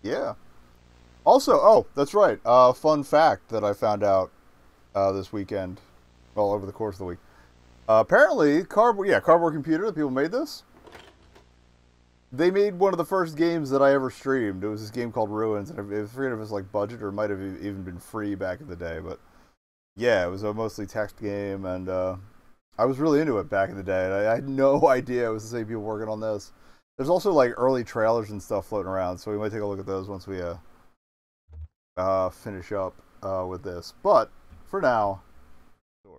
Yeah. Also, oh, that's right. Fun fact that I found out this weekend, well, over the course of the week. Apparently, Cardboard Computer, the people who made this, they made one of the first games that I ever streamed. It was this game called Ruins, and I forget if it was like budget or it might have even been free back in the day. But yeah, it was a mostly text game, and I was really into it back in the day. And I had no idea it was the same people working on this. There's also like early trailers and stuff floating around, so we might take a look at those once we finish up with this. But for now,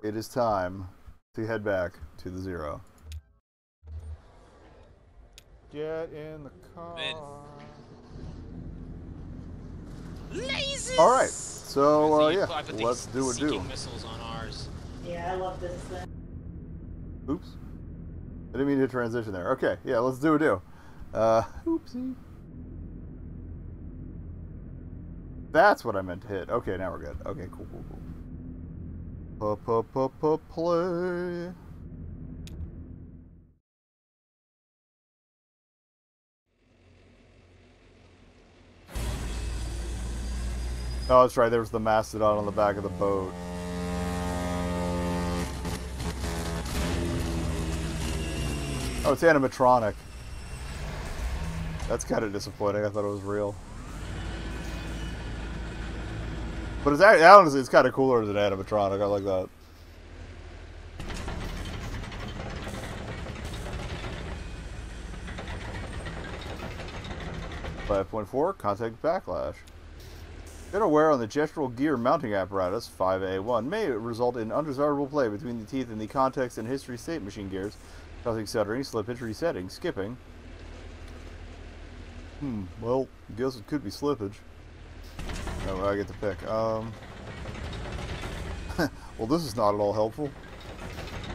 it is time to head back to the Zero. Get in the car. Man. Lasers! Alright, so yeah, I put let's do it. Missiles on ours. Yeah, I love this thing. Oops. I didn't mean to transition there. Okay, yeah, let's do. Oopsie. That's what I meant to hit. Okay, now we're good. Okay, cool. Play. Oh, that's right. There's the mastodon on the back of the boat. Oh, it's animatronic. That's kind of disappointing. I thought it was real. But it's actually, honestly, it's kind of cooler than animatronic. I like that. .4 contact backlash. General wear on the gestural gear mounting apparatus 5A1 may result in undesirable play between the teeth and the context and history state machine gears, causing stuttering, slippage, resetting, skipping. Well, I guess it could be slippage. Oh, I get to pick. Well, this is not at all helpful.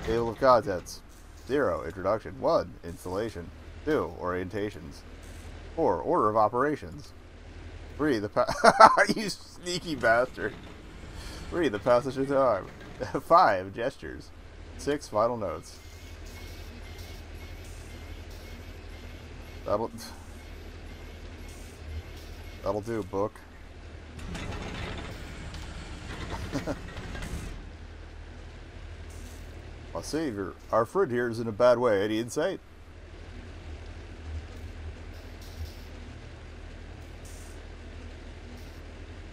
Table of contents. 0. Introduction. 1. Installation. 2. Orientations. 4. Order of operations. 3. You sneaky bastard. 3. The passage of time. 5. Gestures. 6. Final notes. That'll do, book. I'll save her. Our friend here is in a bad way. Any insight?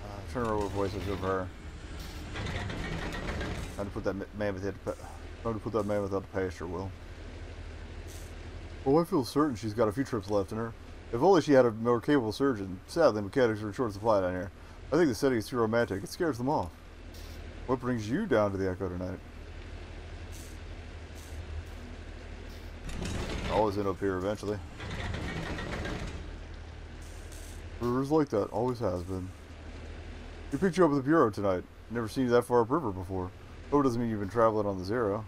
I'm trying to remember what voice was of her. Time to put that man without the pasture, Will. Oh, I feel certain she's got a few trips left in her. If only she had a more capable surgeon. Sadly, mechanics are in short supply down here. I think the setting is too romantic. It scares them off. What brings you down to the Echo tonight? Always end up here eventually. River's like that. Always has been. We picked you up at the Bureau tonight. Never seen you that far upriver before. Hope it doesn't mean you've been traveling on the Zero.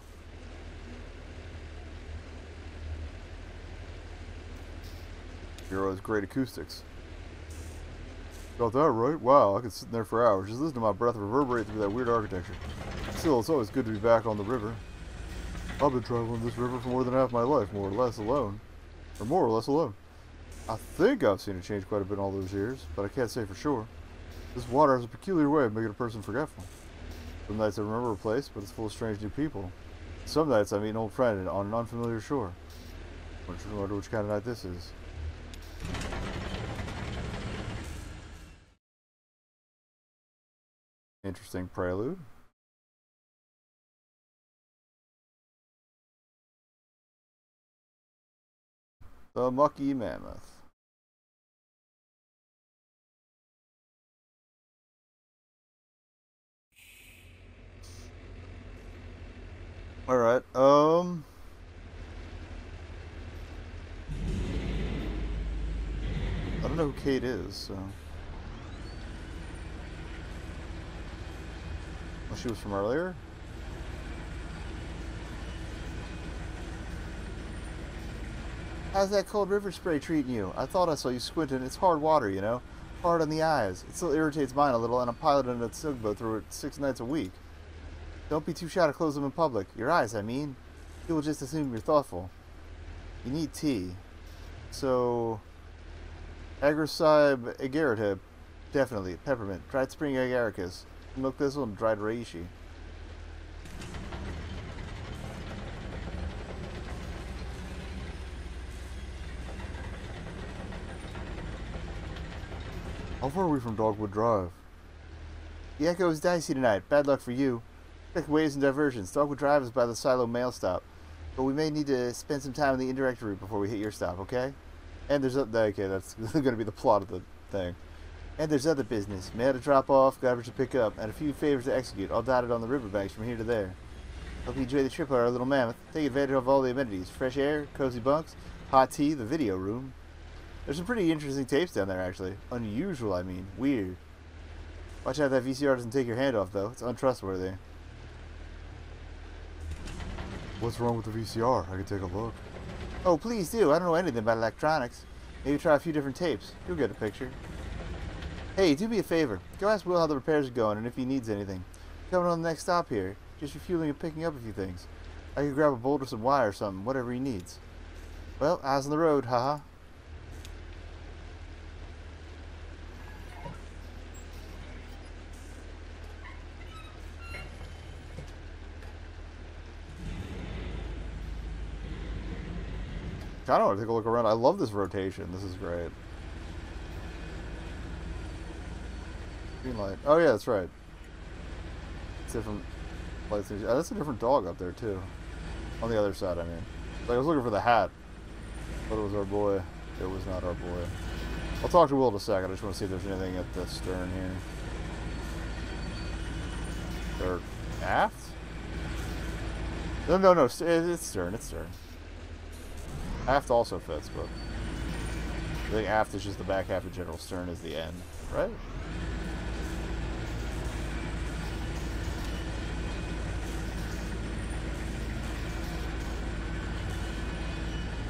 Bureau has great acoustics. Got that right? Wow, I could sit in there for hours. Just listen to my breath reverberate through that weird architecture. Still, it's always good to be back on the river. I've been traveling this river for more than half my life, more or less alone. I think I've seen it change quite a bit in all those years, but I can't say for sure. This water has a peculiar way of making a person forgetful. Some nights I remember a place, but it's full of strange new people. Some nights I meet an old friend on an unfamiliar shore. I wonder which kind of night this is. Interesting prelude. The Mucky Mammoth. Alright, I don't know who Kate is, so... Well, she was from earlier? How's that cold river spray treating you? I thought I saw you squinting. It's hard water, you know? Hard on the eyes. It still irritates mine a little, and I'm piloting a sailboat through it 6 nights a week. Don't be too shy to close them in public. Your eyes, I mean. People just assume you're thoughtful. You need tea. So... Agrocybe agaricate. Definitely. Peppermint. Dried spring agaricus. Milk thistle and dried reishi. How far are we from Dogwood Drive? The echo is dicey tonight. Bad luck for you. Check ways and diversions. Dogwood Drive is by the Silo mail stop. But we may need to spend some time in the indirect route before we hit your stop, okay? And there's okay, that's going to be the plot of the thing. And there's other business. Mail to drop off, garbage to pick up, and a few favors to execute, all dotted on the riverbanks from here to there. Hope you enjoy the trip on our little mammoth. Take advantage of all the amenities. Fresh air, cozy bunks, hot tea, the video room. There's some pretty interesting tapes down there, actually. Unusual, I mean. Weird. Watch out that VCR doesn't take your hand off, though. It's untrustworthy. What's wrong with the VCR? I can take a look. Oh, please do. I don't know anything about electronics. Maybe try a few different tapes. You'll get a picture. Hey, do me a favor. Go ask Will how the repairs are going and if he needs anything. Coming on the next stop here. Just refueling and picking up a few things. I can grab a bolt or some wire or something, whatever he needs. Well, eyes on the road, haha. I don't want to take a look around. I love this rotation. This is great. Green light. Oh yeah, that's right. It's different lights. Oh, that's a different dog up there too. On the other side, I mean. Like, I was looking for the hat, but it was our boy. It was not our boy. I'll talk to Will in a second. I just want to see if there's anything at the stern here. Or aft? No. It's stern. It's stern. Aft also fits, but I think aft is just the back half of general, stern is the end, right?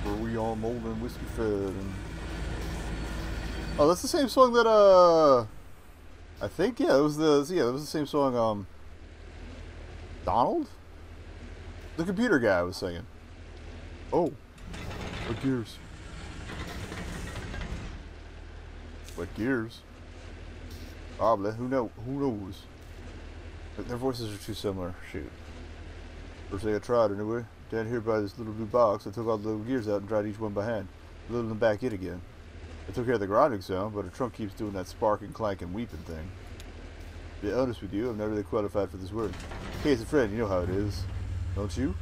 Were we all mold and whiskey fed? And... oh, that's the same song that I think it was the same song Donald, the computer guy, was singing. Oh. What gears? What gears? Probably. Who knows? But their voices are too similar. Shoot. First thing I tried anyway. Down here by this little blue box, I took all the little gears out and tried each one by hand. A little them back in again. I took care of the grinding sound, but her trunk keeps doing that sparking, clanking, weeping thing. To be honest with you, I'm not really qualified for this work. Hey, as a friend, you know how it is. Don't you?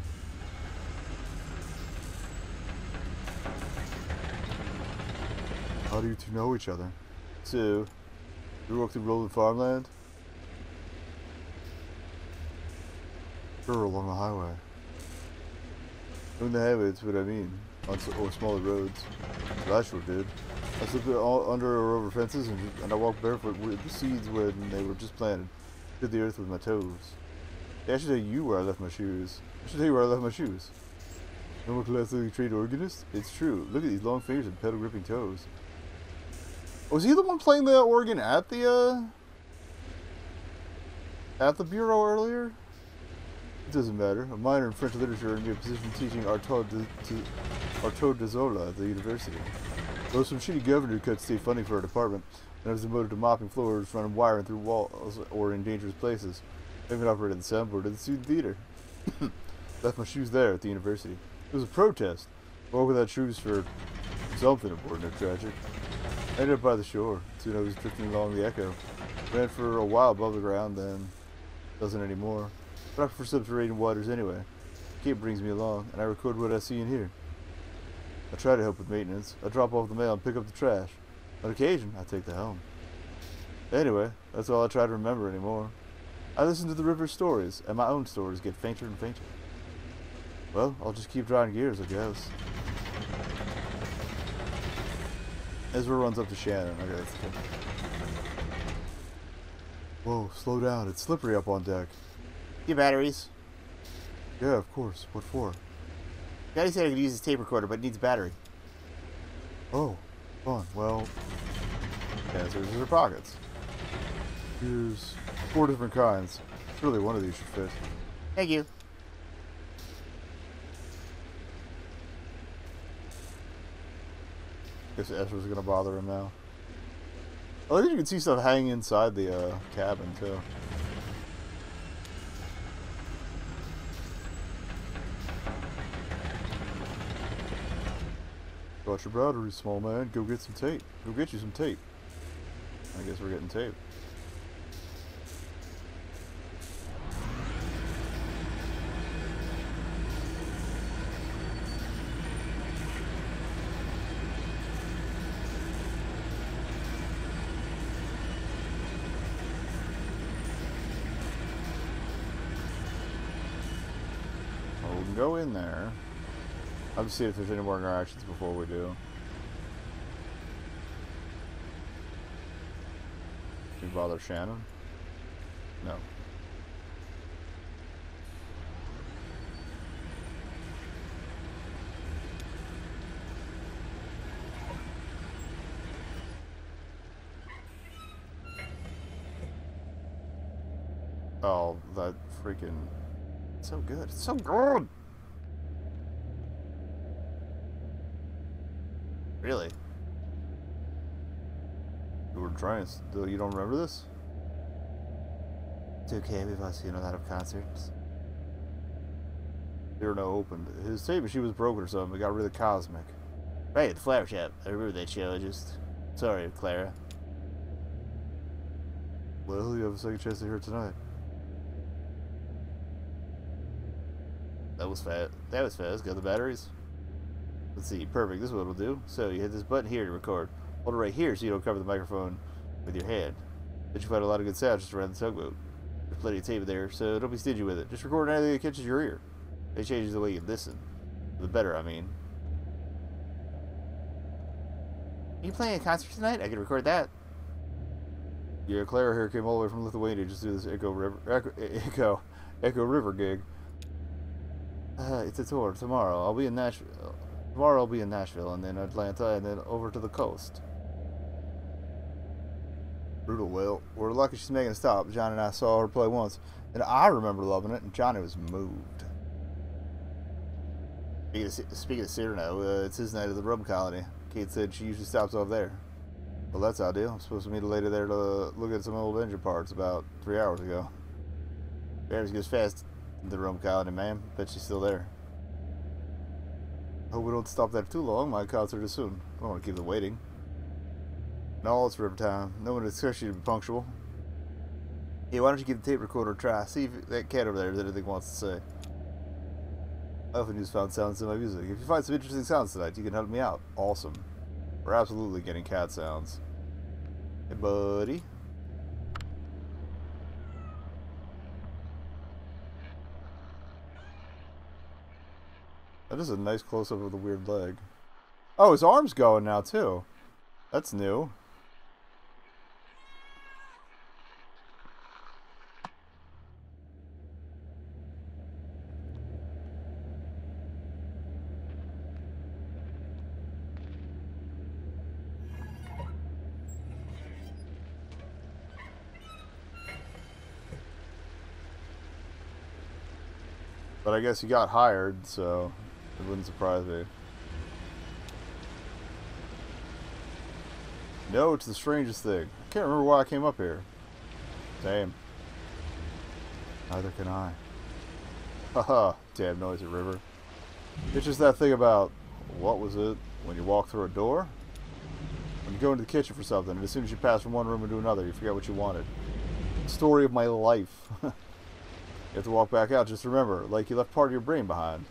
How do you two know each other? So, you walk through rolling farmland? Sure, along the highway. On the highway, that's what I mean. On smaller roads. Well, I sure did. I slipped under or over fences and I walked barefoot with the seeds when they were just planted. Hit the earth with my toes. Yeah, I should tell you where I left my shoes. I'm a classically trained organist? It's true. Look at these long fingers and pedal gripping toes. Was he the one playing the organ at the bureau earlier? It doesn't matter. A minor in French literature and me a position teaching Artaud de Zola at the university. Though some shitty governor cut state funding for our department, and I was devoted to mopping floors, running wiring through walls, or in dangerous places. I even operated the soundboard at the student theater. Left my shoes there at the university. It was a protest. Walk without shoes for something important or tragic. I ended up by the shore. Soon I was drifting along the echo. Ran for a while above the ground, then doesn't anymore. But I prefer subterranean waters anyway. Cape brings me along, and I record what I see and hear. I try to help with maintenance. I drop off the mail and pick up the trash. On occasion, I take the helm. Anyway, that's all I try to remember anymore. I listen to the river's stories, and my own stories get fainter and fainter. Well, I'll just keep drying gears, I guess. Ezra runs up to Shannon. Okay, that's good. Whoa, slow down. It's slippery up on deck. Your batteries. Yeah, of course. What for? Daddy said I could use his tape recorder, but it needs a battery. Oh, fun. Well, answers in her pockets. Here's 4 different kinds. Surely one of these should fit. Thank you. Guess Ezra's gonna bother him now. I think you can see stuff hanging inside the cabin too. Got your batteries, small man. Go get some tape. Go get you some tape. I guess we're getting tape. Oh, we can go in there. I'll just see if there's any more interactions before we do. Can you bother Shannon? No. Oh, that freaking... It's so good. It's so good! Really? You were trying. You don't remember this? It's okay, we've all seen a lot of concerts. There were no opened. His tape machine was broken or something. It got really cosmic. Right, the flower shop. I remember that show. I just... Sorry, Clara. Well, you have a second chance to hear it tonight. That was fast. That was fast. Got the batteries? Let's see, perfect, this is what it'll do. So you hit this button here to record. Hold it right here so you don't cover the microphone with your head. But you find a lot of good sounds just around the tugboat. There's plenty of tape there, so don't be stingy with it. Just record anything that catches your ear. It changes the way you listen. For the better, I mean. Are you playing a concert tonight? I can record that. Yeah, Clara here came all the way from Lithuania just to do this Echo River gig. It's a tour tomorrow. I'll be in Nashville. Tomorrow I'll be in Nashville, and then Atlanta, and then over to the coast. Brutal. Well, we're lucky she's making a stop. Johnny and I saw her play once, and I remember loving it, and Johnny was moved. Speaking of Cyrano, it's his night at the rum colony. Kate said she usually stops off there. Well, that's ideal. I'm supposed to meet a lady there to look at some old engine parts about 3 hours ago. Barry's goes fast in the rum colony, ma'am. Bet she's still there. Hope we don't stop there too long. My concert is soon. I don't want to keep them waiting. No, it's river time. No one expects you to be punctual. Hey, why don't you give the tape recorder a try? See if that cat over there has anything wants to say. I often use found sounds in my music. If you find some interesting sounds tonight, you can help me out. Awesome. We're absolutely getting cat sounds. Hey, buddy. That is a nice close-up of the weird leg. Oh, his arm's going now, too. That's new. But I guess he got hired, so it wouldn't surprise me. No, it's the strangest thing. I can't remember why I came up here. Same. Neither can I. Haha, damn noisy river. It's just that thing about, what was it, when you walk through a door? When you go into the kitchen for something, and as soon as you pass from one room into another, you forget what you wanted. Story of my life. You have to walk back out, just remember, like you left part of your brain behind.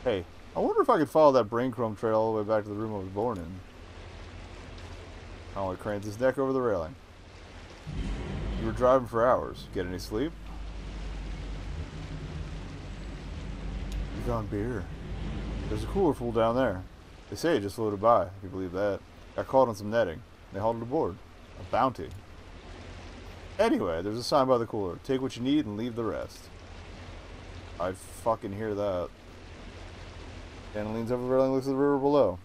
Hey, I wonder if I could follow that brain crumb trail all the way back to the room I was born in. Conway cranes his neck over the railing. You were driving for hours. Get any sleep? You gone beer. There's a cooler full down there. They say it just floated by, if you believe that. Got caught on some netting. They hauled it aboard. A bounty. Anyway, there's a sign by the cooler. Take what you need and leave the rest. I fucking hear that. Dan leans over the railing and looks at the river below.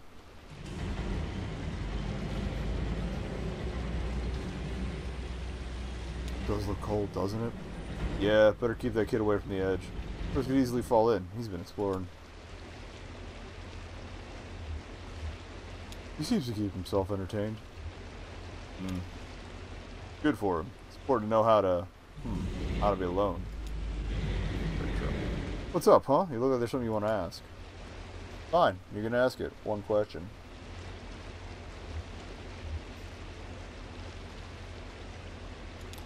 It does look cold, doesn't it? Yeah, better keep that kid away from the edge. Chris could easily fall in. He's been exploring. He seems to keep himself entertained. Hmm. Good for him. It's important to know how to be alone. What's up, huh? You look like there's something you want to ask. Fine, you can ask it. One question.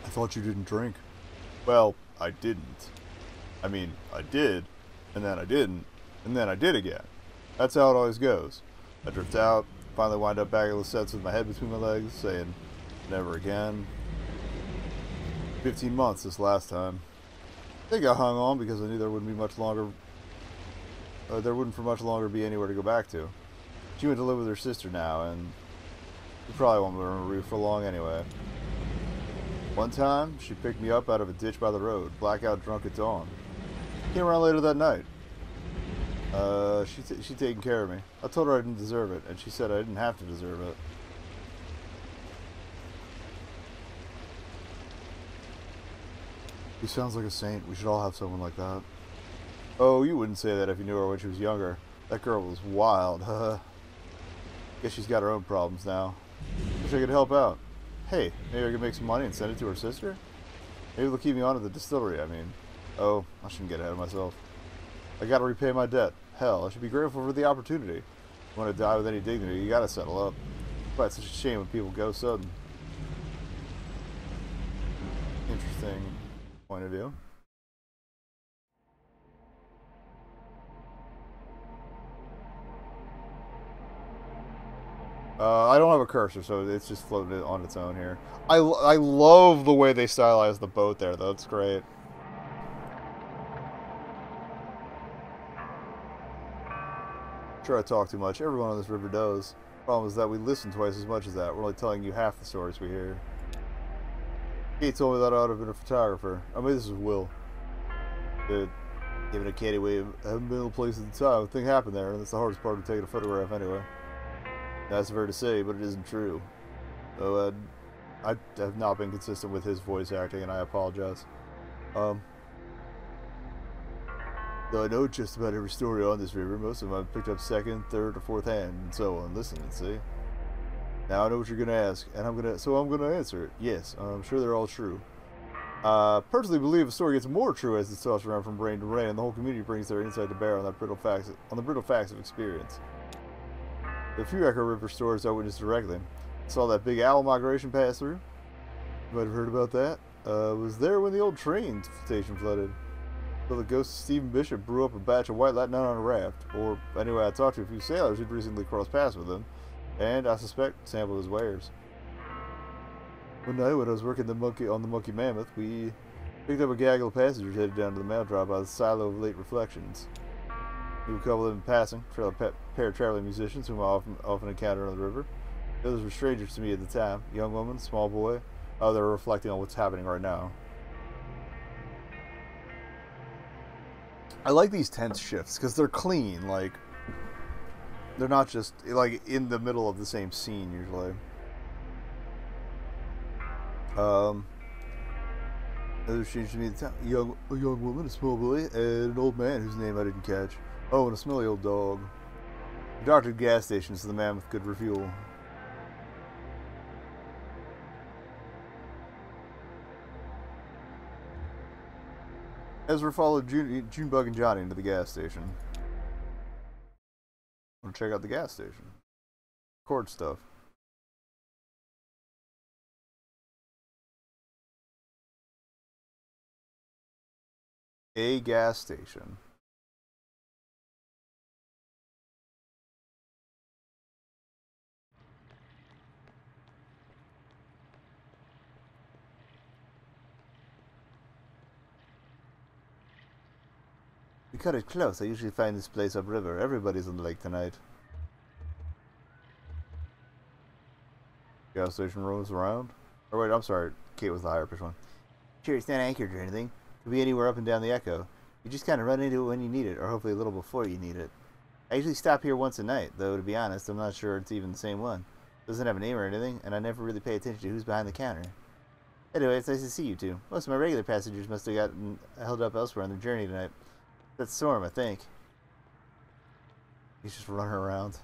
I thought you didn't drink. Well, I didn't. I mean, I did, and then I didn't, and then I did again. That's how it always goes. I drift out, finally wind up back at the sets with my head between my legs, saying, never again. 15 months this last time. I think I hung on because I knew there wouldn't be much longer. There wouldn't for much longer be anywhere to go back to. She went to live with her sister now, and we probably won't remember me for long anyway. One time, she picked me up out of a ditch by the road, blackout drunk at dawn. Came around later that night. She taken care of me. I told her I didn't deserve it, and she said I didn't have to deserve it. He sounds like a saint. We should all have someone like that. Oh, you wouldn't say that if you knew her when she was younger. That girl was wild. Guess she's got her own problems now. Wish I could help out. Hey, maybe I could make some money and send it to her sister? Maybe they'll keep me on at the distillery, I mean. Oh, I shouldn't get ahead of myself. I gotta repay my debt. Hell, I should be grateful for the opportunity. If you want to die with any dignity, you gotta settle up. But it's such a shame when people go sudden. Interesting point of view. I don't have a cursor, so it's just floating on its own here. I love the way they stylized the boat there, though. It's great. Sure, I talk too much. Everyone on this river does. Problem is that we listen twice as much as that. We're only telling you half the stories we hear. Kate told me that I ought to have been a photographer. I mean, this is Will. But given a canny way, I haven't been in a place at the time. A thing happened there, and that's the hardest part of taking a photograph anyway. That's fair to say, but it isn't true. So, I have not been consistent with his voice acting, and I apologize. Though I know just about every story on this river, most of them I've picked up second, third, or fourth hand, and so on. Listen and see. Now I know what you're gonna ask, and I'm gonna answer it. Yes, I'm sure they're all true. Personally believe a story gets more true as it tossed around from brain to brain, and the whole community brings their insight to bear on the brittle facts of experience. The few Echo River stories I witnessed directly. Saw that big owl migration pass through. You might have heard about that. Was there when the old train station flooded. So the ghost of Stephen Bishop brew up a batch of white lightning on a raft. Or, anyway, I talked to a few sailors who'd recently crossed paths with him, and I suspect sampled his wares. One night when I was working on the Monkey Mammoth, we picked up a gaggle of passengers headed down to the mail drop by the silo of Late Reflections. We were a couple of them in passing, a pair of traveling musicians whom I often encountered on the river. The others were strangers to me at the time. Young woman, small boy. Oh, they were reflecting on what's happening right now. I like these tense shifts because they're clean. Like, they're not just like in the middle of the same scene usually. Others strangers to me at the time. A young woman, a small boy, and an old man whose name I didn't catch. Oh, and a smelly old dog. We docked at gas stations so the Mammoth could refuel. Ezra followed Junebug and Johnny into the gas station. Want to check out the gas station. Record stuff. A gas station. We cut it close. I usually find this place upriver. Everybody's on the lake tonight. Gas station rolls around. Or wait, I'm sorry. Kate was the higher pitched one. Sure, it's not anchored or anything. Could be anywhere up and down the Echo. You just kind of run into it when you need it, or hopefully a little before you need it. I usually stop here once a night, though to be honest, I'm not sure it's even the same one. It doesn't have a name or anything, and I never really pay attention to who's behind the counter. Anyway, it's nice to see you two. Most of my regular passengers must have gotten held up elsewhere on their journey tonight. That's Storm, I think. He's just running around.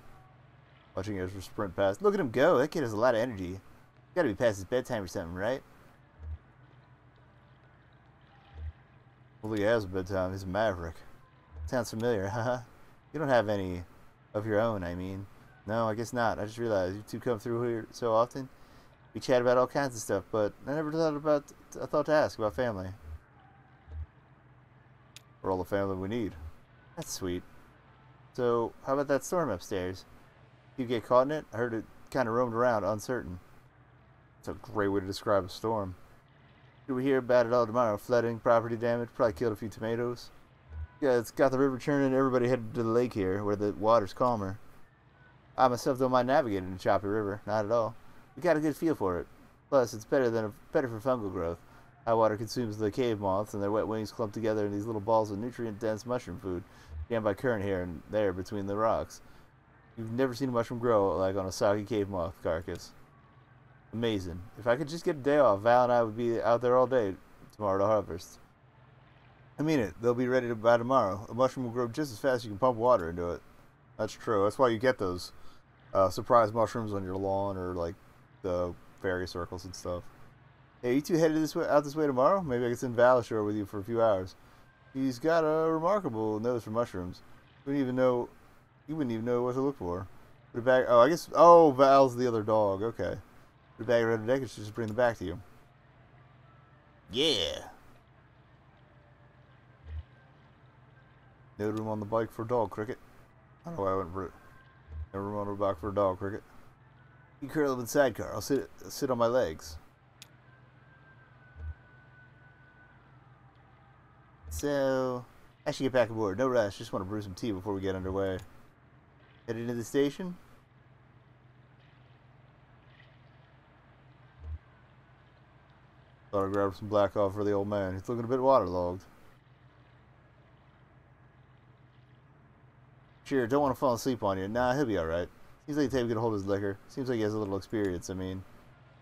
Watching Ezra sprint past. Look at him go. That kid has a lot of energy. Gotta be past his bedtime or something, right? Well, he has a bedtime. He's a maverick. Sounds familiar, haha. You don't have any of your own, I mean. No, I guess not. I just realized you two come through here so often. We chat about all kinds of stuff, but I never thought to ask about family. We're all the family we need. That's sweet. So, how about that storm upstairs? You get caught in it? I heard it kind of roamed around, uncertain. It's a great way to describe a storm. Did we hear about it all tomorrow? Flooding, property damage, probably killed a few tomatoes. Yeah, it's got the river churning. Everybody headed to the lake here, where the water's calmer. I myself don't mind navigating the choppy river, not at all. We got a good feel for it. Plus, it's better for fungal growth. High water consumes the cave moths, and their wet wings clump together in these little balls of nutrient-dense mushroom food, jammed by current here and there between the rocks. You've never seen a mushroom grow like on a soggy cave moth carcass. Amazing. If I could just get a day off, Val and I would be out there all day tomorrow to harvest. I mean it. They'll be ready by tomorrow. A mushroom will grow just as fast as you can pump water into it. That's true. That's why you get those surprise mushrooms on your lawn or like the fairy circles and stuff. Hey, you two headed out this way tomorrow? Maybe I can send Val ashore with you for a few hours. He's got a remarkable nose for mushrooms. You wouldn't even know what to look for. Put it back. Oh, Val's the other dog. Okay. Put it back around the deck and she'll just bring them back to you. Yeah. No room on the bike for a dog, Cricket. I don't know why I went for it. No room on the bike for a dog, Cricket. You curl up in the sidecar. I'll sit on my legs. So, I should get back aboard. No rush. Just want to brew some tea before we get underway. Headed into the station? Thought I'd grab some black coffee for the old man. He's looking a bit waterlogged. Sure, don't want to fall asleep on you. Nah, he'll be alright. Seems like Tabby could hold his liquor. Seems like he has a little experience, I mean.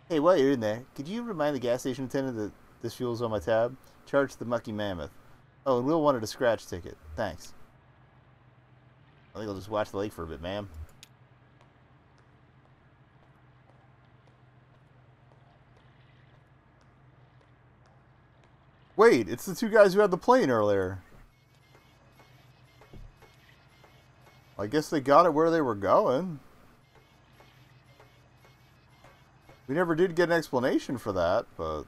Hey, while you're in there, could you remind the gas station attendant that this fuel's on my tab? Charge the Mucky Mammoth. Oh, and Will wanted a scratch ticket. Thanks. I think I'll just watch the lake for a bit, ma'am. Wait, it's the two guys who had the plane earlier. I guess they got it where they were going. We never did get an explanation for that, but...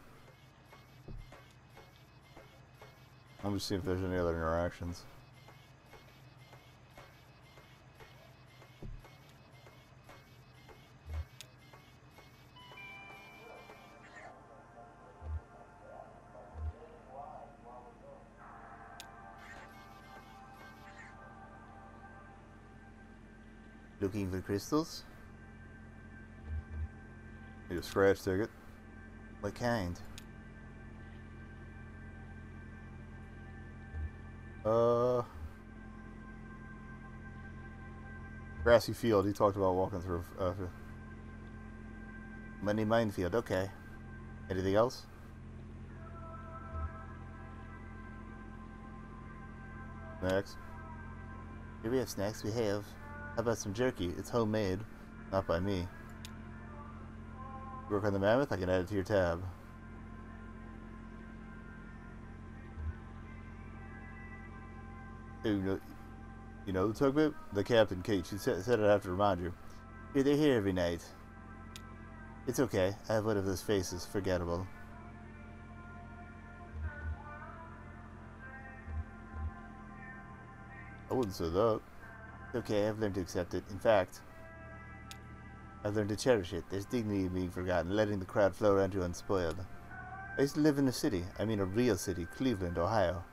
I'm just seeing if there's any other interactions. Looking for crystals? Need a scratch ticket. What kind? Grassy field. He talked about walking through. Money minefield. Okay. Anything else? Snacks. Here we have snacks. We have. How about some jerky? It's homemade. Not by me. Work on the mammoth? I can add it to your tab. You know the tugboat? The captain, Kate. She said I'd have to remind you. They're here every night. It's okay. I have one of those faces. Forgettable. I wouldn't say that. It's okay. I've learned to accept it. In fact, I've learned to cherish it. There's dignity in being forgotten, letting the crowd flow around you unspoiled. I used to live in a city. I mean a real city. Cleveland, Ohio.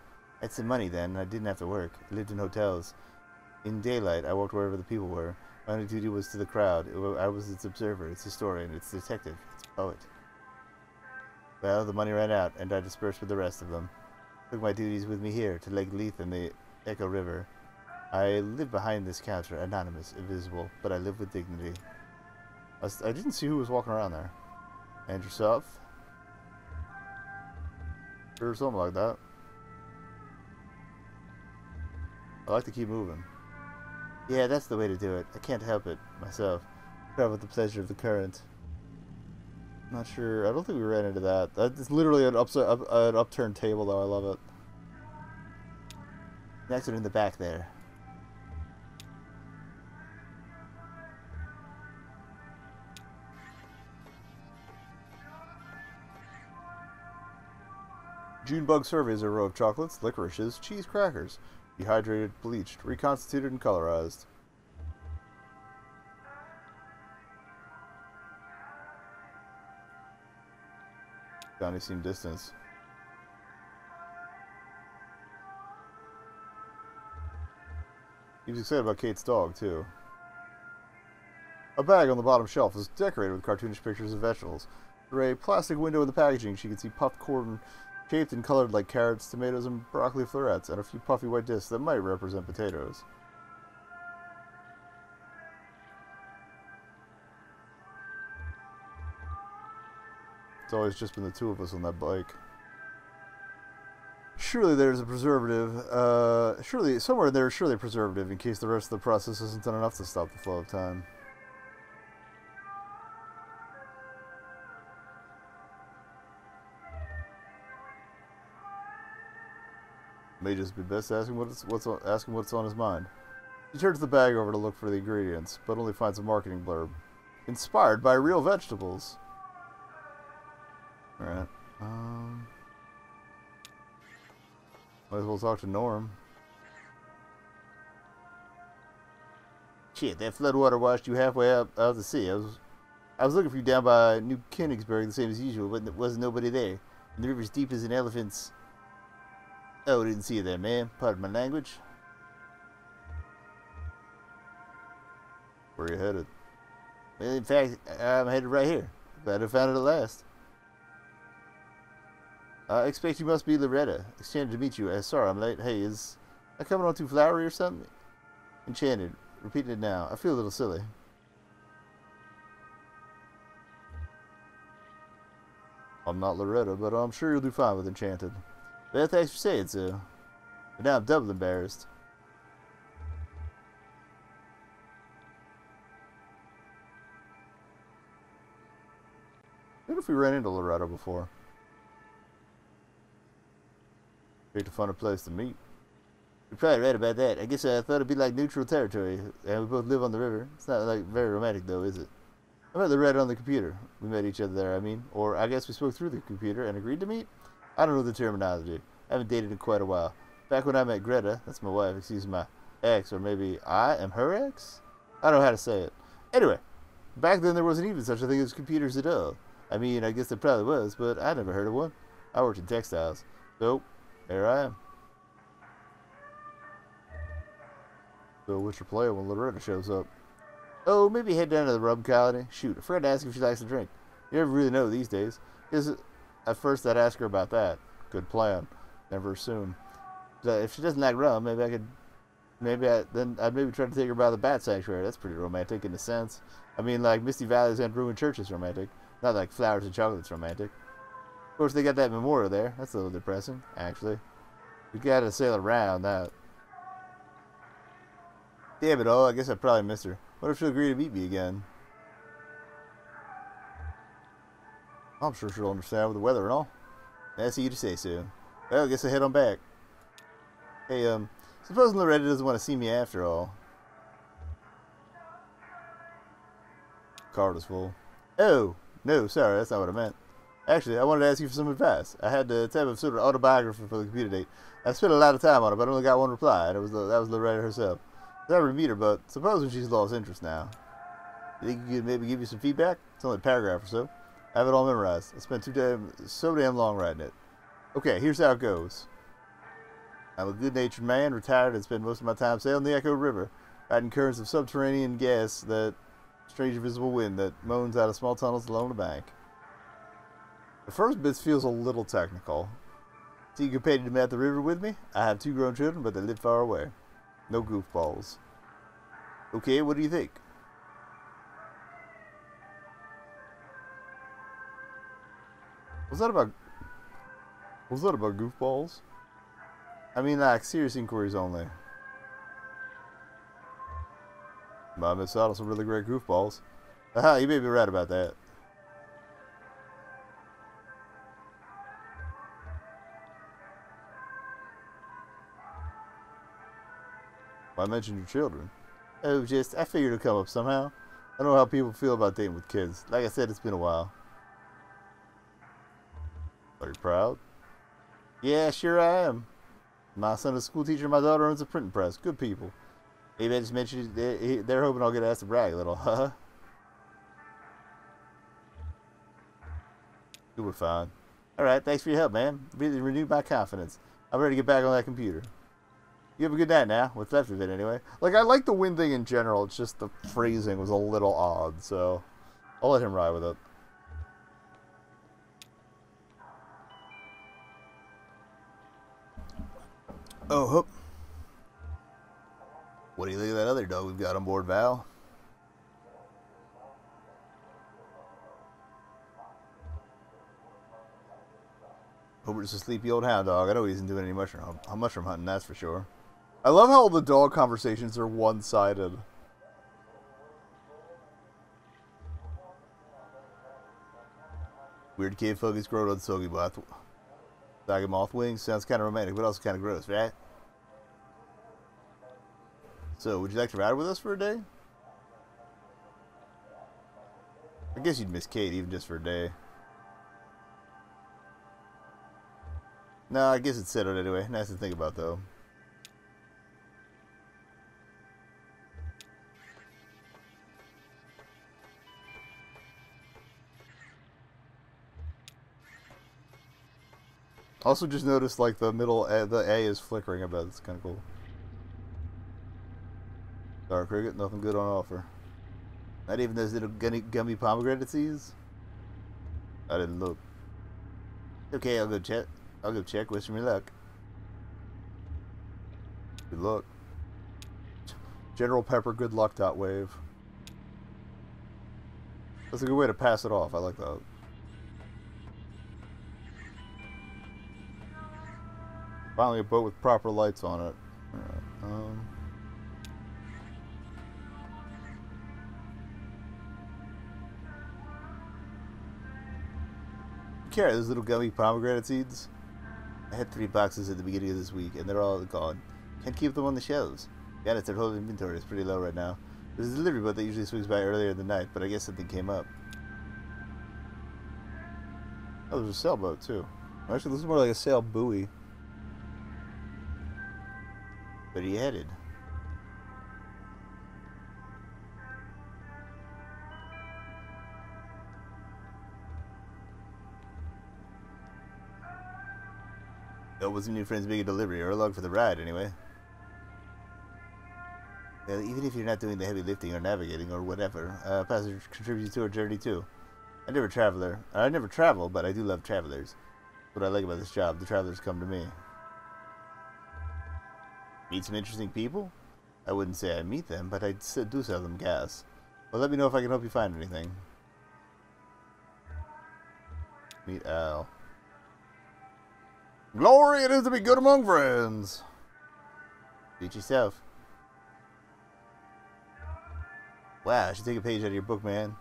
I had some money then, and I didn't have to work. I lived in hotels. In daylight, I walked wherever the people were. My only duty was to the crowd. I was its observer, its historian, its detective, its poet. Well, the money ran out, and I dispersed with the rest of them. Took my duties with me here, to Lake Leith and the Echo River. I live behind this counter, anonymous, invisible, but I live with dignity. I didn't see who was walking around there. And yourself? Or something like that. I like to keep moving. Yeah, that's the way to do it. I can't help it myself. Travel with the pleasure of the current. Not sure. I don't think we ran into that. It's literally an upturned table, though. I love it. Next one in the back there. Junebug surveys are a row of chocolates, licorices, cheese crackers. Dehydrated, bleached, reconstituted, and colorized. Johnny seemed distance. He was excited about Kate's dog, too. A bag on the bottom shelf is decorated with cartoonish pictures of vegetables. Through a plastic window in the packaging, she could see puffed corn shaped and colored like carrots, tomatoes, and broccoli florets, and a few puffy white discs that might represent potatoes. It's always just been the two of us on that bike. Surely there's a preservative, surely, somewhere in there is surely a preservative in case the rest of the process isn't done enough to stop the flow of time. May just be best asking what's on his mind. He turns the bag over to look for the ingredients, but only finds a marketing blurb. Inspired by real vegetables. Alright. Might as well talk to Norm. Shit, that floodwater washed you halfway out of the sea. I was looking for you down by New Königsberg, the same as usual, but there wasn't nobody there. And the river's deep as an elephant's. Oh, didn't see you there, man. Pardon my language. Where are you headed? Well, in fact, I'm headed right here. Glad I found it at last. I expect you must be Loretta. Enchanted to meet you. Sorry I'm late. Hey, is I coming on too flowery or something? Enchanted. Repeating it now. I feel a little silly. I'm not Loretta, but I'm sure you'll do fine with Enchanted. Well, thanks for saying so. But now I'm double embarrassed. What if we ran into Loretta before? Picked a funner place to meet. You're probably right about that. I guess I thought it'd be like neutral territory, and we both live on the river. It's not like very romantic though, is it? I met Loretta on the computer. We met each other there, I mean. Or I guess we spoke through the computer and agreed to meet? I don't know the terminology. I haven't dated in quite a while. Back when I met Greta, that's my wife, excuse my ex, or maybe I am her ex? I don't know how to say it. Anyway, back then there wasn't even such a thing as computers at all. I mean, I guess there probably was, but I never heard of one. I worked in textiles. So, there I am. So, what's your plan when Loretta shows up? Oh, maybe head down to the rum colony. Shoot, I forgot to ask if she likes to drink. You never really know these days. Because at first I'd ask her about that. Good plan. Never assume. So if she doesn't like rum, maybe I could... I'd maybe try to take her by the bat sanctuary. That's pretty romantic in a sense. I mean, like, Misty Valleys and ruined churches romantic. Not like flowers and chocolates romantic. Of course, they got that memorial there. That's a little depressing, actually. You gotta sail around that. Damn it all, I guess I probably missed her. What if she'll agree to meet me again? I'm sure she'll understand with the weather and all. That's you to say so. Well, I guess I head on back. Hey, supposing Loretta doesn't want to see me after all. Card is full. Oh, no, sorry, that's not what I meant. Actually, I wanted to ask you for some advice. I had the type of sort of autobiography for the computer date. I spent a lot of time on it, but I only got one reply, and that was Loretta herself. I never meet her, but supposing she's lost interest now. You think you could maybe give me some feedback? It's only a paragraph or so. I have it all memorized. I spent so damn long writing it. Okay, here's how it goes. I'm a good-natured man, retired, and spend most of my time sailing the Echo River, riding currents of subterranean gas, that strange invisible wind that moans out of small tunnels along the bank. The first bit feels a little technical. Syncopated to met the river with me? I have 2 grown children, but they live far away. No goofballs. Okay, what do you think? Was that about goofballs? I mean, like, serious inquiries only. Might miss out on some really great goofballs. Aha, you may be right about that. Why mention your children? Oh, I figured it'd come up somehow. I don't know how people feel about dating with kids. Like I said, it's been a while. Are you proud? Yeah, sure I am. My son is a school teacher and my daughter owns a printing press. Good people. Maybe I just mentioned they're hoping I'll get asked to brag a little. Huh? You'll be fine. Alright, thanks for your help, man. Really renewed my confidence. I'm ready to get back on that computer. You have a good night now. What's left of it, anyway. Like, I like the wind thing in general. It's just the phrasing was a little odd, so I'll let him ride with it. Oh, hoop. What do you think of that other dog we've got on board, Val? Hope it's a sleepy old hound dog. I know he isn't doing any mushroom hunting, that's for sure. I love how all the dog conversations are one-sided. Weird cave fungus growing on soggy moth wings. Sounds kind of romantic, but also kind of gross, right? So, would you like to ride with us for a day? I guess you'd miss Kate even just for a day. No, I guess it's settled anyway. Nice to think about, though. Also, just noticed like the middle, the A is flickering a bit. It's kind of cool. Dark cricket, nothing good on offer. Not even those little gummy pomegranate seeds. I didn't look. Okay, I'll go check. Wish me luck. Good luck. General Pepper, good luck. Wave. That's a good way to pass it off. I like that. Finally, a boat with proper lights on it. Alright, Carry those little gummy pomegranate seeds. I had 3 boxes at the beginning of this week, and they're all gone. Can't keep them on the shelves. Yeah, their whole inventory is pretty low right now. There's a delivery boat that usually swings by earlier in the night, but I guess something came up. Oh, there's a sailboat too. Actually, this is more like a sail buoy. Where are you headed? Oh, wasn't your friend's making a delivery or along for the ride, anyway? Well, even if you're not doing the heavy lifting or navigating or whatever, passengers contribute to our journey too. I never travel, but I do love travelers. What I like about this job, the travelers come to me. Meet some interesting people? I wouldn't say I meet them, but I do sell them gas. Well, let me know if I can help you find anything. Meet Al. Glory, it is to be good among friends. Beat yourself. Wow, I should take a page out of your book, man.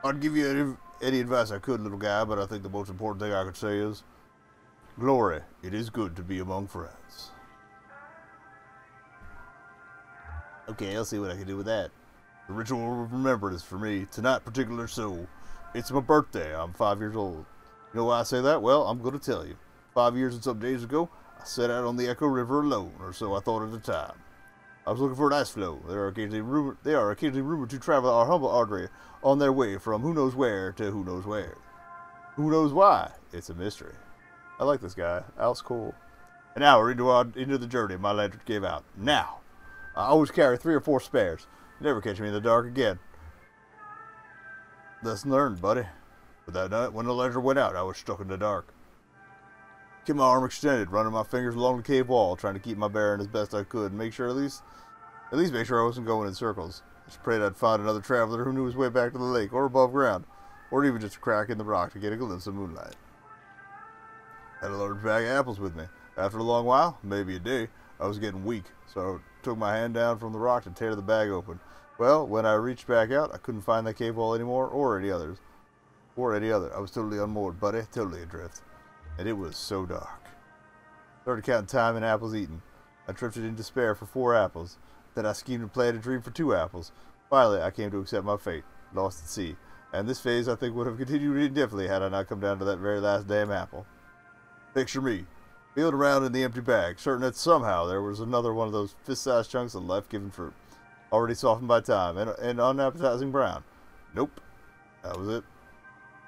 I'd give you any advice I could, little guy, but I think the most important thing I could say is, Glory, it is good to be among friends. Okay, I'll see what I can do with that. The ritual of remembrance for me, tonight particular so. It's my birthday, I'm 5 years old. You know why I say that? Well, I'm going to tell you. 5 years and some days ago, I set out on the Echo River alone, or so I thought at the time. I was looking for an ice floe. They are occasionally rumored to travel our humble artery on their way from who knows where to who knows where. Who knows why? It's a mystery. I like this guy. Al's cool. An hour into the journey, my lantern gave out. Now, I always carry 3 or 4 spares. Never catch me in the dark again. Lesson learned, buddy. But that night, when the lantern went out, I was stuck in the dark. Kept my arm extended, running my fingers along the cave wall, trying to keep my bearing as best I could, and make sure at least make sure I wasn't going in circles. Just prayed I'd find another traveler who knew his way back to the lake, or above ground, or even just a crack in the rock to get a glimpse of moonlight. Had a large bag of apples with me. After a long while, maybe a day, I was getting weak, so I took my hand down from the rock to tear the bag open. Well, when I reached back out, I couldn't find that cave wall anymore, or any others. Or any other. I was totally unmoored, buddy. Totally adrift. And it was so dark. Started counting time and apples eaten. I drifted in despair for 4 apples. Then I schemed and planned a dream for 2 apples. Finally, I came to accept my fate. Lost at sea. And this phase, I think, would have continued indefinitely had I not come down to that very last damn apple. Picture me, feeling around in the empty bag, certain that somehow there was another one of those fist-sized chunks of life-giving fruit, already softened by time and unappetizing brown. Nope. That was it.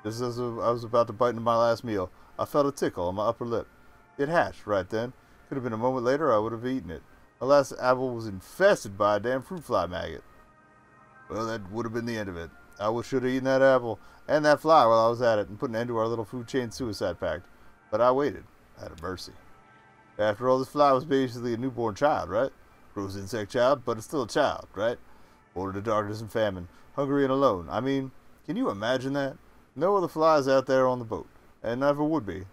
Just as I was about to bite into my last meal, I felt a tickle on my upper lip. It hatched right then. Could have been a moment later, I would have eaten it. The last apple was infested by a damn fruit fly maggot. Well, that would have been the end of it. I should have eaten that apple and that fly while I was at it and put an end to our little food chain suicide pact. But I waited, out of mercy. After all, this fly was basically a newborn child, right? Gross insect child, but it's still a child, right? Born to darkness and famine, hungry and alone. I mean, can you imagine that? No other flies out there on the boat, and never would be.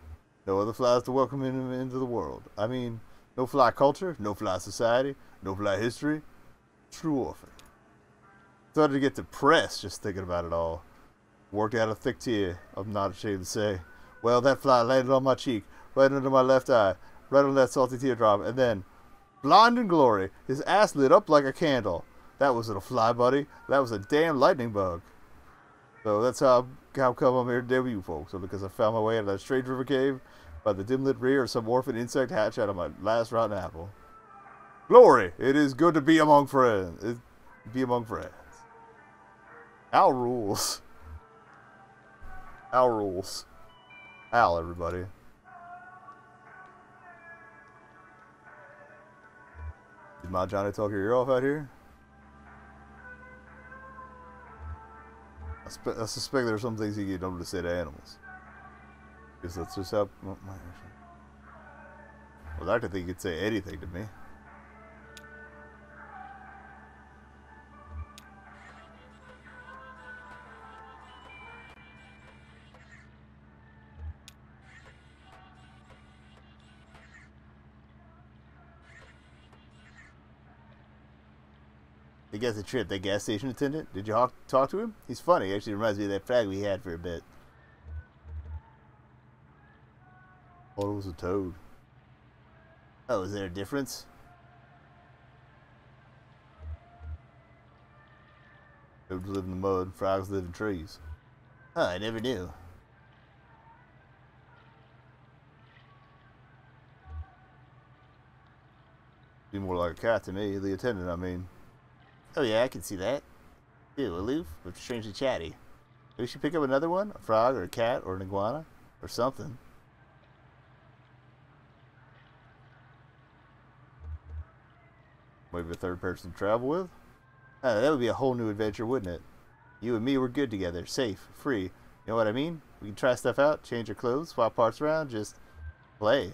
No other flies to welcome him into the world. I mean, no fly culture, no fly society, no fly history. True orphan. Started to get depressed just thinking about it all. Worked out a thick tear, I'm not ashamed to say. Well, that fly landed on my cheek, right under my left eye, right on that salty teardrop, and then, blind in glory, his ass lit up like a candle. That wasn't a fly, buddy. That was a damn lightning bug. So that's how come I'm here today with you folks. So because I found my way out of that strange river cave by the dim lit rear of some orphan insect hatch out of my last rotten apple. Glory! It is good to be among friends. Be among friends. Al rules. Al rules. Al, everybody. Did my Johnny talk your ear off out here? I suspect there are some things he get over to say to animals. Because that's just how... Well, I'd like to think he could say anything to me. They got the trip, that gas station attendant. Did you talk to him? He's funny. Actually reminds me of that frag we had for a bit. Thought it was a toad. Oh, is there a difference? Toads live in the mud, frogs live in trees. Huh, I never knew. Be more like a cat to me, the attendant, I mean. Oh yeah, I can see that. Ew, aloof, but strangely chatty. Maybe we should pick up another one? A frog, or a cat, or an iguana? Or something. Maybe a third person to travel with? That would be a whole new adventure, wouldn't it? You and me were good together, safe, free. You know what I mean? We can try stuff out, change our clothes, swap parts around, just play.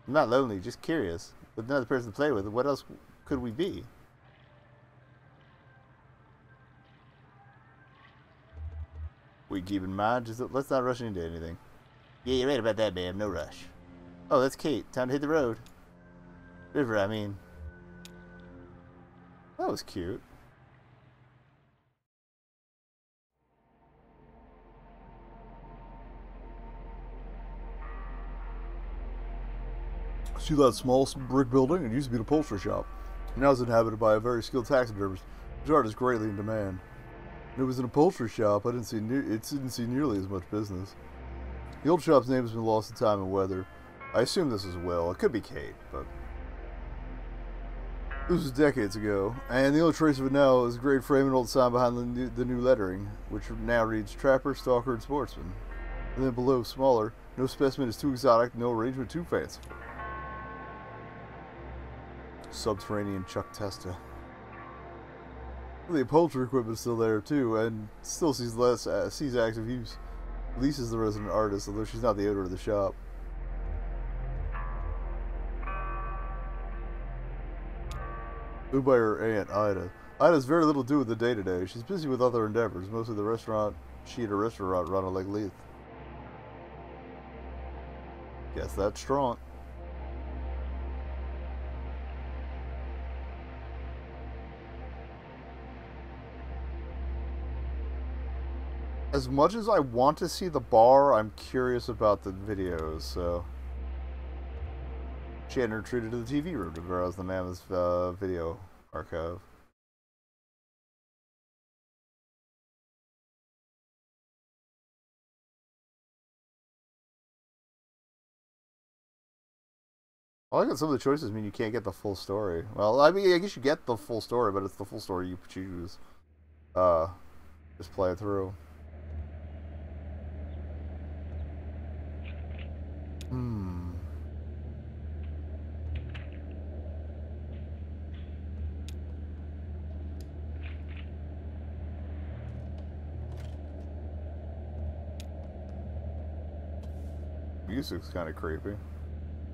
I'm not lonely, just curious. With another person to play with, what else could we be? We keep in mind, just let's not rush into anything. Yeah, you're right about that, man. No rush. Oh, that's Kate. Time to hit the road. River, I mean. That was cute. See that small brick building? It used to be an upholstery shop. Now it's inhabited by a very skilled taxidermist. His art is greatly in demand. When it was an upholstery shop, it didn't see nearly as much business. The old shop's name has been lost to time and weather. I assume this as well. It could be Kate, but this was decades ago, and the only trace of it now is a great frame and old sign behind the new lettering, which now reads Trapper, Stalker, and Sportsman. And then below, smaller, no specimen is too exotic, no arrangement too fanciful. Subterranean Chuck Testa. The upholstery equipment's still there too, and still sees active use. Lisa's the resident artist, although she's not the owner of the shop. Owned by her aunt, Ida. Ida has very little to do with the day-to-day. She's busy with other endeavors, mostly the restaurant. She and her restaurant run on Lake Leith. Guess that's strong. As much as I want to see the bar, I'm curious about the videos, so... She had retreated to the TV room to browse the mammoth's video archive. I like that some of the choices mean you can't get the full story. Well, I mean, I guess you get the full story, but it's the full story you choose. Just play it through. Music's kind of creepy.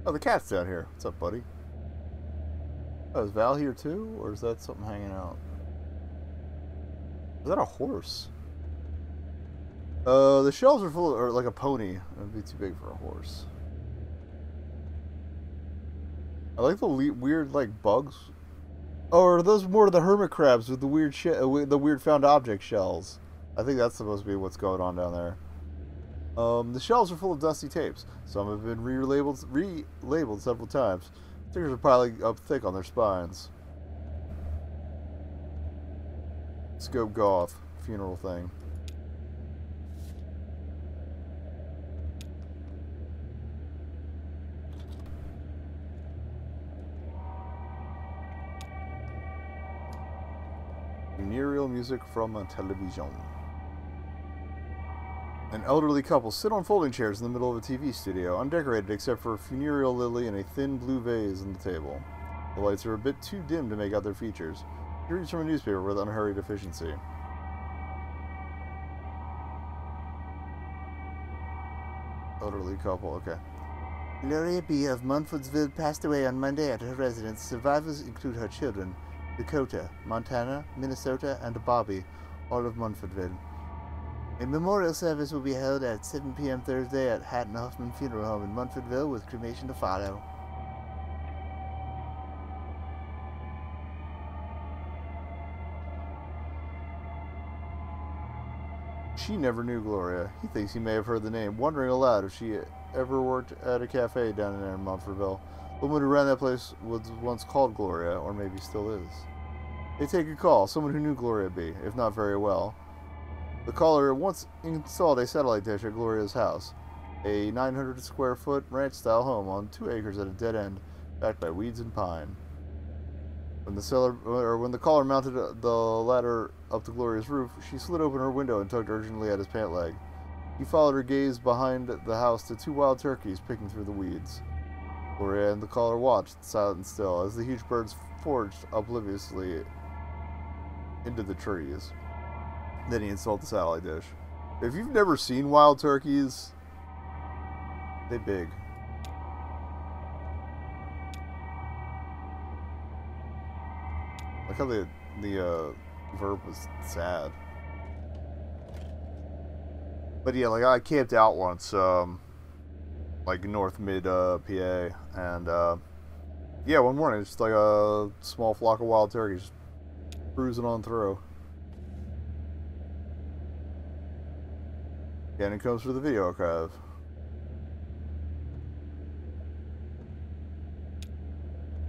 Oh, the cat's down here. What's up, buddy? Oh, is Val here too? Or is that something hanging out? Is that a horse? The shelves are full of, or like a pony. That'd be too big for a horse. I like the weird, like, bugs. Oh, or are those more of the hermit crabs with the weird the weird found object shells? I think that's supposed to be what's going on down there. The shelves are full of dusty tapes. Some have been relabeled several times. Stickers are piling up thick on their spines. Scope Goth. Funeral thing. Funereal music from a television. An elderly couple sit on folding chairs in the middle of a TV studio, undecorated except for a funereal lily and a thin blue vase on the table. The lights are a bit too dim to make out their features. He reads from a newspaper with unhurried efficiency. Elderly couple, okay. Gloria B. of Munfordsville passed away on Monday at her residence. Survivors include her children, Dakota, Montana, Minnesota, and Bobby, all of Munfordville. A memorial service will be held at 7 p.m. Thursday at Hatton Hoffman Funeral Home in Munfordville, with cremation to follow. She never knew Gloria. He thinks he may have heard the name, wondering aloud if she ever worked at a cafe down there in Munfordville. The woman who ran that place was once called Gloria, or maybe still is. They take a call, someone who knew Gloria B., if not very well. The caller once installed a satellite dish at Gloria's house, a 900-square-foot ranch-style home on 2 acres at a dead end, backed by weeds and pine. When the caller mounted the ladder up to Gloria's roof, she slid open her window and tugged urgently at his pant leg. He followed her gaze behind the house to 2 wild turkeys picking through the weeds. Gloria and the caller watched, silent and still, as the huge birds forged obliviously into the trees. Then he installed the satellite dish. If you've never seen wild turkeys, they're big. Like how the verb was sad. But yeah, like I camped out once, like North Mid PA, and yeah, one morning just like a small flock of wild turkeys cruising on through. Yeah, and it comes through the video archive.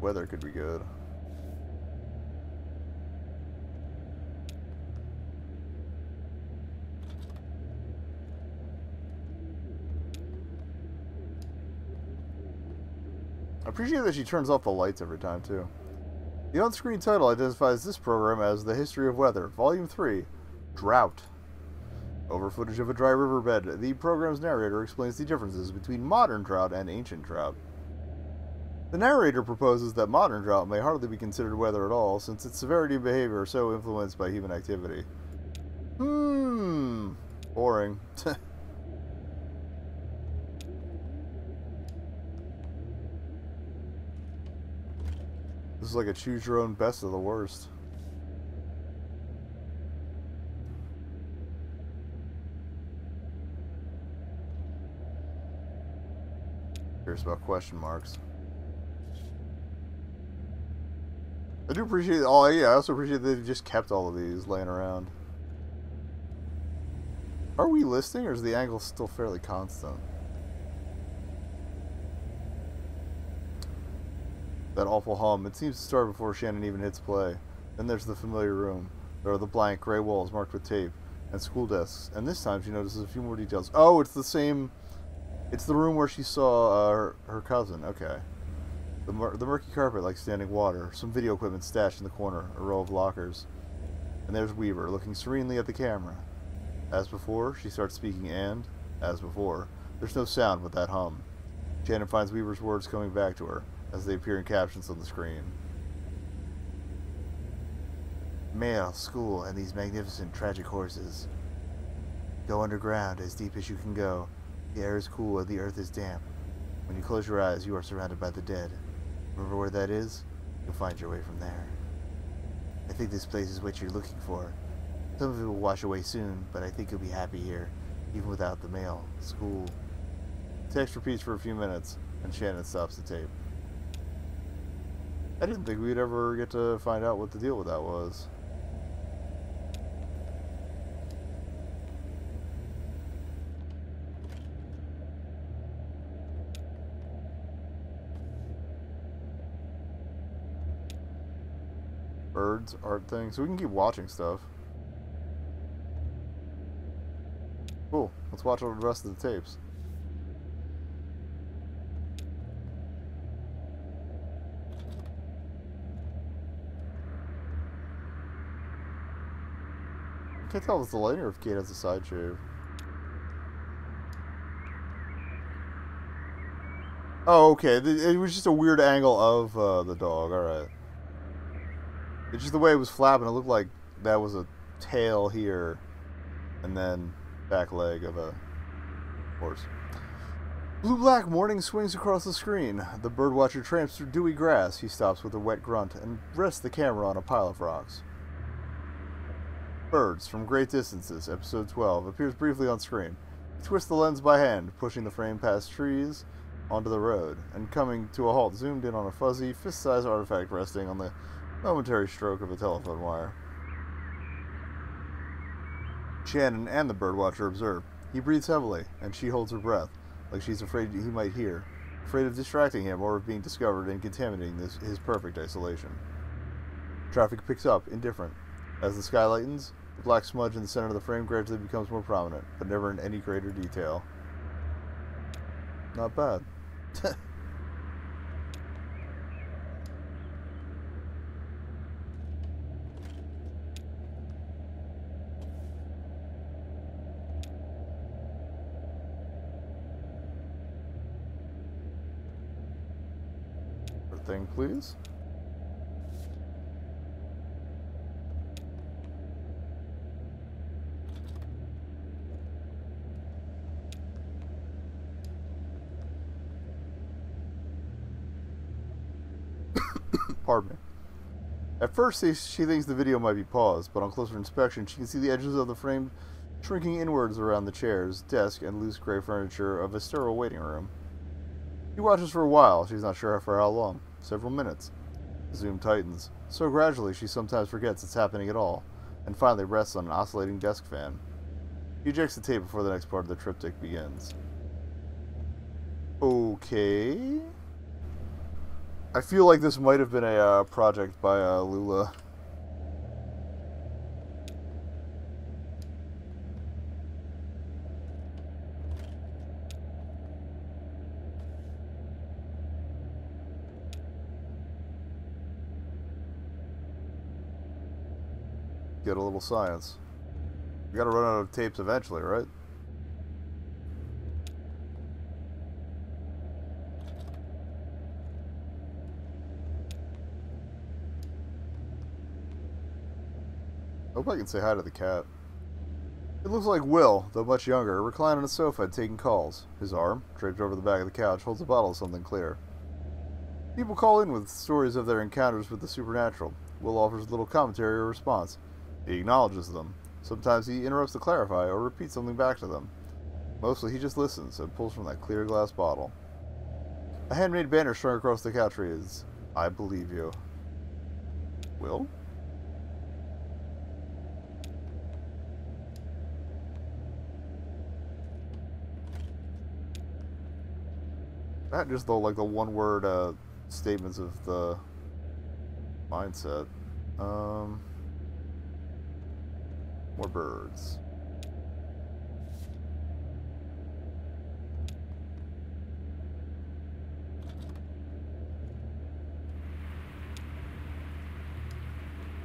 Weather could be good. I appreciate that she turns off the lights every time, too. The on-screen title identifies this program as The History of Weather, Volume 3, Drought. Over footage of a dry riverbed, the program's narrator explains the differences between modern drought and ancient drought. The narrator proposes that modern drought may hardly be considered weather at all, since its severity and behavior are so influenced by human activity. Boring. This is like a choose your own best of the worst. Curious about question marks. I do appreciate, oh yeah, I also appreciate that they just kept all of these laying around. Are we listing, or is the angle still fairly constant? That awful hum. It seems to start before Shannon even hits play. Then there's the familiar room. There are the blank gray walls marked with tape, and school desks. And this time she notices a few more details. Oh, it's the same. It's the room where she saw her cousin. Okay. The murky carpet like standing water. Some video equipment stashed in the corner. A row of lockers. And there's Weaver, looking serenely at the camera. As before, she starts speaking and, as before, there's no sound but that hum. Shannon finds Weaver's words coming back to her, as they appear in captions on the screen. Mail, school, and these magnificent, tragic horses. Go underground, as deep as you can go. The air is cool and the earth is damp. When you close your eyes, you are surrounded by the dead. Remember where that is? You'll find your way from there. I think this place is what you're looking for. Some of it will wash away soon, but I think you'll be happy here, even without the mail, school. The text repeats for a few minutes, and Shannon stops the tape. I didn't think we'd ever get to find out what the deal with that was. Birds, art things, so we can keep watching stuff. Cool. Let's watch all the rest of the tapes. I can't tell if it's the lighting or if Kate has a side shave. Oh, okay. It was just a weird angle of the dog. Alright. It's just the way it was flapping. It looked like that was a tail here. And then back leg of a horse. Blue-black morning swings across the screen. The birdwatcher tramps through dewy grass. He stops with a wet grunt and rests the camera on a pile of rocks. Birds from Great Distances, episode 12, appears briefly on screen. He twists the lens by hand, pushing the frame past trees onto the road, and coming to a halt, zoomed in on a fuzzy, fist-sized artifact resting on the momentary stroke of a telephone wire. Shannon and the birdwatcher observe. He breathes heavily, and she holds her breath, like she's afraid he might hear, afraid of distracting him or of being discovered and contaminating his perfect isolation. Traffic picks up, indifferent. As the sky lightens, the black smudge in the center of the frame gradually becomes more prominent, but never in any greater detail. Not bad. Thing, please. Pardon me. At first, she thinks the video might be paused, but on closer inspection, she can see the edges of the frame shrinking inwards around the chairs, desk, and loose gray furniture of a sterile waiting room. He watches for a while. She's not sure for how long. Several minutes. The zoom tightens, so gradually she sometimes forgets it's happening at all, and finally rests on an oscillating desk fan. He ejects the tape before the next part of the triptych begins. Okay. I feel like this might have been a project by Lula. Get a little science. We gotta run out of tapes eventually, right? Hope I can say hi to the cat. It looks like Will, though much younger, reclined on a sofa and taking calls. His arm, draped over the back of the couch, holds a bottle of something clear. People call in with stories of their encounters with the supernatural. Will offers little commentary or response. He acknowledges them. Sometimes he interrupts to clarify or repeat something back to them. Mostly he just listens and pulls from that clear glass bottle. A handmade banner strung across the couch reads, "I believe you." Will? Not just the like the one-word statements of the mindset. More birds.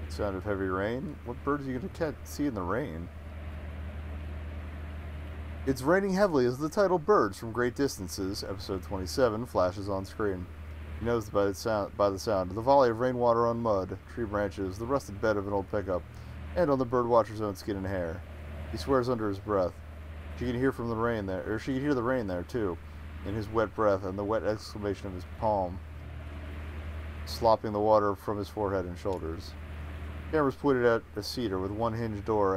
Sound of heavy rain. What birds are you going to see in the rain? It's raining heavily as the title Birds from Great Distances, episode 27, flashes on screen. He knows by the sound, the volley of rainwater on mud, tree branches, the rusted bed of an old pickup, and on the birdwatcher's own skin and hair. He swears under his breath. She can hear the rain there too, in his wet breath and the wet exclamation of his palm, slopping the water from his forehead and shoulders. Cameras pointed at a cedar shed with one hinged door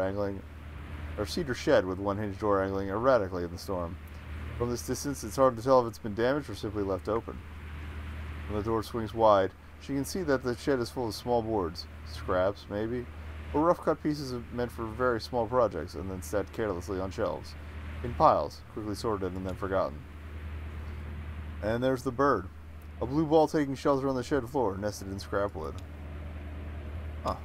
angling erratically in the storm. From this distance, it's hard to tell if it's been damaged or simply left open. When the door swings wide, she can see that the shed is full of small boards, scraps maybe, or rough-cut pieces meant for very small projects, and then stacked carelessly on shelves, in piles, quickly sorted and then forgotten. And there's the bird, a blue ball taking shelter on the shed floor, nested in scrap wood. Huh.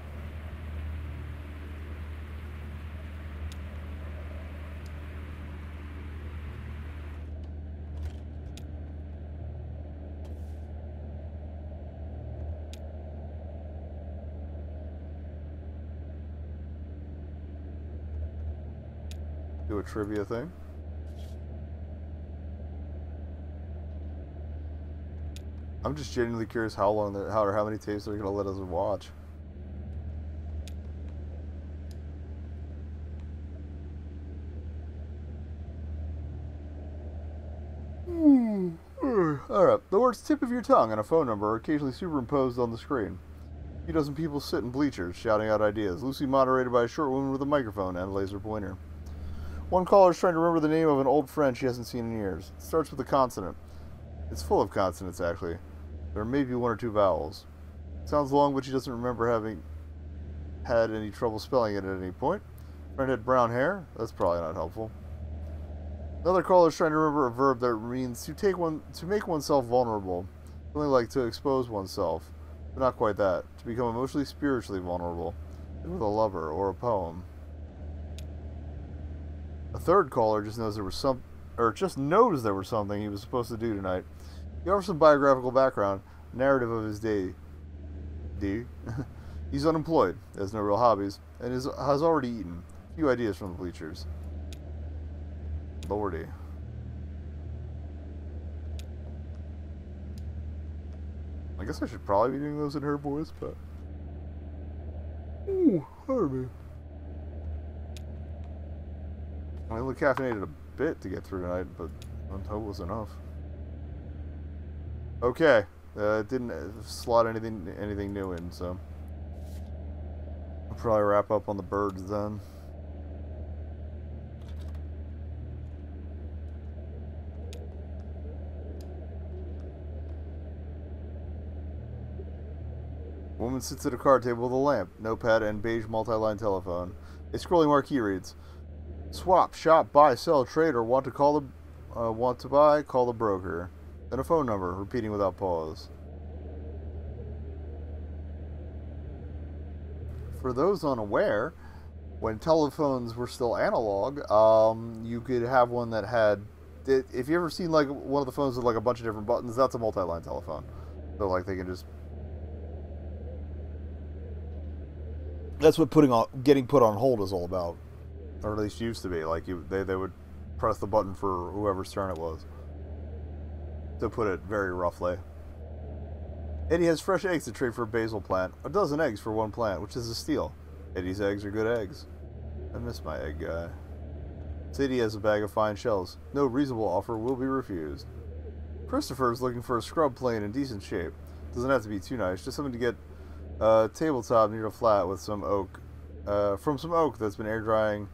Do a trivia thing. I'm just genuinely curious how many tapes they're gonna let us watch. Alright, the words tip of your tongue and a phone number are occasionally superimposed on the screen. A few dozen people sit in bleachers, shouting out ideas, loosely moderated by a short woman with a microphone and a laser pointer. One caller is trying to remember the name of an old friend she hasn't seen in years. It starts with a consonant. It's full of consonants, actually. There may be one or two vowels. It sounds long, but she doesn't remember having had any trouble spelling it at any point. Friend had brown hair. That's probably not helpful. Another caller is trying to remember a verb that means to make oneself vulnerable. Something like to expose oneself. But not quite that. To become emotionally, spiritually vulnerable. Like with a lover or a poem. A third caller just knows there was something he was supposed to do tonight. He offers some biographical background, narrative of his day. He's unemployed, has no real hobbies, and has already eaten. A few ideas from the bleachers. Lordy. I guess I should probably be doing those in her voice, but... Ooh, pardon me. I only caffeinated a bit to get through tonight, but I hope it was enough. Okay, it didn't slot anything new in, so I'll probably wrap up on the birds then. Woman sits at a card table with a lamp, notepad, and beige multi-line telephone. A scrolling marquee reads, "Swap, shop, buy, sell, trade, or want to buy, call the broker." Then a phone number, repeating without pause. For those unaware, when telephones were still analog, you could have one that had... If you ever seen like one of the phones with like a bunch of different buttons, that's a multi-line telephone. So like they can just... That's what getting put on hold is all about. Or at least used to be. Like they would press the button for whoever's turn it was. To put it very roughly. Eddie has fresh eggs to trade for a basil plant. A dozen eggs for one plant, which is a steal. Eddie's eggs are good eggs. I miss my egg guy. Sadie has a bag of fine shells. No reasonable offer will be refused. Christopher is looking for a scrub plane in decent shape. Doesn't have to be too nice, just something to get a tabletop near a flat with some oak. From some oak that's been air drying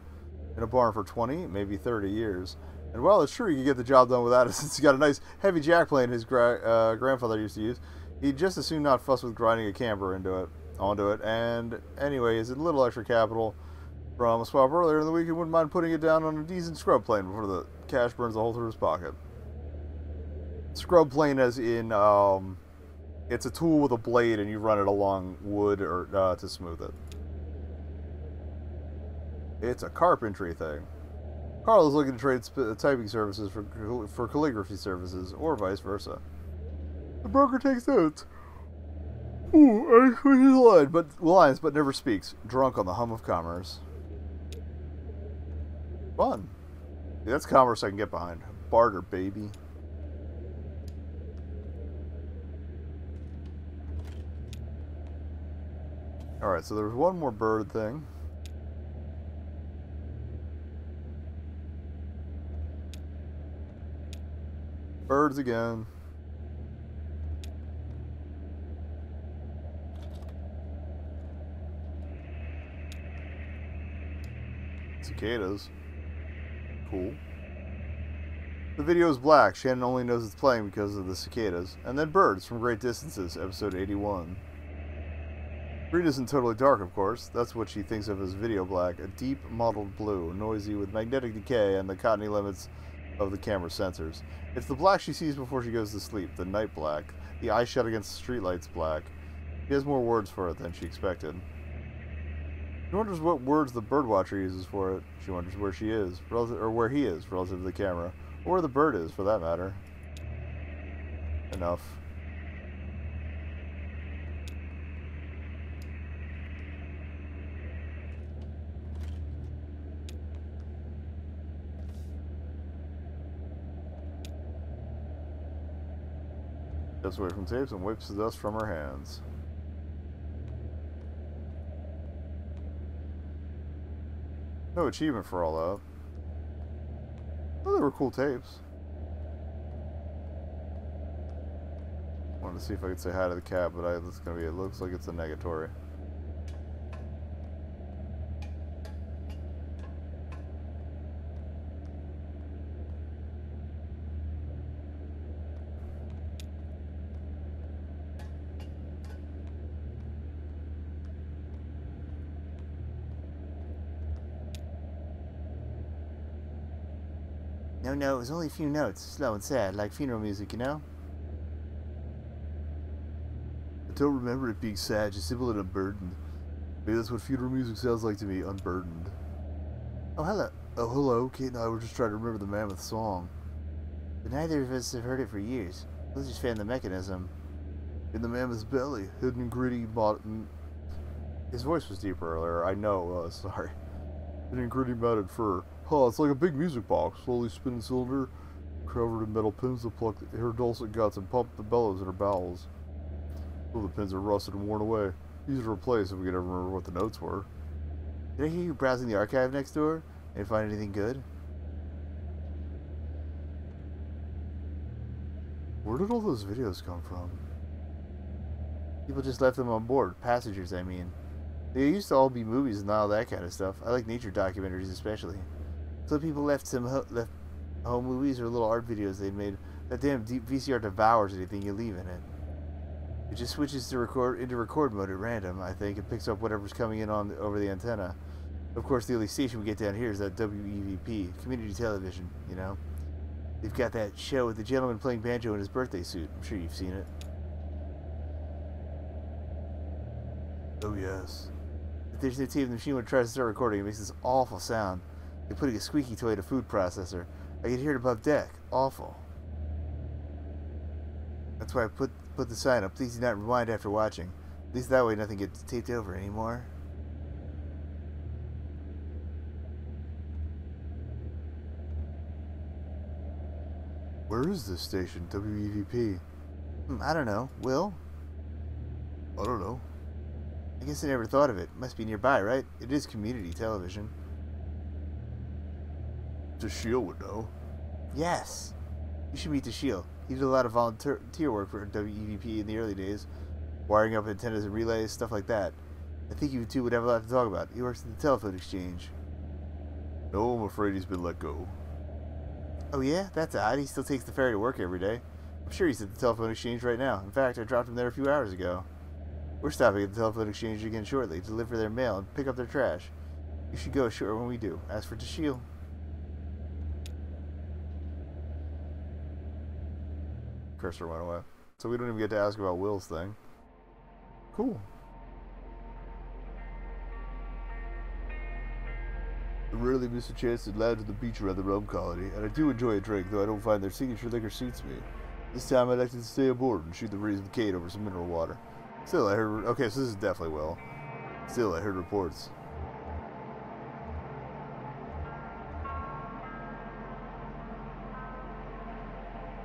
in a barn for 20, maybe 30 years. And while it's true he could get the job done without it, since he's got a nice heavy jack plane his grandfather used to use, he'd just as soon not fuss with grinding a camper onto it. And anyway, he's a little extra capital from a swap earlier in the week. He wouldn't mind putting it down on a decent scrub plane before the cash burns a hole through his pocket. Scrub plane as in, it's a tool with a blade and you run it along wood or to smooth it. It's a carpentry thing. Carl is looking to trade typing services for calligraphy services, or vice versa. The broker takes notes. Ooh, I switches lines, but never speaks. Drunk on the hum of commerce. Fun. Yeah, that's commerce I can get behind. Barter, baby. Alright, so there's one more bird thing. Birds again. Cicadas. Cool. The video is black. Shannon only knows it's playing because of the cicadas. And then birds from great distances, episode 81. Green isn't totally dark, of course. That's what she thinks of as video black. A deep, mottled blue, noisy with magnetic decay and the cottony limits of the camera sensors. It's the black she sees before she goes to sleep, the night black. The eye shut against the streetlights black. She has more words for it than she expected. She wonders what words the birdwatcher uses for it. She wonders where she is, or where he is, relative to the camera. Or where the bird is, for that matter. Enough. Steps away from tapes and wipes the dust from her hands. No achievement for all that. Oh, they were cool tapes. Wanted to see if I could say hi to the cat, but it's gonna be. It looks like it's a negatory. No, it was only a few notes. Slow and sad, like funeral music, you know? I don't remember it being sad, just simple and unburdened. Maybe that's what funeral music sounds like to me, unburdened. Oh, hello. Oh, hello. Kate and I were just trying to remember the Mammoth song. But neither of us have heard it for years. We'll just found the mechanism. In the Mammoth's belly, hidden and gritty His voice was deeper earlier. I know, sorry. Hidden and gritty matted fur. Huh, it's like a big music box, slowly spinning cylinder, covered in metal pins that pluck her dulcet guts and pump the bellows in her bowels. Oh, the pins are rusted and worn away. Easy to replace if we could ever remember what the notes were. Did I hear you browsing the archive next door? Did you find anything good? Where did all those videos come from? People just left them on board. Passengers, I mean. They used to all be movies and all that kind of stuff. I like nature documentaries especially. Some people left home movies or little art videos they'd made. That damn VCR devours anything you leave in it. It just switches to record mode at random, I think. It picks up whatever's coming in over the antenna. Of course, the only station we get down here is that WEVP, community television, you know. They've got that show with the gentleman playing banjo in his birthday suit. I'm sure you've seen it. Oh, yes. If there's no tape in the machine when it tries to start recording, it makes this awful sound. They're putting a squeaky toy in a food processor. I can hear it above deck. Awful. That's why I put the sign up. Please do not rewind after watching. At least that way nothing gets taped over anymore. Where is this station, WEVP? I don't know. Will? I don't know. I guess I never thought of it. Must be nearby, right? It is community television. Dashiell would know. Yes. You should meet Dashiell. He did a lot of volunteer work for WEVP in the early days. Wiring up antennas and relays, stuff like that. I think you two would have a lot to talk about. He works at the telephone exchange. No, I'm afraid he's been let go. Oh yeah? That's odd. He still takes the ferry to work every day. I'm sure he's at the telephone exchange right now. In fact, I dropped him there a few hours ago. We're stopping at the telephone exchange again shortly to deliver their mail and pick up their trash. You should go sure when we do. Ask for Dashiell. cursor went away. So we don't even get to ask about Will's thing. Cool. I rarely miss a chance to lounge on the beach around the rum colony, and I do enjoy a drink, though I don't find their signature liquor suits me. This time I elected to stay aboard and shoot the breeze with Kate over some mineral water. Still, I heard... Okay, so this is definitely Will. Still, I heard reports.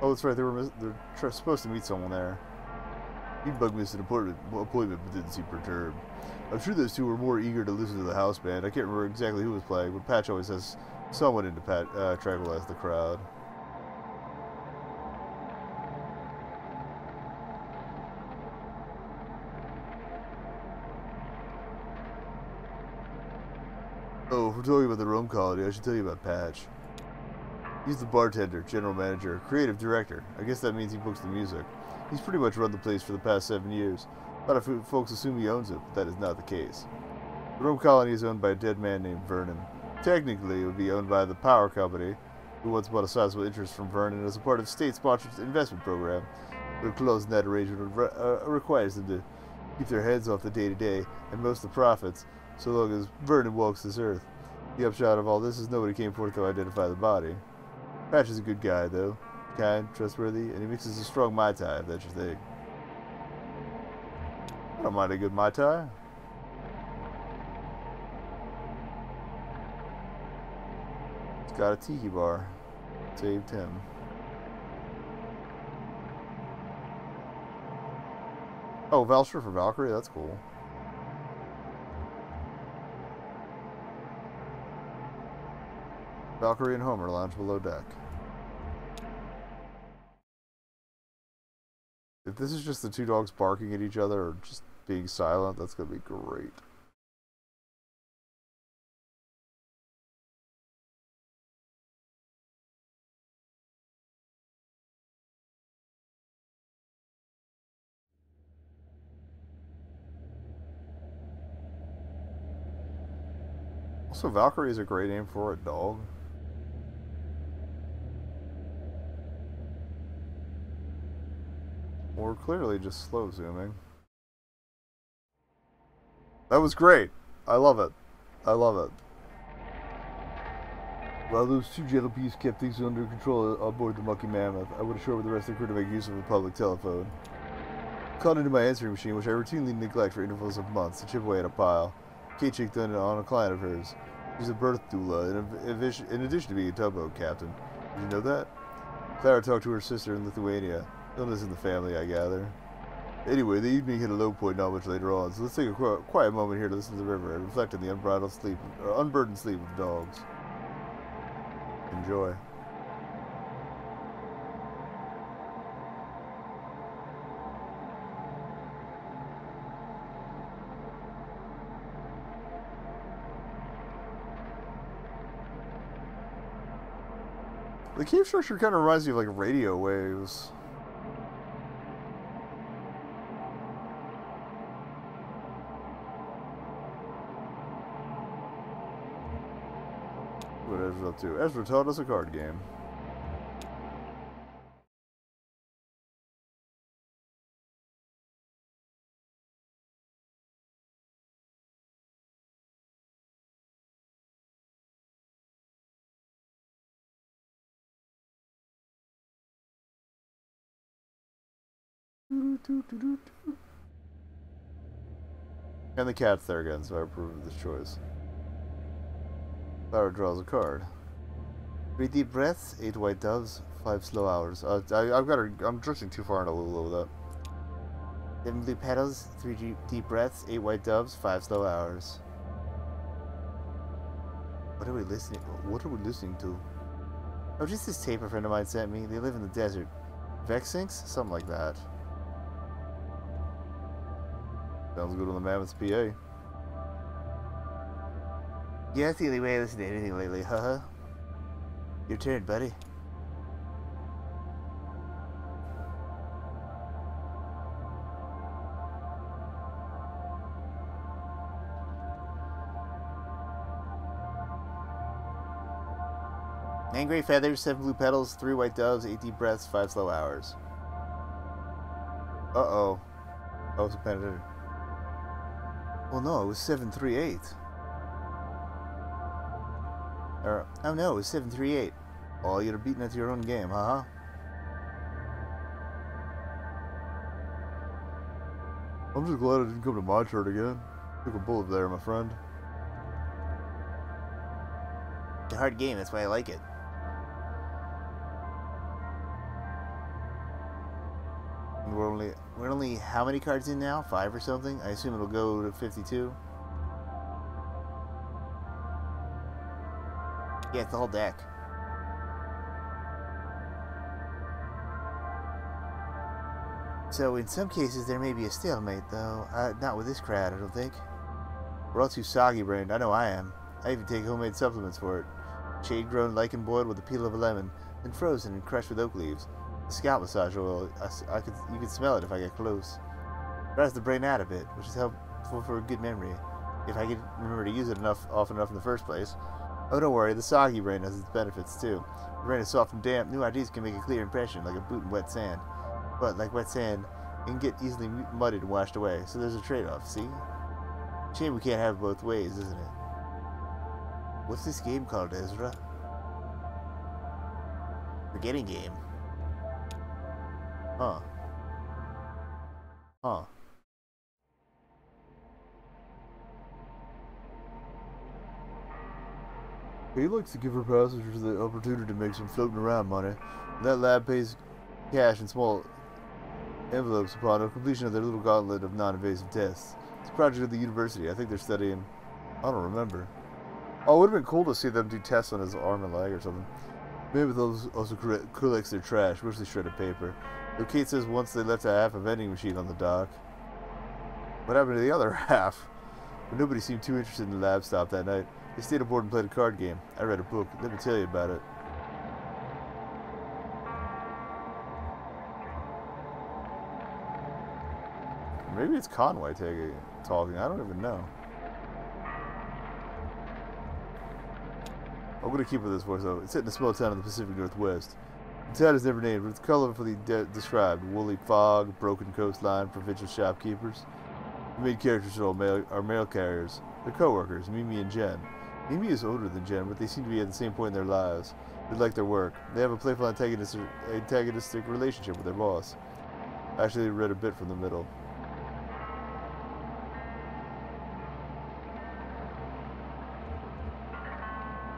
Oh, that's right. They're supposed to meet someone there. Bug missed an appointment, but didn't seem perturbed. I'm sure those two were more eager to listen to the house band. I can't remember exactly who was playing, but Patch always has someone in to tranquilize the crowd. Oh, if we're talking about the rum colony, I should tell you about Patch. He's the bartender, general manager, creative director. I guess that means he books the music. He's pretty much run the place for the past 7 years. A lot of folks assume he owns it, but that is not the case. The rum colony is owned by a dead man named Vernon. Technically, it would be owned by the power company, who once bought a sizable interest from Vernon as a part of the state-sponsored investment program. But a clause in that arrangement requires them to keep their heads off the day-to-day and most of the profits, so long as Vernon walks this earth. The upshot of all this is nobody came forth to identify the body. Patch is a good guy, though. Kind, trustworthy, and he mixes a strong Mai Tai, if that's your thing. I don't mind a good Mai Tai. He's got a tiki bar. Saved him. Oh, voucher for Valkyrie? That's cool. Valkyrie and Homer lounge below deck. If this is just the two dogs barking at each other or just being silent, that's going to be great. Also, Valkyrie is a great name for a dog. Or clearly just slow zooming. That was great. I love it. I love it. While those two gentle beasts kept things under control aboard the Monkey Mammoth, I went ashore with the rest of the crew to make use of a public telephone. I called into my answering machine, which I routinely neglect for intervals of months, to chip away at a pile. Kate checked in on a client of hers. She's a birth doula, in addition to being a tugboat captain. Did you know that? Clara talked to her sister in Lithuania. Illness in the family, I gather. Anyway, the evening hit a low point not much later on, so let's take a quiet moment here to listen to the river and reflect on the unbridled sleep, or unburdened sleep of dogs. Enjoy. The cave structure kind of reminds me of like radio waves. What Ezra up to? Ezra taught us a card game. And the cat's there again, so I approve of this choice. Clara draws a card. 3 deep breaths, 8 white doves, 5 slow hours. I'm drifting too far into Lulu with that. 7 blue petals, 3 deep breaths, 8 white doves, 5 slow hours. What are we listening to? Oh, just this tape a friend of mine sent me. They live in the desert. Vexinks? Something like that. Sounds good on the Mammoth's PA. Yeah, that's the only way I listen to anything lately, haha. Your turn, buddy. Nine gray feathers, 7 blue petals, 3 white doves, 8 deep breaths, 5 slow hours. Uh-oh. I wasn't paying attention. Well, no, it was 738. Oh no, it was 738. Oh, you're beating at your own game, huh? I'm just glad I didn't come to my turn again. Took a bullet there, my friend. It's a hard game, that's why I like it. And we're only how many cards in now? 5 or something? I assume it'll go to 52. Yeah, it's the whole deck. So in some cases there may be a stalemate, though. Not with this crowd, I don't think. We're all too soggy-brained. I know I am. I even take homemade supplements for it. Shade-grown lichen boiled with the peel of a lemon, then frozen and crushed with oak leaves. The scalp massage oil, you could smell it if I get close. It dries the brain out a bit, which is helpful for a good memory, if I can remember to use it often enough in the first place. Oh, don't worry, the soggy brain has its benefits, too. The brain is soft and damp, new ideas can make a clear impression, like a boot in wet sand. But, like wet sand, it can get easily mudded and washed away, so there's a trade-off, see? Shame we can't have it both ways, isn't it? What's this game called, Ezra? Forgetting game. Huh. Huh. He likes to give her passengers the opportunity to make some floating around money. And that lab pays cash in small envelopes upon completion of their little gauntlet of non-invasive tests. It's a project at the university. I think they're studying... I don't remember. Oh, it would have been cool to see them do tests on his arm and leg or something. Maybe those also collects their trash, mostly shredded paper. Though Kate says once they left a half a vending machine on the dock. What happened to the other half? But nobody seemed too interested in the lab stop that night. They stayed aboard and played a card game. I read a book. Let me tell you about it. Maybe it's Conway talking. I don't even know. I'm going to keep with this voice, though. It's set in a small town in the Pacific Northwest. The town is never named, but it's colorfully described. Woolly fog, broken coastline, provincial shopkeepers. The main characters are mail carriers. They're co-workers, Mimi and Jen. Mimi is older than Jen, but they seem to be at the same point in their lives. They like their work. They have a playful antagonistic relationship with their boss. I actually read a bit from the middle.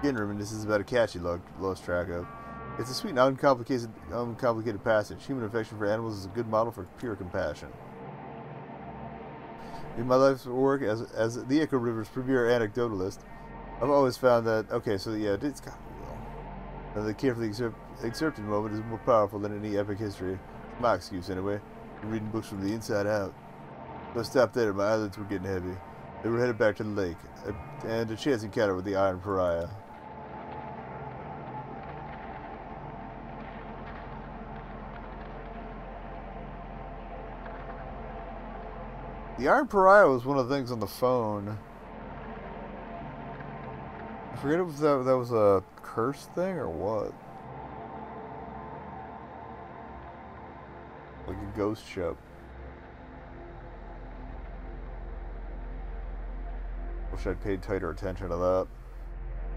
Again, reminiscences about a cat she lost track of. It's a sweet and uncomplicated passage. Human affection for animals is a good model for pure compassion. In my life's work as the Echo River's premier anecdotalist, I've always found that, okay, so yeah, it's got real. Now, the carefully excerpted moment is more powerful than any epic history. My excuse, anyway. I'm reading books from the inside out. So I stopped there. My eyelids were getting heavy. They were headed back to the lake, and a chance encounter with the Iron Pariah. The Iron Pariah was one of the things on the phone. I forget if that was a curse thing or what. Like a ghost ship. Wish I'd paid tighter attention to that.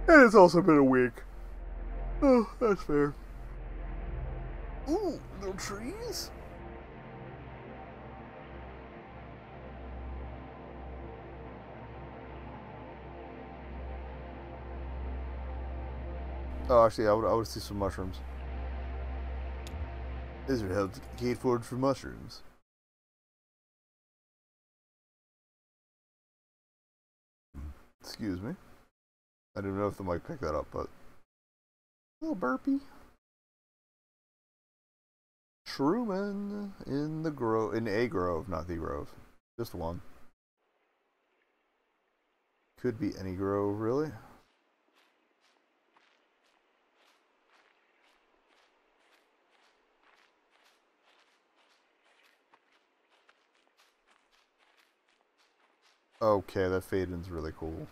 And it's also been a week. Oh, that's fair. Ooh, little trees? Oh, actually, I would see some mushrooms. Israel helped Kate forage for mushrooms. Excuse me. I didn't know if the mic picked that up, but... A little burpee. Truman in the grove, in a grove, not the grove. Just one. Could be any grove, really. Okay, that fade-in's really cool.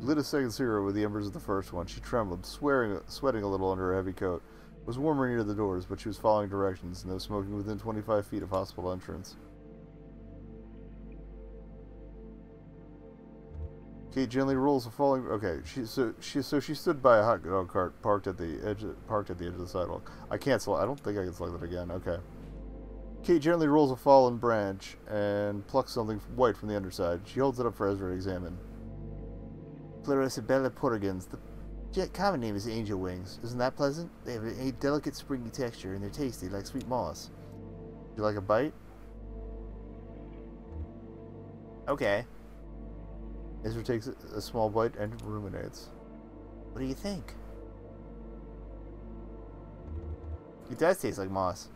lit a second cigarette with the embers of the first one. She trembled, sweating a little under her heavy coat. It was warmer near the doors, but she was following directions. No smoking within 25 feet of hospital entrance. Kate gently rolls a falling. Okay, she stood by a hot dog cart parked at the edge of the sidewalk. I can't select. I don't think I can select it again. Okay. Kate gently rolls a fallen branch and plucks something white from the underside. She holds it up for Ezra to examine. Pleurisabella portugans. The common name is angel wings. Isn't that pleasant? They have a delicate springy texture and they're tasty like sweet moss. Would you like a bite? Okay. Ezra takes a small bite and ruminates. What do you think? It does taste like moss.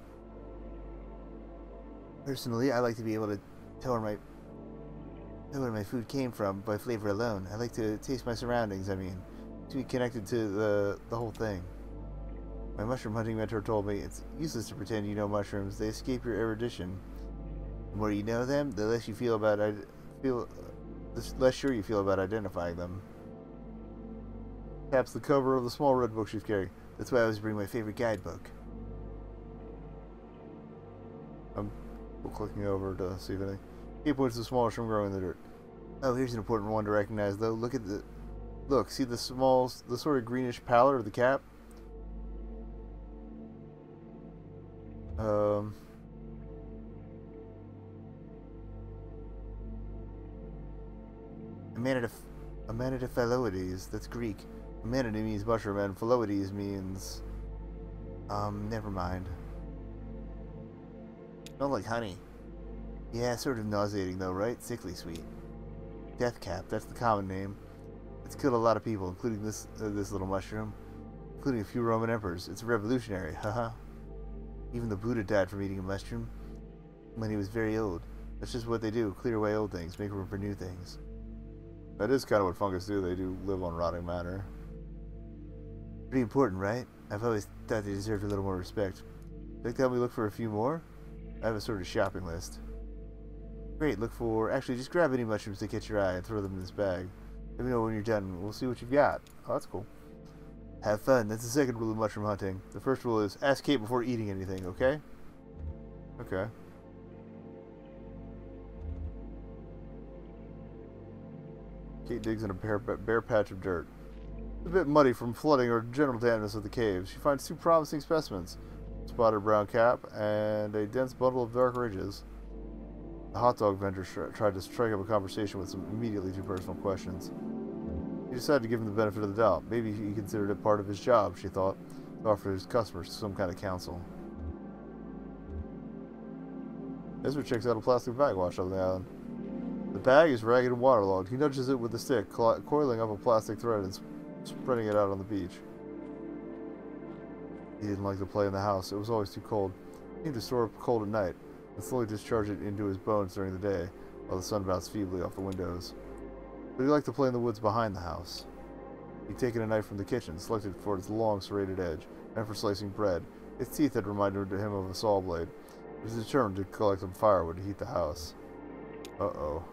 Personally, I like to be able to tell where my food came from by flavor alone. I like to taste my surroundings, to be connected to the whole thing. My mushroom hunting mentor told me it's useless to pretend you know mushrooms. They escape your erudition. The more you know them, the less less sure you feel about identifying them. Taps the cover of the small red book she's carrying. That's why I always bring my favorite guidebook. I'm clicking over to see if anything. He points to the small mushroom growing in the dirt. Oh, here's an important one to recognize, though. Look, see the sort of greenish pallor of the cap? Amanita phylloides, that's Greek. Amanita means mushroom, and phylloides means... never mind. Smells like honey. Yeah, sort of nauseating though, right? Sickly sweet. Death cap, that's the common name. It's killed a lot of people, including this little mushroom. Including a few Roman emperors. It's revolutionary, haha. Even the Buddha died from eating a mushroom when he was very old. That's just what they do, clear away old things, make room for new things. That is kind of what fungus do. They do live on rotting matter. Pretty important, right? I've always thought they deserved a little more respect. Would you like to help me look for a few more? I have a sort of shopping list. Great, actually, just grab any mushrooms that catch your eye and throw them in this bag. Let me know when you're done. We'll see what you've got. Oh, that's cool. Have fun. That's the second rule of mushroom hunting. The first rule is ask Kate before eating anything, okay? Okay. Kate digs in a bare patch of dirt. It's a bit muddy from flooding or general dampness of the caves. She finds two promising specimens. A spotted brown cap and a dense bundle of dark ridges. The hot dog vendor tried to strike up a conversation with some immediately too personal questions. She decided to give him the benefit of the doubt. Maybe he considered it part of his job, she thought, to offer his customers some kind of counsel. Ezra checks out a plastic bag washed up on the island. The bag is ragged and waterlogged. He nudges it with a stick, coiling up a plastic thread and spreading it out on the beach. He didn't like to play in the house. It was always too cold. He needed to store up cold at night and slowly discharge it into his bones during the day while the sun bounced feebly off the windows. But he liked to play in the woods behind the house. He'd taken a knife from the kitchen, selected for its long serrated edge, and for slicing bread. Its teeth had reminded him of a saw blade. He was determined to collect some firewood to heat the house. Uh-oh.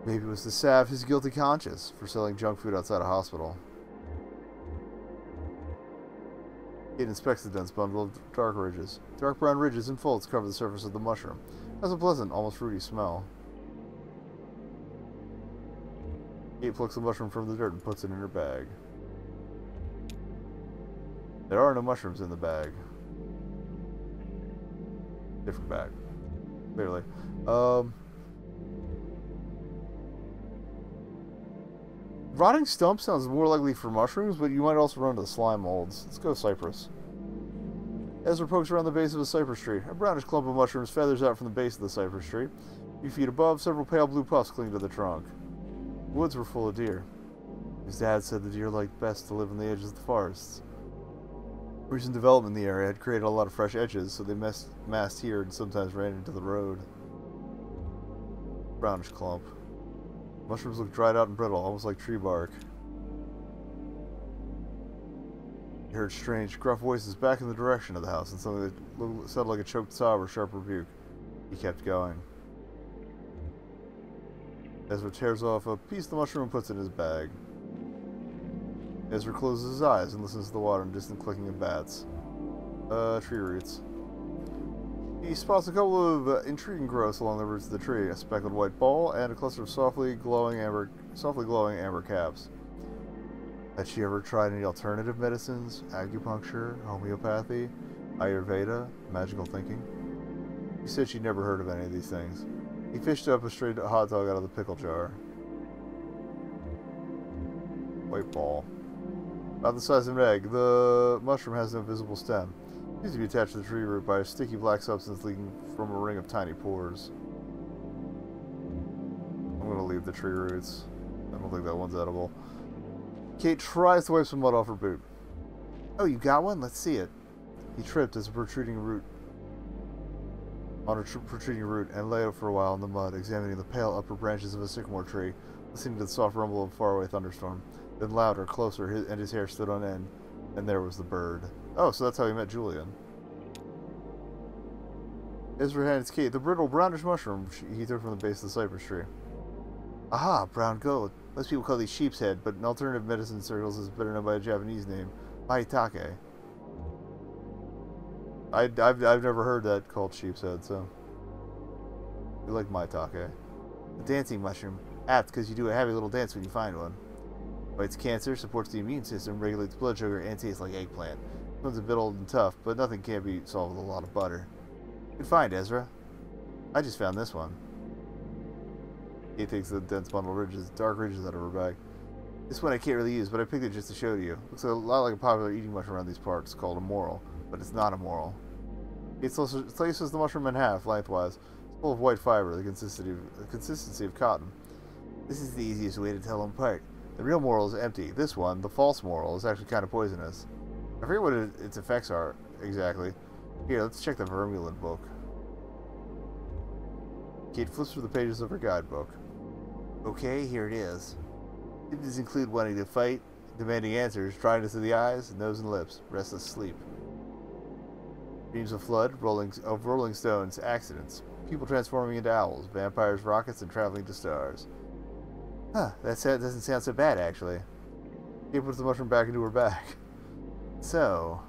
Maybe it was to salve his guilty conscience for selling junk food outside a hospital. Kate inspects the dense bundle of dark ridges. Dark brown ridges and folds cover the surface of the mushroom. It has a pleasant, almost fruity smell. Kate plucks the mushroom from the dirt and puts it in her bag. There are no mushrooms in the bag. Different bag. Clearly. Rotting stump sounds more likely for mushrooms, but you might also run into the slime molds. Let's go cypress. Ezra pokes around the base of a cypress tree. A brownish clump of mushrooms feathers out from the base of the cypress tree. A few feet above, several pale blue puffs cling to the trunk. The woods were full of deer. His dad said the deer liked best to live on the edges of the forests. Recent development in the area had created a lot of fresh edges, so they massed here and sometimes ran into the road. Brownish clump. Mushrooms look dried out and brittle, almost like tree bark. He heard strange, gruff voices back in the direction of the house, and something that sounded like a choked sob or sharp rebuke. He kept going. Ezra tears off a piece of the mushroom and puts it in his bag. Ezra closes his eyes and listens to the water and distant clicking of bats. Tree roots. He spots a couple of intriguing growths along the roots of the tree, a speckled white ball and a cluster of softly glowing amber caps. Had she ever tried any alternative medicines? Acupuncture, homeopathy, Ayurveda, magical thinking? He said she'd never heard of any of these things. He fished up a straight hot dog out of the pickle jar. White ball. About the size of an egg, the mushroom has no visible stem. It seems to be attached to the tree root by a sticky black substance leaking from a ring of tiny pores. I'm going to leave the tree roots. I don't think that one's edible. Kate tries to wipe some mud off her boot. Oh, you got one? Let's see it. He tripped as a protruding root and lay out for a while in the mud, examining the pale upper branches of a sycamore tree, listening to the soft rumble of a faraway thunderstorm. Then louder, closer, and his hair stood on end, and there was the bird. Oh, so that's how he met Julian. Ezra hands Kate the brittle brownish mushroom he took from the base of the cypress tree. Aha, brown gold. Most people call these sheep's head, but in alternative medicine circles is better known by a Japanese name, maitake. I've never heard that called sheep's head, so we like maitake. The dancing mushroom, apt because you do a happy little dance when you find one. Fights cancer, supports the immune system, regulates blood sugar, and tastes like eggplant. This one's a bit old and tough, but nothing can be solved with a lot of butter. Good find, Ezra. I just found this one. Kate takes the dense bundle of dark ridges out of her bag. This one I can't really use, but I picked it just to show to you. Looks a lot like a popular eating mushroom around these parts, called a morel, but it's not a morel. It slices the mushroom in half, lengthwise. It's full of white fiber, the consistency of cotton. This is the easiest way to tell them apart. The real morel is empty. This one, the false morel, is actually kind of poisonous. I forget what its effects are, exactly. Here, let's check the Vermeulen book. Kate flips through the pages of her guidebook. Okay, here it is. Symptoms include wanting to fight, demanding answers, dryness of the eyes, nose and lips, restless sleep. Dreams of flood, rolling stones, accidents, people transforming into owls, vampires, rockets, and traveling to stars. Huh, that doesn't sound so bad, actually. Kate puts the mushroom back into her bag. So...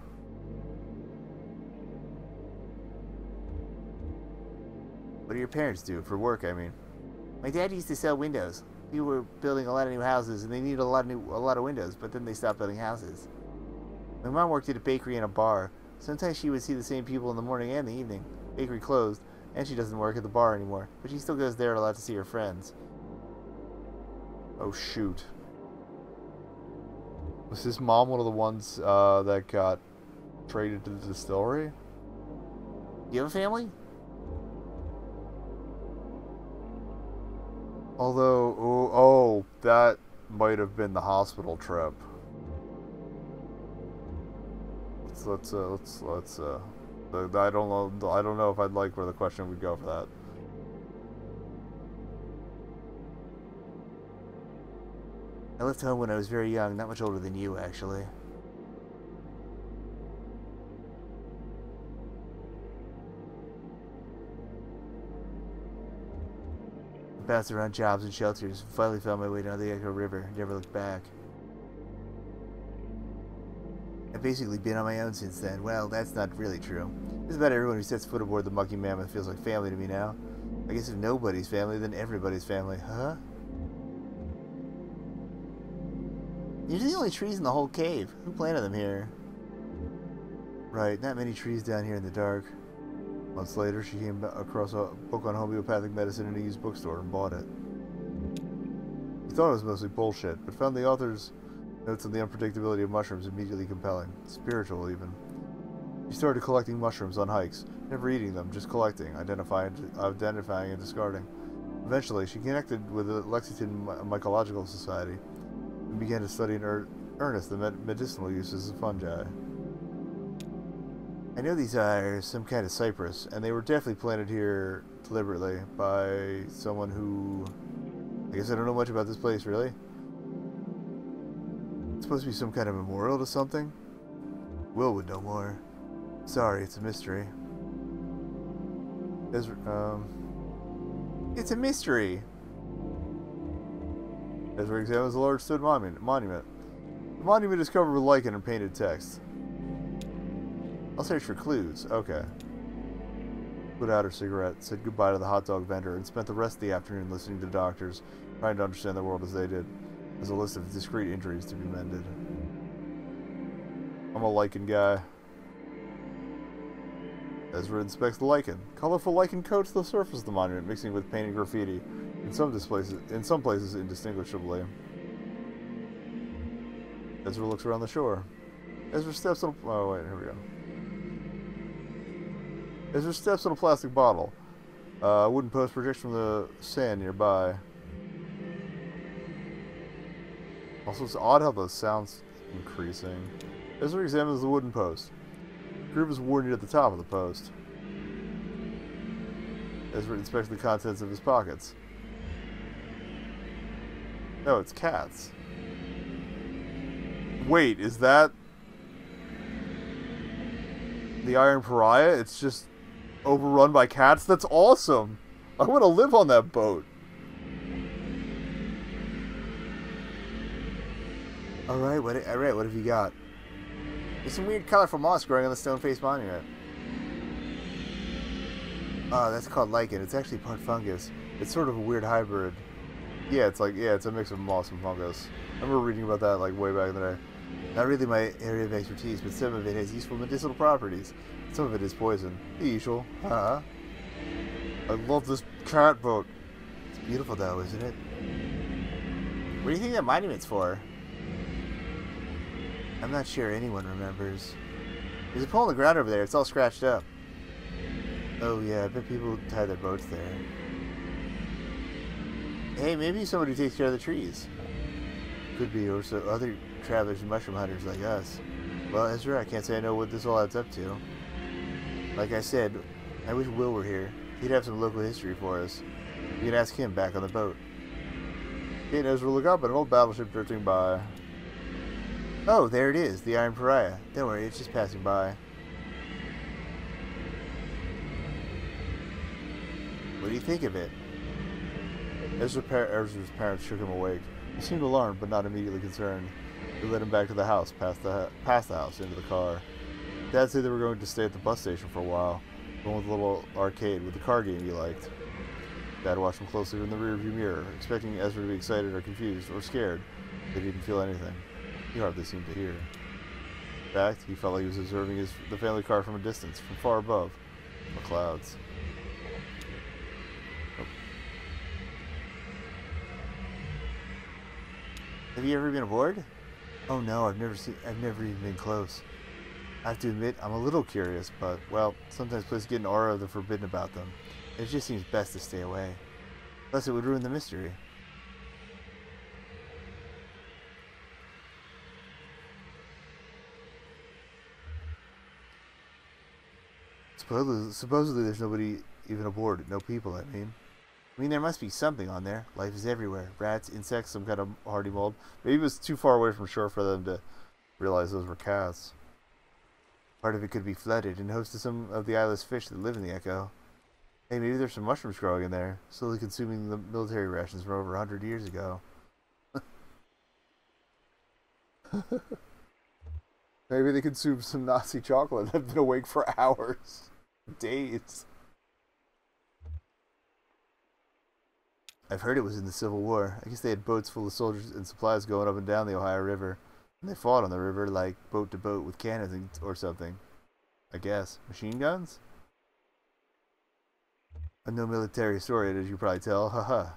what do your parents do? For work, I mean. My dad used to sell windows. We were building a lot of new houses, and they needed a lot of windows, but then they stopped building houses. My mom worked at a bakery and a bar. Sometimes she would see the same people in the morning and the evening. Bakery closed, and she doesn't work at the bar anymore, but she still goes there a lot to see her friends. Oh, shoot. Was his mom one of the ones that got traded to the distillery? You have a family? Although, oh, that might have been the hospital trip. Let's I don't know if I'd like where the question would go for that. I left home when I was very young, not much older than you, actually. I bounced around jobs and shelters, finally found my way down the Echo River, never looked back. I've basically been on my own since then. Well, that's not really true. Just about everyone who sets foot aboard the Monkey Mammoth feels like family to me now. I guess if nobody's family, then everybody's family, huh? These are the only trees in the whole cave. Who planted them here? Right, not many trees down here in the dark. Months later, she came across a book on homeopathic medicine in a used bookstore and bought it. She thought it was mostly bullshit, but found the author's notes on the unpredictability of mushrooms immediately compelling. Spiritual, even. She started collecting mushrooms on hikes, never eating them, just collecting, identifying and discarding. Eventually, she connected with the Lexington Mycological Society and began to study in earnest the medicinal uses of fungi. I know these are some kind of cypress, and they were definitely planted here deliberately by someone who... I guess I don't know much about this place, really. It's supposed to be some kind of memorial to something? Will would know more. Sorry, it's a mystery. It's a mystery! Ezra examines a large stone monument. The monument is covered with lichen and painted text. I'll search for clues. Okay. Put out her cigarette, said goodbye to the hot dog vendor, and spent the rest of the afternoon listening to doctors, trying to understand the world as they did. There's a list of discrete injuries to be mended. I'm a lichen guy. Ezra inspects the lichen. Colorful lichen coats the surface of the monument, mixing with painted graffiti, in some places indistinguishably. Ezra looks around the shore. Ezra steps on a... Oh, wait, here we go. Ezra steps on a plastic bottle. A wooden post projects from the sand nearby. Also, it's odd how the sound's increasing. Ezra examines the wooden post. The groove is worn at the top of the post. Ezra inspects the contents of his pockets. No, it's cats. Wait, is that the Iron Pariah? It's just overrun by cats? That's awesome! I want to live on that boat. Alright, what have you got? There's some weird colorful moss growing on the stone-faced monument. Oh, that's called lichen. It's actually part fungus. It's sort of a weird hybrid. Yeah, it's a mix of moss and fungus. I remember reading about that like way back in the day. Not really my area of expertise, but some of it has useful medicinal properties. Some of it is poison. The usual. I love this cat boat. It's beautiful though, isn't it? What do you think that monument's for? I'm not sure anyone remembers. There's a pole on the ground over there. It's all scratched up. Oh yeah, I bet people tie their boats there. Hey, maybe somebody takes care of the trees. Could be, or so other travelers and mushroom hunters like us. Well, Ezra, I can't say I know what this all adds up to. Like I said, I wish Will were here. He'd have some local history for us. We can ask him back on the boat. He and Ezra look up at an old battleship drifting by. Oh, there it is, the Iron Pariah. Don't worry, it's just passing by. What do you think of it? Ezra's parents shook him awake. He seemed alarmed, but not immediately concerned. They led him back to the house, past the house, into the car. Dad said they were going to stay at the bus station for a while, going with a little arcade with the car game he liked. Dad watched him closely from the rearview mirror, expecting Ezra to be excited or confused or scared. But he didn't feel anything. He hardly seemed to hear. In fact, he felt like he was observing the family car from a distance, from far above, the clouds. Oh. Have you ever been aboard? Oh no, I've never even been close. I have to admit, I'm a little curious, but, well, sometimes places get an aura of the forbidden about them. It just seems best to stay away. Plus, it would ruin the mystery. Supposedly there's nobody even aboard. No people, I mean. There must be something on there. Life is everywhere. Rats, insects, some kind of hardy mold. Maybe it was too far away from shore for them to realize those were cats. Part of it could be flooded and host to some of the eyeless fish that live in the echo. Hey, maybe there's some mushrooms growing in there, slowly consuming the military rations from over 100 years ago. Maybe they consumed some Nazi chocolate and have been awake for hours. Days. I've heard it was in the Civil War. I guess they had boats full of soldiers and supplies going up and down the Ohio River. And they fought on the river like boat to boat with cannons or something. I guess. Machine guns? I'm no military historian, as you probably tell. Haha.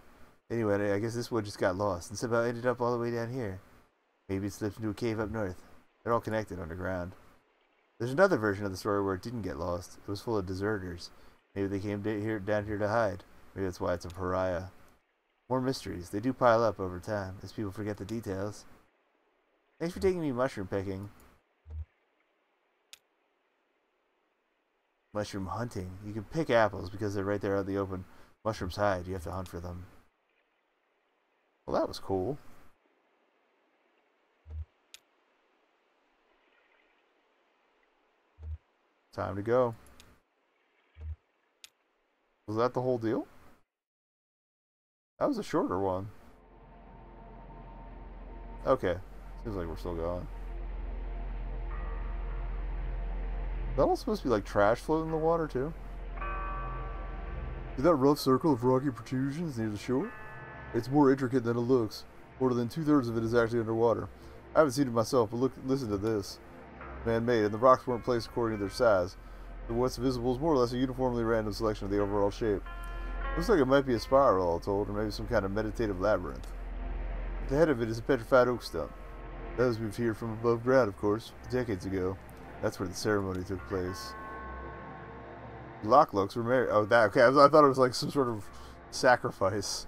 Anyway, I guess this one just got lost and somehow ended up all the way down here. Maybe it slipped into a cave up north. They're all connected underground. There's another version of the story where it didn't get lost. It was full of deserters. Maybe they came down here to hide. Maybe that's why it's a pariah. More mysteries. They do pile up over time, as people forget the details. Thanks for taking me mushroom picking. Mushroom hunting. You can pick apples because they're right there out in the open. Mushrooms hide. You have to hunt for them. Well, that was cool. Time to go. Was that the whole deal? That was a shorter one. Okay. Seems like we're still going. Is that all supposed to be like trash floating in the water too? See that rough circle of rocky protrusions near the shore? It's more intricate than it looks. More than 2/3 of it is actually underwater. I haven't seen it myself, but listen to this. Man-made, and the rocks weren't placed according to their size. But what's visible is more or less a uniformly random selection of the overall shape. Looks like it might be a spiral, all told, or maybe some kind of meditative labyrinth. At the head of it is a petrified oak stump. That was moved here from above ground, of course, decades ago. That's where the ceremony took place. Locklocks were married. Oh, that okay. I thought it was like some sort of sacrifice.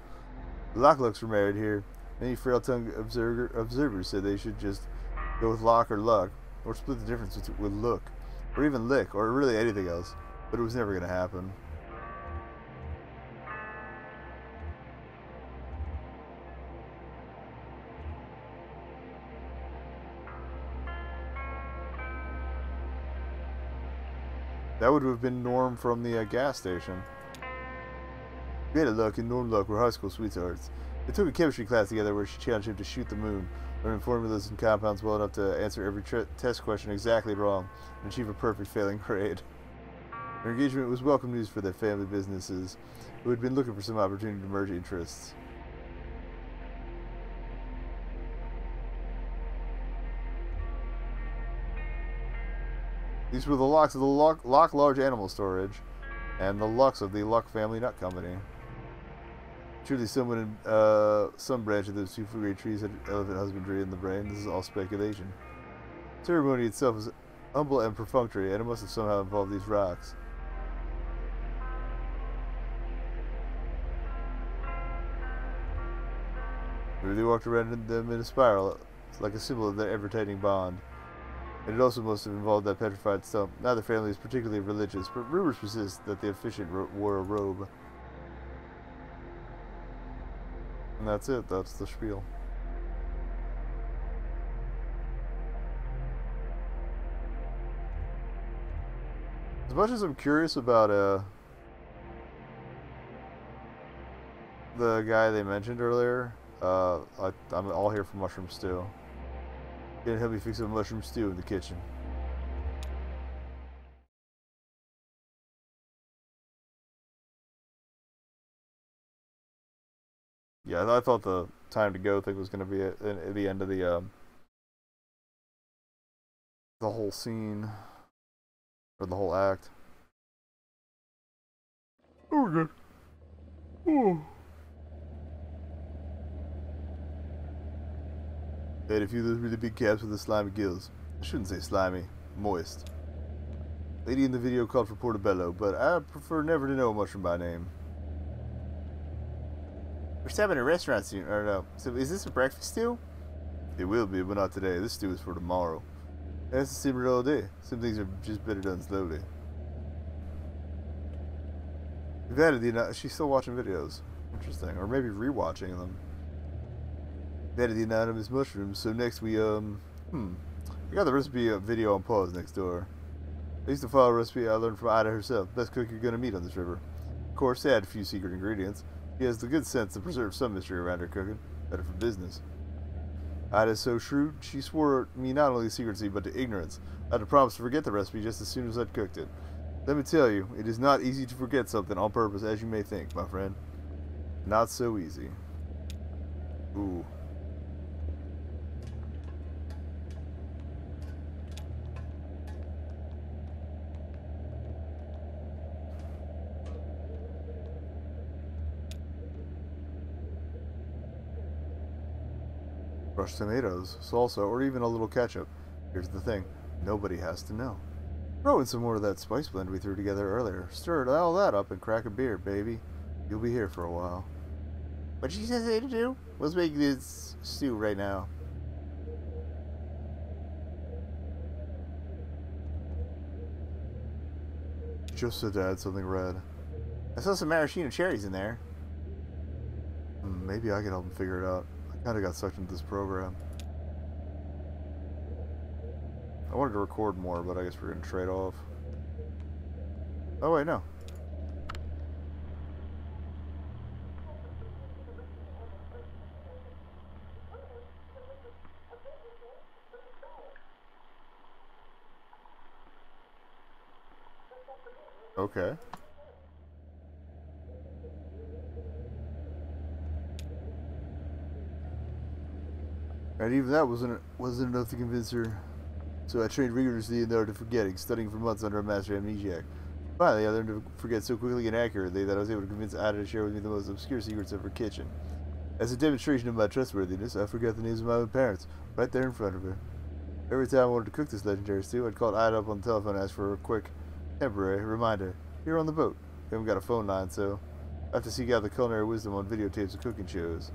The Locklocks were married here. Many frail-tongued observers said they should just go with lock or luck, or split the difference with look, or even lick, or really anything else. But it was never going to happen. That would have been Norm from the gas station. Beta Luck and Norm Luck were high school sweethearts. They took a chemistry class together where she challenged him to shoot the moon, learning formulas and compounds well enough to answer every test question exactly wrong, and achieve a perfect failing grade. Their engagement was welcome news for their family businesses, who had been looking for some opportunity to merge interests. These were the locks of the Lock Large Animal Storage, and the Lucks of the Luck Family Nut Company. Surely someone in some branch of those two great trees had elephant husbandry in the brain. This is all speculation. The ceremony itself was humble and perfunctory, and it must have somehow involved these rocks. Maybe they walked around them in a spiral, like a symbol of their ever-tightening bond. And it also must have involved that petrified stump. Neither family is particularly religious, but rumors persist that the officiant wore a robe. And that's it. That's the spiel. As much as I'm curious about the guy they mentioned earlier, I'm all here for mushroom stew. Gonna help me fix a mushroom stew in the kitchen. Yeah, I thought the time to go thing was gonna be at the end of the whole scene or the whole act. Oh, good. Oh. They had a few of those really big calves with the slimy gills. I shouldn't say slimy, moist. Lady in the video called for portobello, but I prefer never to know a mushroom by name. We're stopping at a restaurant soon, or no. So is this a breakfast stew? It will be, but not today. This stew is for tomorrow. That's the same all day. Some things are just better done slowly. We've added the... She's still watching videos. Interesting. Or maybe rewatching them. We've added the anonymous mushrooms, so next we, we got the recipe video on pause next door. I used to follow a recipe I learned from Ida herself. Best cook you're gonna meet on this river. Of course, they add a few secret ingredients. She has the good sense to preserve some mystery around her cooking. Better for business. Ida's so shrewd, she swore me not only to secrecy, but to ignorance. I had to promise to forget the recipe just as soon as I'd cooked it. Let me tell you, it is not easy to forget something on purpose, as you may think, my friend. Not so easy. Ooh. Crushed tomatoes, salsa, or even a little ketchup. Here's the thing, nobody has to know. Throw in some more of that spice blend we threw together earlier. Stir all that up and crack a beer, baby. You'll be here for a while. What did she say to do? Let's make this stew right now. Just said to add something red. I saw some maraschino cherries in there. Maybe I can help him figure it out. I kind of got sucked into this program. I wanted to record more, but I guess we're going to trade off. Oh, wait, no. Okay. And even that wasn't enough to convince her. So I trained rigorously in the art of forgetting, studying for months under a master amnesiac. Finally, I learned to forget so quickly and accurately that I was able to convince Ada to share with me the most obscure secrets of her kitchen. As a demonstration of my trustworthiness, I forgot the names of my own parents, right there in front of her. Every time I wanted to cook this legendary stew, I'd call Ida up on the telephone and ask for a quick, temporary reminder. Here on the boat. We haven't got a phone line, so I have to seek out the culinary wisdom on videotapes of cooking shows.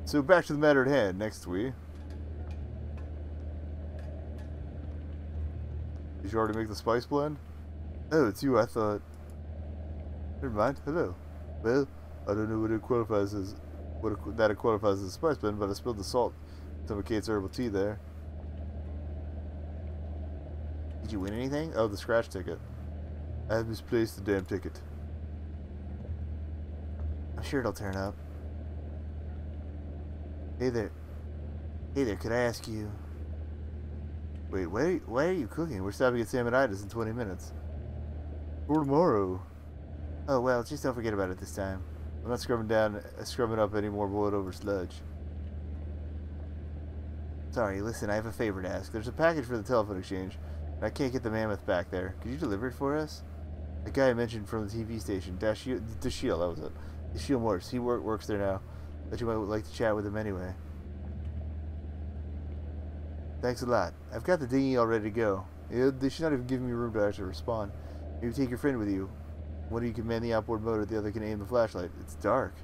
So back to the matter at hand. Next week. Did you already make the spice blend? Oh, it's you. I thought. Never mind. Hello. Well, I don't know what it qualifies as. That it qualifies as a spice blend, but I spilled the salt in some of Kate's herbal tea there. Did you win anything? Oh, the scratch ticket. I have misplaced the damn ticket. I'm sure it'll turn up. Hey there. Hey there, could I ask you... Wait, why are you cooking? We're stopping at Sam and Ida's in 20 minutes. For tomorrow. Oh, well, just don't forget about it this time. I'm not scrubbing up any more boiled over sludge. Sorry, listen, I have a favor to ask. There's a package for the telephone exchange, and I can't get the mammoth back there. Could you deliver it for us? The guy I mentioned from the TV station, Dashiell, that was it. Dashiell Morse. He works there now. But you might like to chat with him anyway. Thanks a lot. I've got the dinghy all ready to go. They should not even give me room to actually respond. Maybe take your friend with you. One of you can man the outboard motor, the other can aim the flashlight. It's dark.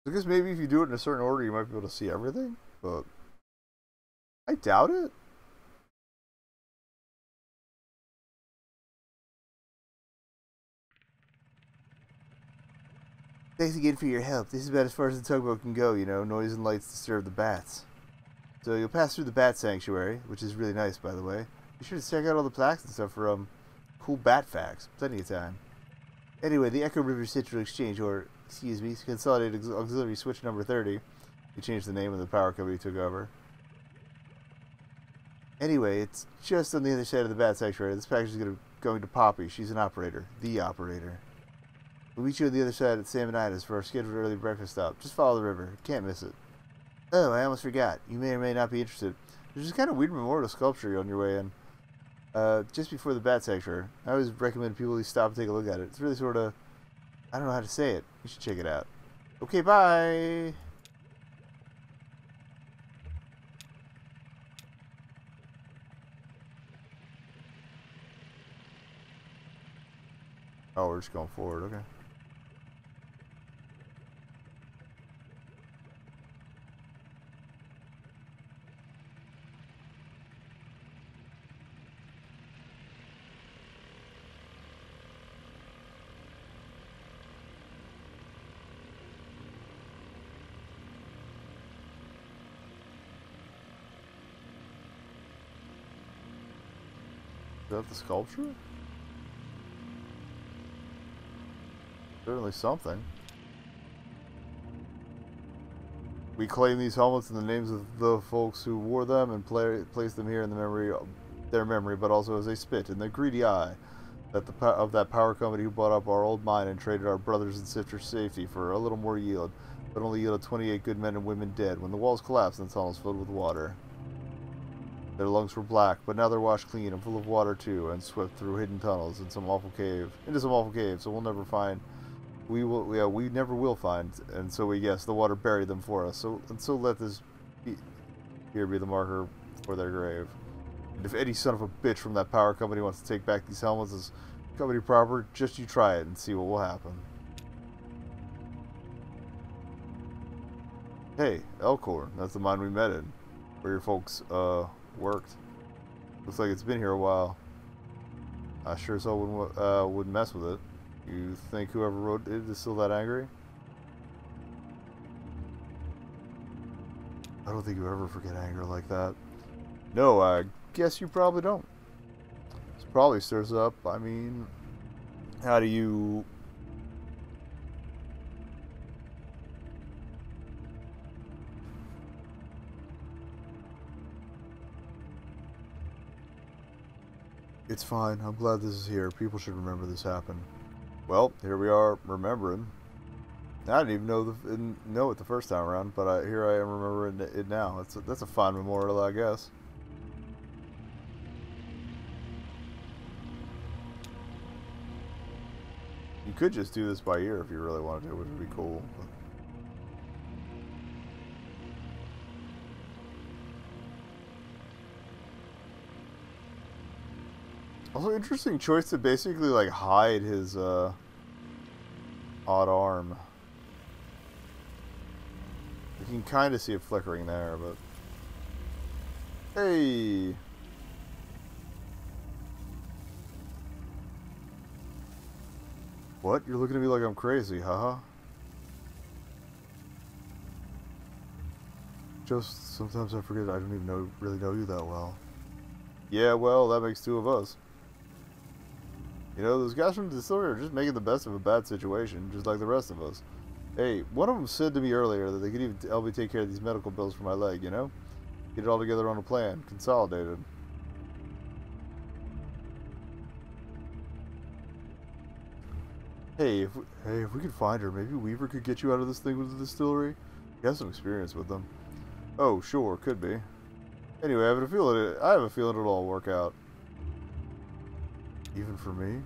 I guess maybe if you do it in a certain order, you might be able to see everything, but I doubt it. Thanks again for your help. This is about as far as the tugboat can go, you know. Noise and lights disturb the bats. So you'll pass through the bat sanctuary, which is really nice, by the way. Be sure to check out all the plaques and stuff for cool bat facts. Plenty of time. Anyway, the Echo River Central Exchange, or excuse me, Consolidated Auxiliary Switch number 30. He changed the name of the power company he took over. Anyway, it's just on the other side of the bat sanctuary. This package is going to Poppy. She's an operator. The operator. We'll meet you on the other side at Sam and Ida's for our scheduled early breakfast stop. Just follow the river. Can't miss it. Oh, I almost forgot. You may or may not be interested. There's this kind of weird memorial sculpture on your way in. Just before the bat sanctuary. I always recommend people stop and take a look at it. It's really sort of... I don't know how to say it. You should check it out. Okay, bye! Oh, we're just going forward. Okay. Is that the sculpture? Certainly something. We claim these helmets in the names of the folks who wore them and place them here in their memory, but also as a spit in the greedy eye of that power company who bought up our old mine and traded our brothers and sisters' safety for a little more yield, but only yielded 28 good men and women dead when the walls collapsed and the tunnels filled with water. Their lungs were black, but now they're washed clean and full of water too, and swept through hidden tunnels into some awful cave, so we'll never find. We never will find, and so we guess the water buried them for us. So let this here be the marker for their grave. And if any son of a bitch from that power company wants to take back these helmets as company proper, just you try it and see what will happen. Hey, Elkhorn, that's the mine we met in, where your folks worked. Looks like it's been here a while. I sure as hell wouldn't mess with it. You think whoever wrote it is still that angry? I don't think you ever forget anger like that. No, I guess you probably don't. This probably stirs up, I mean, how do you It's fine. I'm glad this is here. People should remember this happened. Well, here we are remembering. I didn't even know it the first time around, but here I am remembering it now. That's a fine memorial, I guess. You could just do this by ear if you really wanted to, which would be cool. Also, interesting choice to basically like hide his odd arm. You can kind of see it flickering there, but hey. What? You're looking at me like I'm crazy, haha. Just sometimes I forget I don't even really know you that well. Yeah, well, that makes two of us. You know, those guys from the distillery are just making the best of a bad situation, just like the rest of us. Hey, one of them said to me earlier that they could even help me take care of these medical bills for my leg, you know? Get it all together on a plan, consolidated. Hey, if we could find her, maybe Weaver could get you out of this thing with the distillery? You have some experience with them. Oh, sure, could be. Anyway, I have a feeling it'll all work out. Even for me?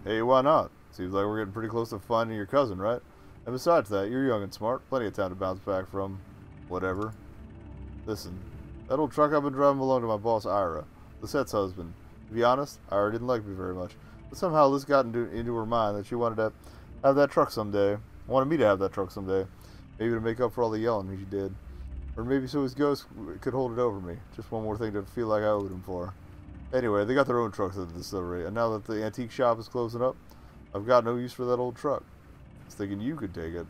Hey, why not? Seems like we're getting pretty close to finding your cousin, right? And besides that, you're young and smart. Plenty of time to bounce back from whatever. Listen, that old truck I've been driving belonged to my boss, Ira, Lisette's husband. To be honest, Ira didn't like me very much. But somehow this got into her mind that she wanted to have that truck someday. Wanted me to have that truck someday. Maybe to make up for all the yelling she did. Or maybe so his ghost could hold it over me. Just one more thing to feel like I owed him for. Anyway, they got their own trucks at the distillery, and now that the antique shop is closing up, I've got no use for that old truck. I was thinking you could take it.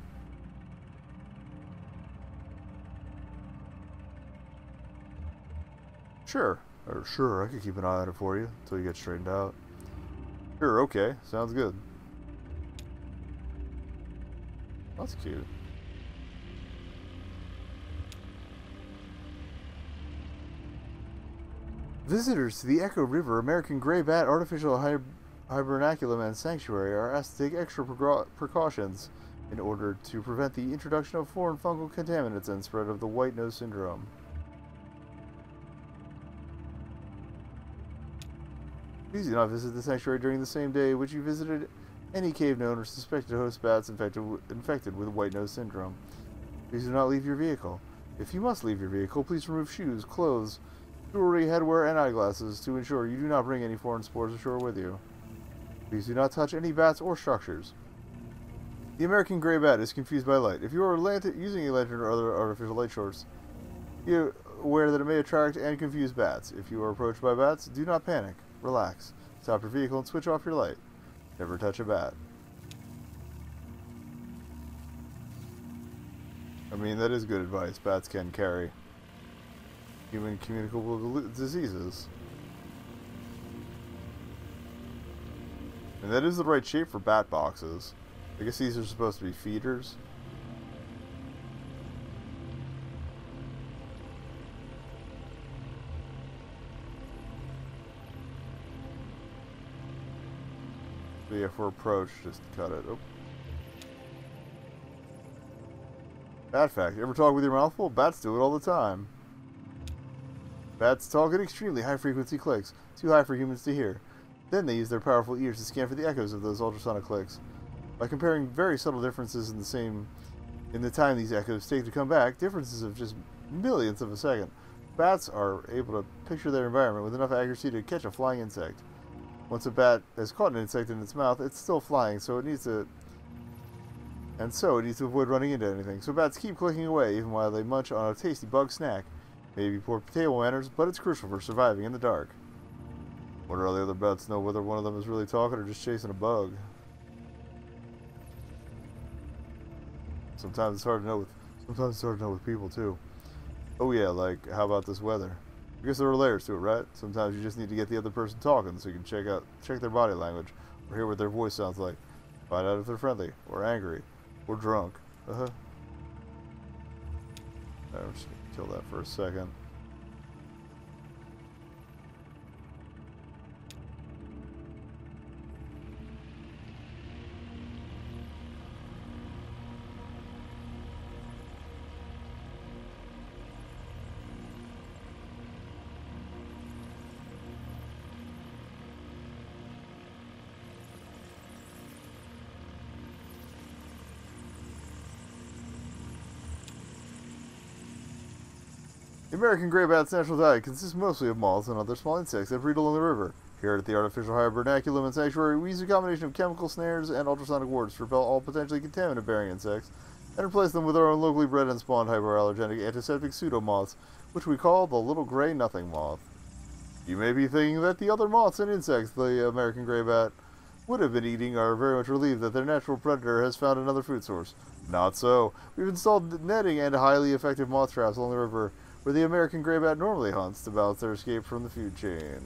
Sure. Or sure, I could keep an eye on it for you until you get straightened out. Sure, okay. Sounds good. That's cute. Visitors to the Echo River American Gray Bat Artificial Hibernaculum and Sanctuary are asked to take extra precautions in order to prevent the introduction of foreign fungal contaminants and spread of the white nose syndrome. Please do not visit the sanctuary during the same day which you visited any cave known or suspected to host bats infected with white nose syndrome. Please do not leave your vehicle. If you must leave your vehicle, please remove shoes, clothes, jewelry, headwear, and eyeglasses to ensure you do not bring any foreign spores ashore with you. Please do not touch any bats or structures. The American gray bat is confused by light. If you are using a lantern or other artificial light source, be aware that it may attract and confuse bats. If you are approached by bats, do not panic. Relax. Stop your vehicle and switch off your light. Never touch a bat. I mean, that is good advice. Bats can carry human communicable diseases. And that is the right shape for bat boxes. I guess these are supposed to be feeders. So yeah, for approach, just cut it. Oh. Bat fact. You ever talk with your mouth full? Bats do it all the time. Bats talk at extremely high-frequency clicks, too high for humans to hear. Then they use their powerful ears to scan for the echoes of those ultrasonic clicks. By comparing very subtle differences in the time these echoes take to come back, differences of just millionths of a second, bats are able to picture their environment with enough accuracy to catch a flying insect. Once a bat has caught an insect in its mouth, it's still flying, so it needs to avoid running into anything. So bats keep clicking away even while they munch on a tasty bug snack. Maybe poor table manners, but it's crucial for surviving in the dark. Wonder how the other bats know whether one of them is really talking or just chasing a bug. Sometimes it's hard to know with people too. Oh yeah, like how about this weather? I guess there are layers to it, right? Sometimes you just need to get the other person talking so you can check their body language or hear what their voice sounds like. Find out if they're friendly or angry or drunk. I'm just gonna kill that for a second. The American graybat's natural diet consists mostly of moths and other small insects that breed along the river. Here at the artificial hibernaculum and sanctuary, we use a combination of chemical snares and ultrasonic wards to repel all potentially contaminant-bearing insects and replace them with our own locally bred and spawned hypoallergenic antiseptic pseudomoths, which we call the little gray nothing moth. You may be thinking that the other moths and insects the American graybat would have been eating are very much relieved that their natural predator has found another food source. Not so. We've installed netting and highly effective moth traps along the river where the American graybat normally hunts to balance their escape from the food chain.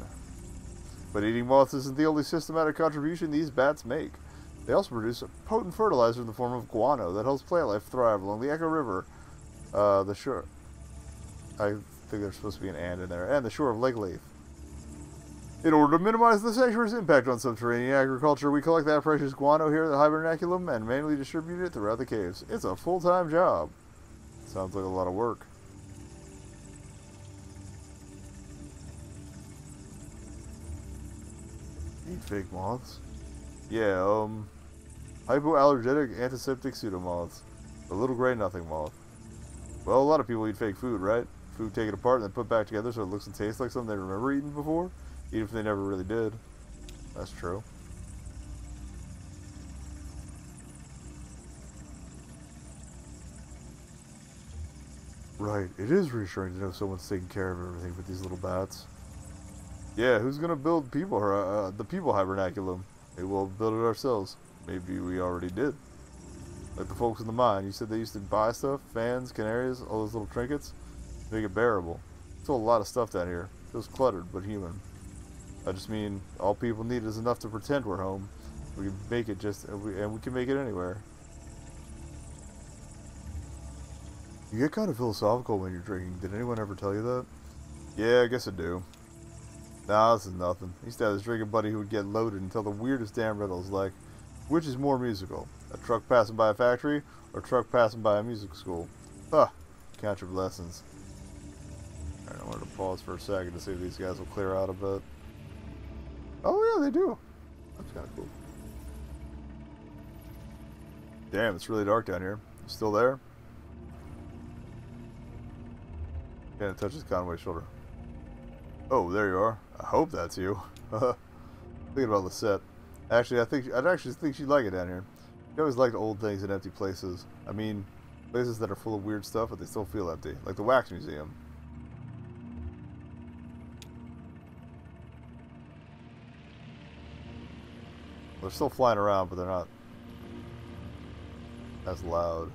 But eating moths isn't the only systematic contribution these bats make. They also produce a potent fertilizer in the form of guano that helps plant life thrive along the Echo River, the shore. I think there's supposed to be an and in there, and the shore of Lake Leith. In order to minimize the sanctuary's impact on subterranean agriculture, we collect that precious guano here at the hibernaculum and manually distribute it throughout the caves. It's a full-time job. Sounds like a lot of work. Eat fake moths? Yeah, hypoallergenic antiseptic pseudomoths. The little gray nothing moth. Well, a lot of people eat fake food, right? Food taken apart and then put back together so it looks and tastes like something they remember eating before, even if they never really did. That's true. Right, it is reassuring to know someone's taking care of everything with these little bats. Yeah, who's gonna build the people hibernaculum? Maybe we'll build it ourselves. Maybe we already did. Like the folks in the mine, you said they used to buy stuff, fans, canaries, all those little trinkets, to make it bearable. Still a lot of stuff down here. Feels cluttered, but human. I just mean, all people need is enough to pretend we're home. We can make it and we can make it anywhere. You get kind of philosophical when you're drinking. Did anyone ever tell you that? Yeah, I guess I do. Nah, this is nothing. I used to have this drinking buddy who would get loaded and tell the weirdest damn riddles, like, which is more musical? A truck passing by a factory, or a truck passing by a music school? Huh. Count your blessings. Alright, I wanted to pause for a second to see if these guys will clear out a bit. Oh yeah, they do. That's kind of cool. Damn, it's really dark down here. You still there? Can't touch this Conway's shoulder. Oh, there you are. I hope that's you. Thinking about Lisette. Actually, I'd actually think she'd like it down here. She always liked old things and empty places. I mean, places that are full of weird stuff, but they still feel empty. Like the Wax Museum. They're still flying around, but they're not as loud.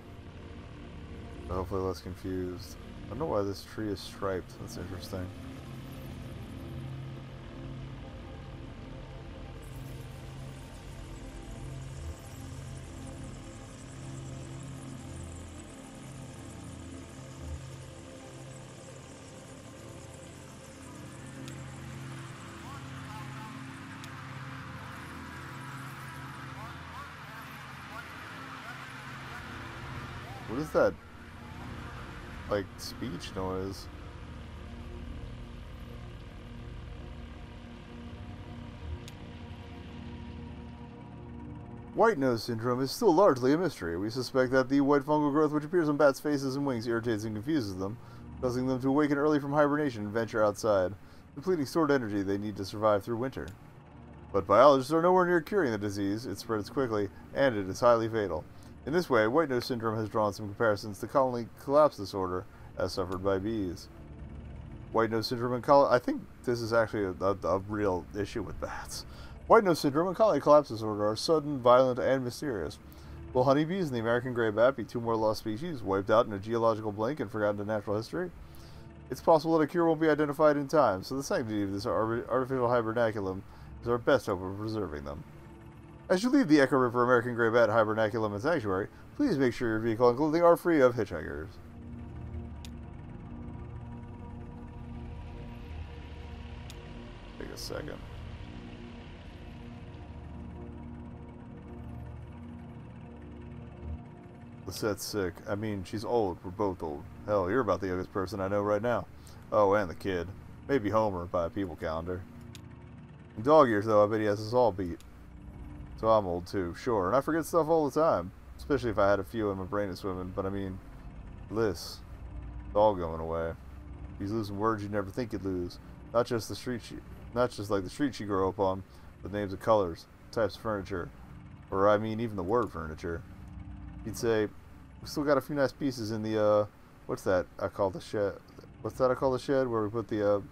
But hopefully less confused. I don't know why this tree is striped. That's interesting. What is that, like, speech noise? White nose syndrome is still largely a mystery. We suspect that the white fungal growth which appears on bats' faces and wings irritates and confuses them, causing them to awaken early from hibernation and venture outside, depleting stored energy they need to survive through winter. But biologists are nowhere near curing the disease. It spreads quickly, and it is highly fatal. In this way, white nose syndrome has drawn some comparisons to colony collapse disorder, as suffered by bees. White nose syndrome and I think this is actually a real issue with bats. White nose syndrome and colony collapse disorder are sudden, violent, and mysterious. Will honeybees and the American graybat be two more lost species, wiped out in a geological blink and forgotten to natural history? It's possible that a cure won't be identified in time, so the sanctity of this artificial hibernaculum is our best hope of preserving them. As you leave the Echo River American graybat hibernaculum and sanctuary, please make sure your vehicle and clothing are free of hitchhikers. Take a second. Lisette's sick. I mean, she's old. We're both old. Hell, you're about the youngest person I know right now. Oh, and the kid. Maybe Homer by a people calendar. In dog years, though, I bet he has us all beat. So I'm old too, sure, and I forget stuff all the time. Especially if I had a few and my brain is swimming, but I mean, Liz, it's all going away. He's losing words you'd never think you'd lose. Not just not just like the streets you grow up on, but names of colors, types of furniture, or I mean even the word furniture. He'd say, "We still got a few nice pieces in the what's that? I call the shed. What's that? I call the shed where we put the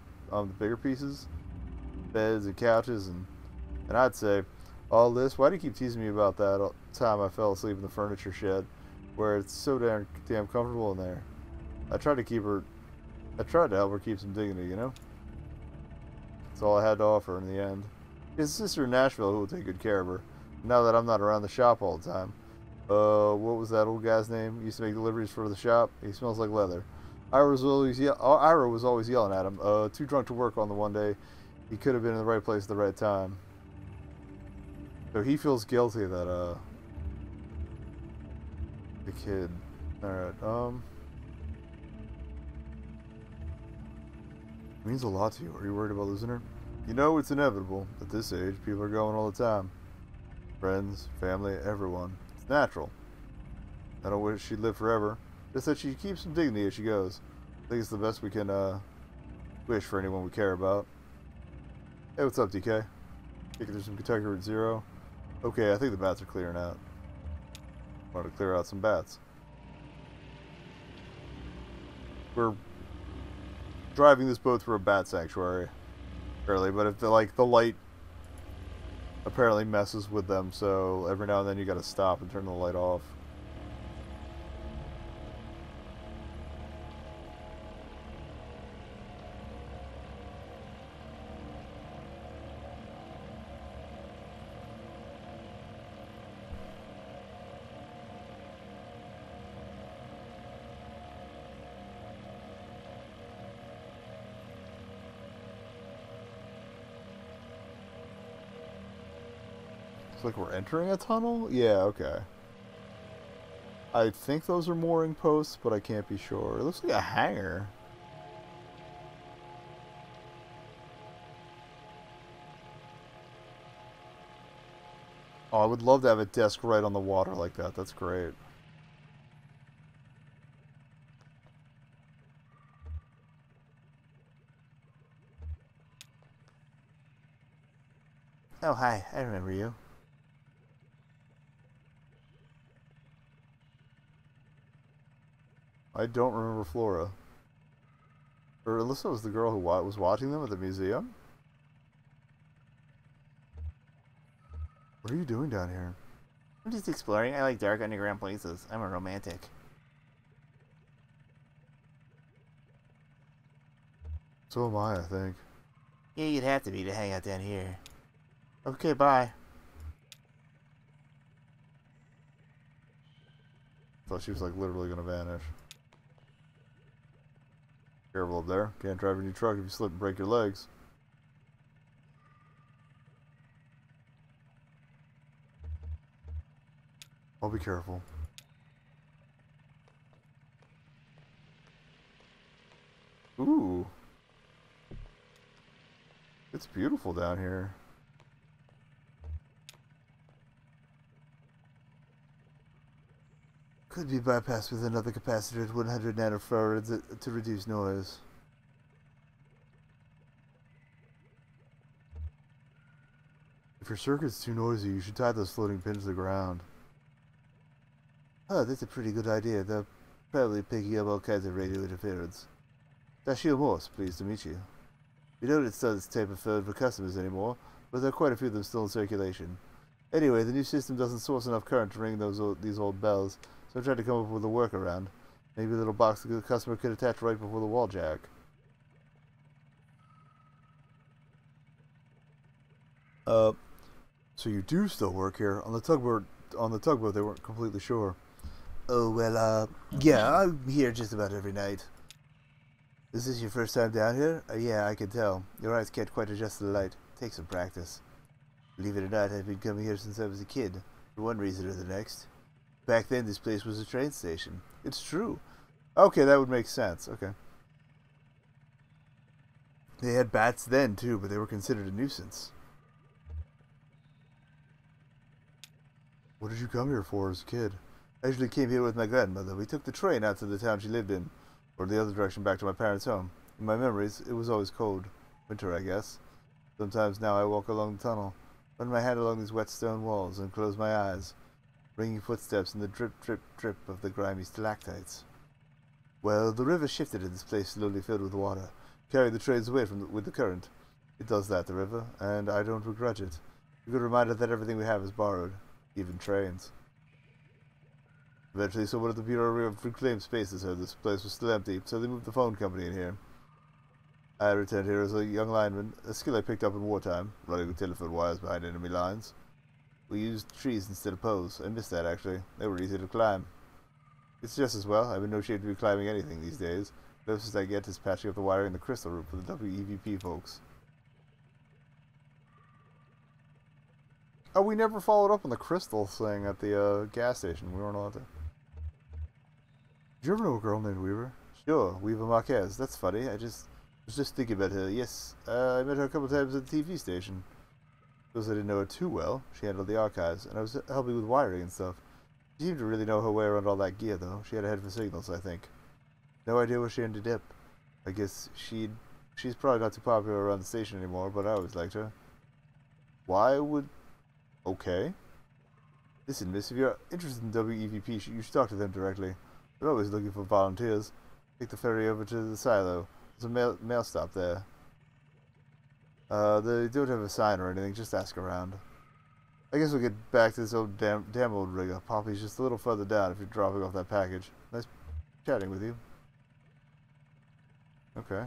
bigger pieces, beds and couches and I'd say, all this. Why do you keep teasing me about that all time I fell asleep in the furniture shed, where it's so damn comfortable in there? I tried to help her keep some dignity, you know? That's all I had to offer in the end. She has a sister in Nashville who will take good care of her. Now that I'm not around the shop all the time. What was that old guy's name? He used to make deliveries for the shop. He smells like leather. Ira was always yelling at him. Too drunk to work on the one day. He could have been in the right place at the right time. So he feels guilty that, the kid. Alright, it means a lot to you. Are you worried about losing her? You know it's inevitable. At this age, people are going all the time. Friends, family, everyone. It's natural. I don't wish she'd live forever. Just that she keeps some dignity as she goes. I think it's the best we can, wish for anyone we care about. Hey, what's up, DK? Kicking through some Kentucky Route 0. Okay, I think the bats are clearing out. Want to clear out some bats. We're driving this boat through a bat sanctuary, apparently, but if the light apparently messes with them, so every now and then you gotta stop and turn the light off. Like we're entering a tunnel? Yeah, okay. I think those are mooring posts, but I can't be sure. It looks like a hangar. Oh, I would love to have a desk right on the water like that. That's great. Oh, hi. I remember you. I don't remember Flora. Or Alyssa was the girl who was watching them at the museum? What are you doing down here? I'm just exploring. I like dark underground places. I'm a romantic. So am I think. Yeah, you'd have to be to hang out down here. Okay, bye. Thought she was like literally gonna vanish. Careful up there. Can't drive in your truck if you slip and break your legs. I'll be careful. Ooh. It's beautiful down here. Could be bypassed with another capacitor at 100 nanofarads to reduce noise. If your circuit's too noisy, you should tie those floating pins to the ground. Oh, that's a pretty good idea. They're probably picking up all kinds of radio interference. Dashio Morse, pleased to meet you. We don't install this type of phone for customers anymore, but there are quite a few of them still in circulation. Anyway, the new system doesn't source enough current to ring these old bells, so I tried to come up with a workaround. Maybe a little box the customer could attach right before the wall jack. So you do still work here? On the tugboat they weren't completely sure. Oh, well, yeah, I'm here just about every night. Is this your first time down here? Yeah, I can tell. Your eyes can't quite adjust to the light. Takes some practice. Believe it or not, I've been coming here since I was a kid, for one reason or the next. Back then, this place was a train station. It's true. Okay, that would make sense. Okay. They had bats then, too, but they were considered a nuisance. What did you come here for as a kid? I usually came here with my grandmother. We took the train out to the town she lived in, or the other direction back to my parents' home. In my memories, it was always cold. Winter, I guess. Sometimes now I walk along the tunnel, run my hand along these wet stone walls, and close my eyes, ringing footsteps in the drip, drip, drip of the grimy stalactites. Well, the river shifted and this place slowly filled with water, carrying the trades away with the current. It does that, the river, and I don't begrudge it. A good reminder that everything we have is borrowed, even trains. Eventually, someone at the Bureau of Reclaimed Spaces heard this place was still empty, so they moved the phone company in here. I returned here as a young lineman, a skill I picked up in wartime, running with telephone wires behind enemy lines. We used trees instead of poles. I missed that, actually. They were easy to climb. It's just as well. I'm in no shape to be climbing anything these days. The closest I get is patching up the wiring in the crystal room for the WEVP folks. Oh, we never followed up on the crystal thing at the gas station. We weren't allowed to. Did you ever know a girl named Weaver? Sure, Weaver Marquez. That's funny. I was just thinking about her. Yes, I met her a couple times at the TV station. Because I didn't know her too well, she handled the archives, and I was helping with wiring and stuff. She seemed to really know her way around all that gear, though. She had a head for signals, I think. No idea where she ended up. I guess she's probably not too popular around the station anymore, but I always liked her. Why would... Okay. Listen, miss, if you're interested in WEVP, you should talk to them directly. They're always looking for volunteers. Take the ferry over to the silo. There's a mail stop there. They don't have a sign or anything, just ask around. I guess we'll get back to this old damn old rigger. Poppy's just a little further down if you're dropping off that package. Nice chatting with you. Okay.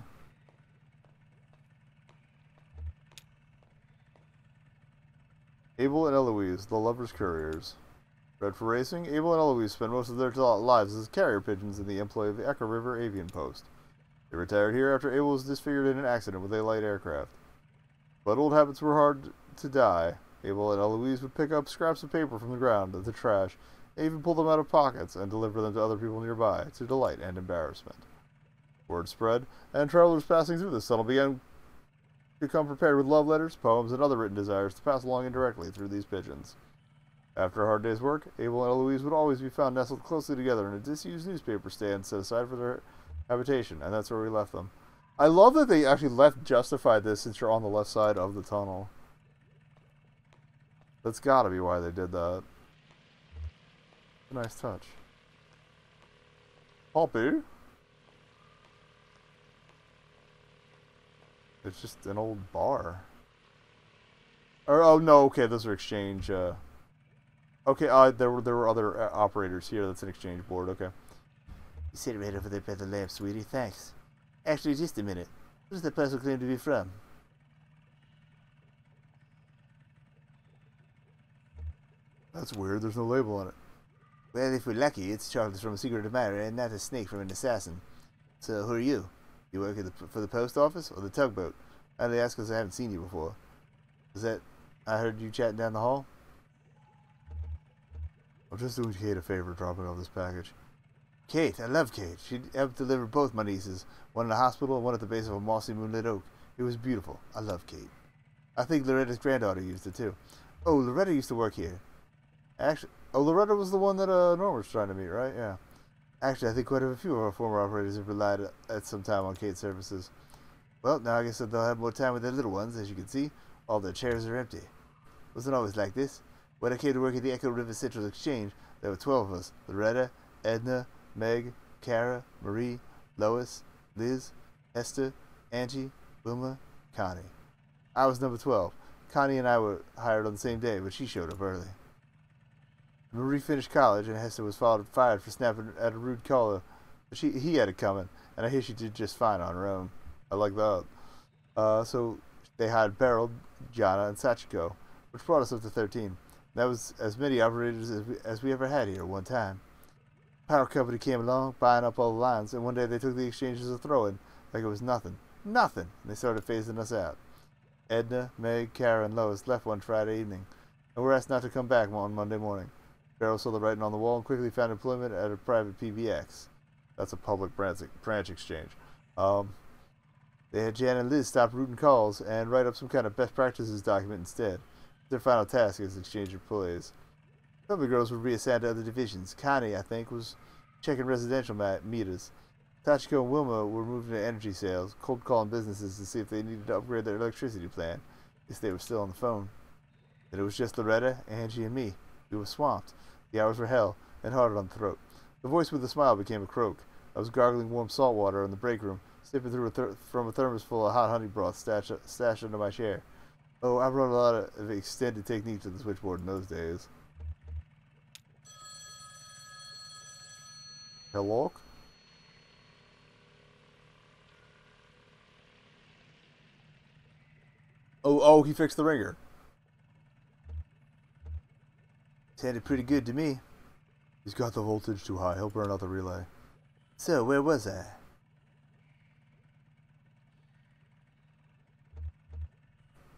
Abel and Eloise, the lovers' couriers. Bred for racing, Abel and Eloise spend most of their lives as carrier pigeons in the employ of the Echo River Avian Post. They retired here after Abel was disfigured in an accident with a light aircraft. But old habits were hard to die. Abel and Eloise would pick up scraps of paper from the ground, the trash, and even pull them out of pockets and deliver them to other people nearby, to delight and embarrassment. Word spread, and travelers passing through this tunnel began to come prepared with love letters, poems, and other written desires to pass along indirectly through these pigeons. After a hard day's work, Abel and Eloise would always be found nestled closely together in a disused newspaper stand set aside for their habitation, and that's where we left them. I love that they actually justified this since you're on the left side of the tunnel. That's gotta be why they did that. A nice touch. Poppy? It's just an old bar. Or, oh no, okay, those are exchange, okay, there were other operators here. That's an exchange board, okay. You sit right over there by the lamp, sweetie. Thanks. Actually, just a minute. Where does that person claim to be from? That's weird. There's no label on it. Well, if we're lucky, it's Charles from a secret admirer and not a snake from an assassin. So, who are you? You work for the post office or the tugboat? I only ask because I haven't seen you before. Is that... I heard you chatting down the hall? I'm just doing Kate a favor dropping off this package. Kate, I love Kate. She helped deliver both my nieces, one in a hospital and one at the base of a mossy moonlit oak. It was beautiful. I love Kate. I think Loretta's granddaughter used it too. Oh, Loretta used to work here. Actually, oh, Loretta was the one that Norm was trying to meet, right? Yeah. Actually, I think quite a few of our former operators have relied at some time on Kate's services. Well, now I guess that they'll have more time with their little ones. As you can see, all their chairs are empty. Wasn't always like this. When I came to work at the Echo River Central Exchange, there were 12 of us. Loretta, Edna, Meg, Kara, Marie, Lois, Liz, Esther, Angie, Wilma, Connie. I was number 12. Connie and I were hired on the same day, but she showed up early. Marie finished college, and Hester was fired for snapping at a rude caller. But he had it coming, and I hear she did just fine on her own. I like that. So they hired Beryl, Gianna, and Sachiko, which brought us up to 13. That was as many operators as we ever had here at one time. Power company came along, buying up all the lines, and one day they took the exchange as a throw-in, like it was nothing. Nothing! And they started phasing us out. Edna, Meg, Kara, and Lois left one Friday evening, and were asked not to come back on Monday morning. Beryl saw the writing on the wall and quickly found employment at a private PBX. That's a public branch exchange. They had Jan and Liz stop routing calls and write up some kind of best practices document instead. Their final task as exchange employees. Some of the girls were reassigned to other divisions. Connie, I think, was checking residential meters. Tachiko and Wilma were moving to energy sales, cold calling businesses to see if they needed to upgrade their electricity plan. At least they were still on the phone. And it was just Loretta, Angie, and me. We were swamped. The hours were hell, and hard on the throat. The voice with a smile became a croak. I was gargling warm salt water in the break room, sipping from a thermos full of hot honey broth stashed under my chair. Oh, I wrote a lot of extended technique to the switchboard in those days. Hello? Oh, he fixed the ringer. Sounded pretty good to me. He's got the voltage too high. He'll burn out the relay. So, where was I?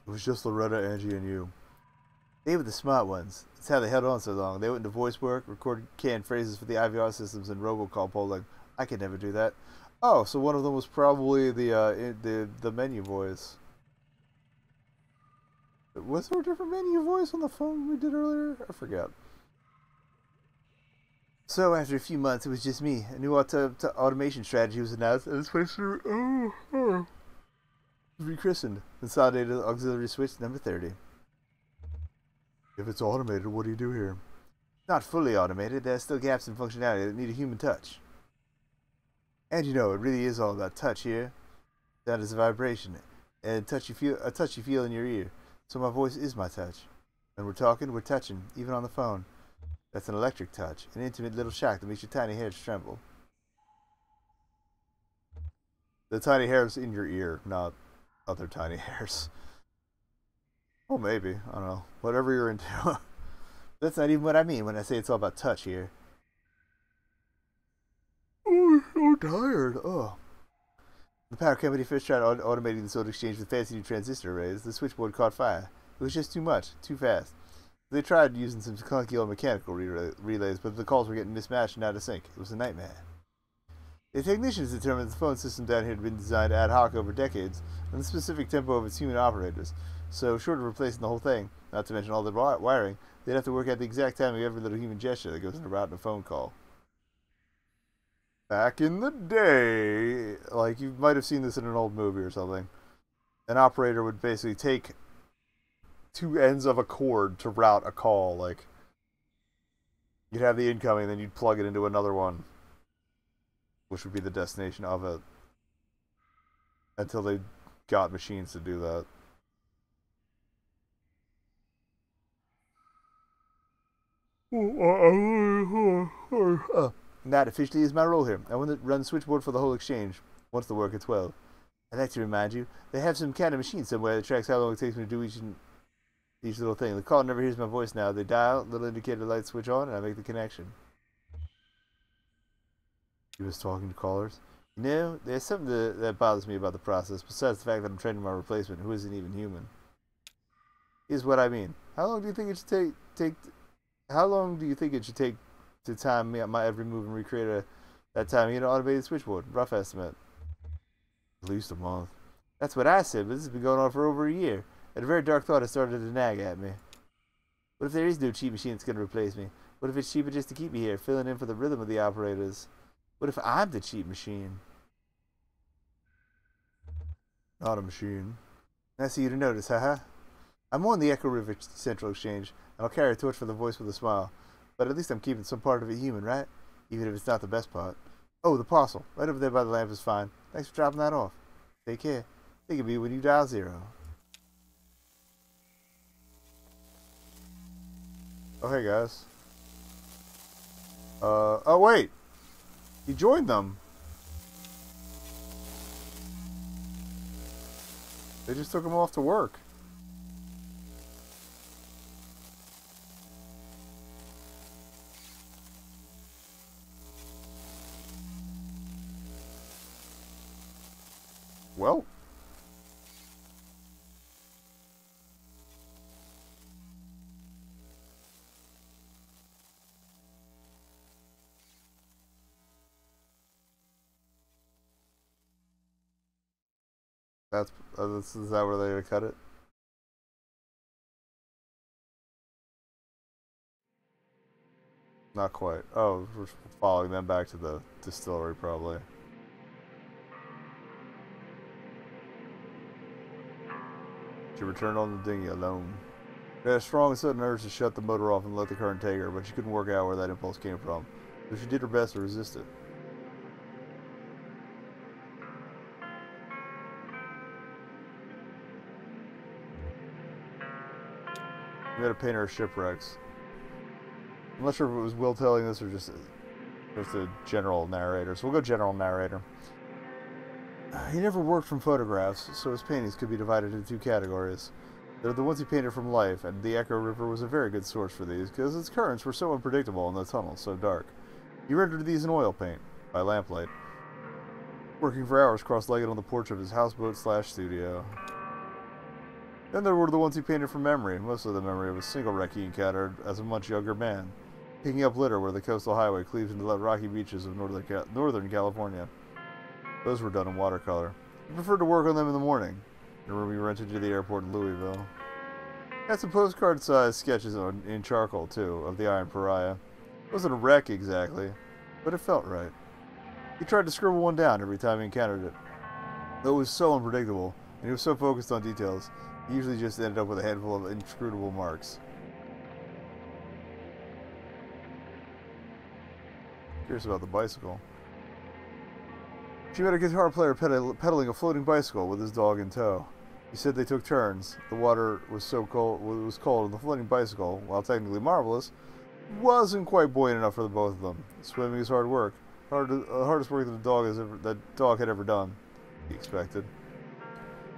It was just Loretta, Angie, and you. They were the smart ones. That's how they held on so long. They went into voice work, recorded canned phrases for the IVR systems, and robocall polling. I could never do that. Oh, so one of them was probably the menu voice. Was there a different menu voice on the phone we did earlier? I forget. So after a few months, it was just me. A new automation strategy was announced, and this place rechristened Consolidated Auxiliary Switch number 30. If it's automated, what do you do here? Not fully automated. There's still gaps in functionality that need a human touch. And you know, it really is all about touch here. That is a vibration, and a touch you feel in your ear. So my voice is my touch. When we're talking, we're touching, even on the phone. That's an electric touch, an intimate little shock that makes your tiny hairs tremble. The tiny hairs in your ear, not other tiny hairs. Oh, maybe. I don't know. Whatever you're into. That's not even what I mean when I say it's all about touch here. Oh, I'm so tired. Oh. The power company first tried automating the solar exchange with fancy new transistor arrays. The switchboard caught fire. It was just too much, too fast. They tried using some clunky old mechanical relays, but the calls were getting mismatched and out of sync. It was a nightmare. The technicians determined that the phone system down here had been designed ad hoc over decades, and the specific tempo of its human operators. So, short of replacing the whole thing, not to mention all the wiring, they'd have to work out the exact timing of every little human gesture that goes in a route in a phone call. Back in the day, like you might have seen this in an old movie or something, an operator would basically take two ends of a cord to route a call. Like, you'd have the incoming, then you'd plug it into another one, which would be the destination of it, until they got machines to do that. And that officially is my role here. I want to run the switchboard for the whole exchange, once the work at 12. I'd like to remind you, they have some kind of machine somewhere that tracks how long it takes me to do each little thing. The caller never hears my voice now. They dial, little indicator lights switch on, and I make the connection. He was talking to callers? You know, there's something that bothers me about the process, besides the fact that I'm training my replacement, who isn't even human. Here's what I mean. How long do you think it should take to time me my every move and recreate that timing in an automated switchboard? Rough estimate. At least a month. That's what I said, but this has been going on for over a year. And a very dark thought has started to nag at me. What if there is no cheap machine that's going to replace me? What if it's cheaper just to keep me here, filling in for the rhythm of the operators? What if I'm the cheap machine? Not a machine. Nice of you to notice, haha. I'm on the Echo River Central Exchange, and I'll carry a torch for the voice with a smile. But at least I'm keeping some part of it human, right? Even if it's not the best part. Oh, the parcel. Right over there by the lamp is fine. Thanks for dropping that off. Take care. Think of me when you dial 0. Oh, hey, guys. Oh, wait. He joined them. They just took him off to work. Well. Is that where they're gonna cut it? Not quite. Oh, we're following them back to the distillery, probably. She returned on the dinghy alone. She had a strong and sudden urge to shut the motor off and let the current take her, but she couldn't work out where that impulse came from, so she did her best to resist it. We had a painter of shipwrecks. I'm not sure if it was Will telling this or just a general narrator, so we'll go general narrator. He never worked from photographs, so his paintings could be divided into two categories. They're the ones he painted from life, and the Echo River was a very good source for these, because its currents were so unpredictable and the tunnels so dark. He rendered these in oil paint, by lamplight, working for hours cross-legged on the porch of his houseboat/studio. Then there were the ones he painted from memory, mostly the memory of a single wreck he encountered as a much younger man, picking up litter where the coastal highway cleaves into the rocky beaches of Northern California. Those were done in watercolor. He preferred to work on them in the morning, in a room he rented to the airport in Louisville. He had some postcard-sized sketches in charcoal, too, of the Iron Pariah. It wasn't a wreck, exactly, but it felt right. He tried to scribble one down every time he encountered it. Though it was so unpredictable, and he was so focused on details, he usually just ended up with a handful of inscrutable marks. Curious about the bicycle. She met a guitar player pedaling a floating bicycle with his dog in tow. He said they took turns. The water was so cold, and the floating bicycle, while technically marvelous, wasn't quite buoyant enough for the both of them. Swimming is hard work, hardest work that dog had ever done. He expected.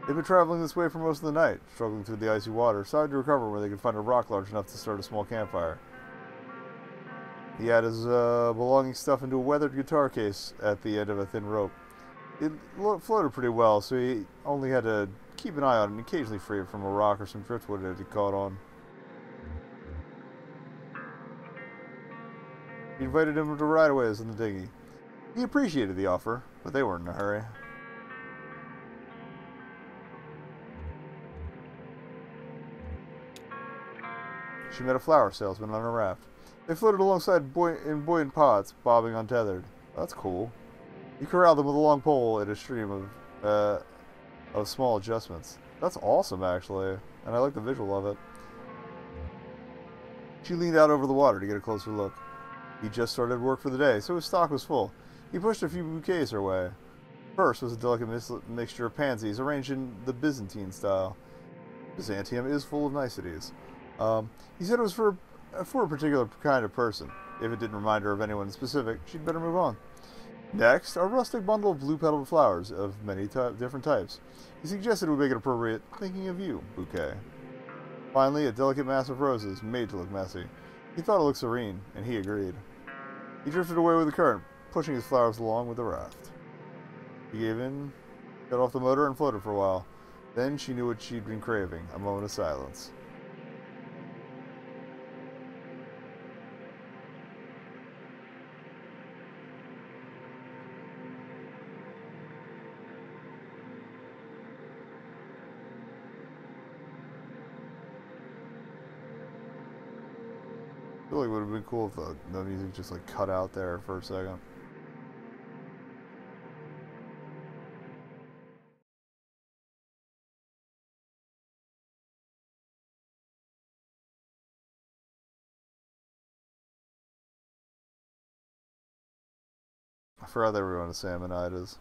They'd been traveling this way for most of the night, struggling through the icy water, starting to recover where they could find a rock large enough to start a small campfire. He had his belongings stuffed into a weathered guitar case at the end of a thin rope. It floated pretty well, so he only had to keep an eye on it and occasionally free it from a rock or some driftwood that he caught on. He invited him to ride away in the dinghy. He appreciated the offer, but they weren't in a hurry. She met a flower salesman on a raft. They floated alongside in buoyant pots, bobbing untethered. That's cool. He corralled them with a long pole in a stream of small adjustments. That's awesome, actually, and I like the visual of it. She leaned out over the water to get a closer look. He just started work for the day, so his stock was full. He pushed a few bouquets her way. First was a delicate mixture of pansies arranged in the Byzantine style. Byzantium is full of niceties. He said it was for a particular kind of person. If it didn't remind her of anyone specific, she'd better move on. Next, a rustic bundle of blue-petaled flowers of many different types. He suggested it would make it appropriate, thinking of you, bouquet. Finally, a delicate mass of roses, made to look messy. He thought it looked serene, and he agreed. He drifted away with the current, pushing his flowers along with the raft. He gave in, got off the motor, and floated for a while. Then she knew what she'd been craving, a moment of silence. I feel like it would have been cool if the music just like cut out there for a second. I forgot they were going to Salmonidas.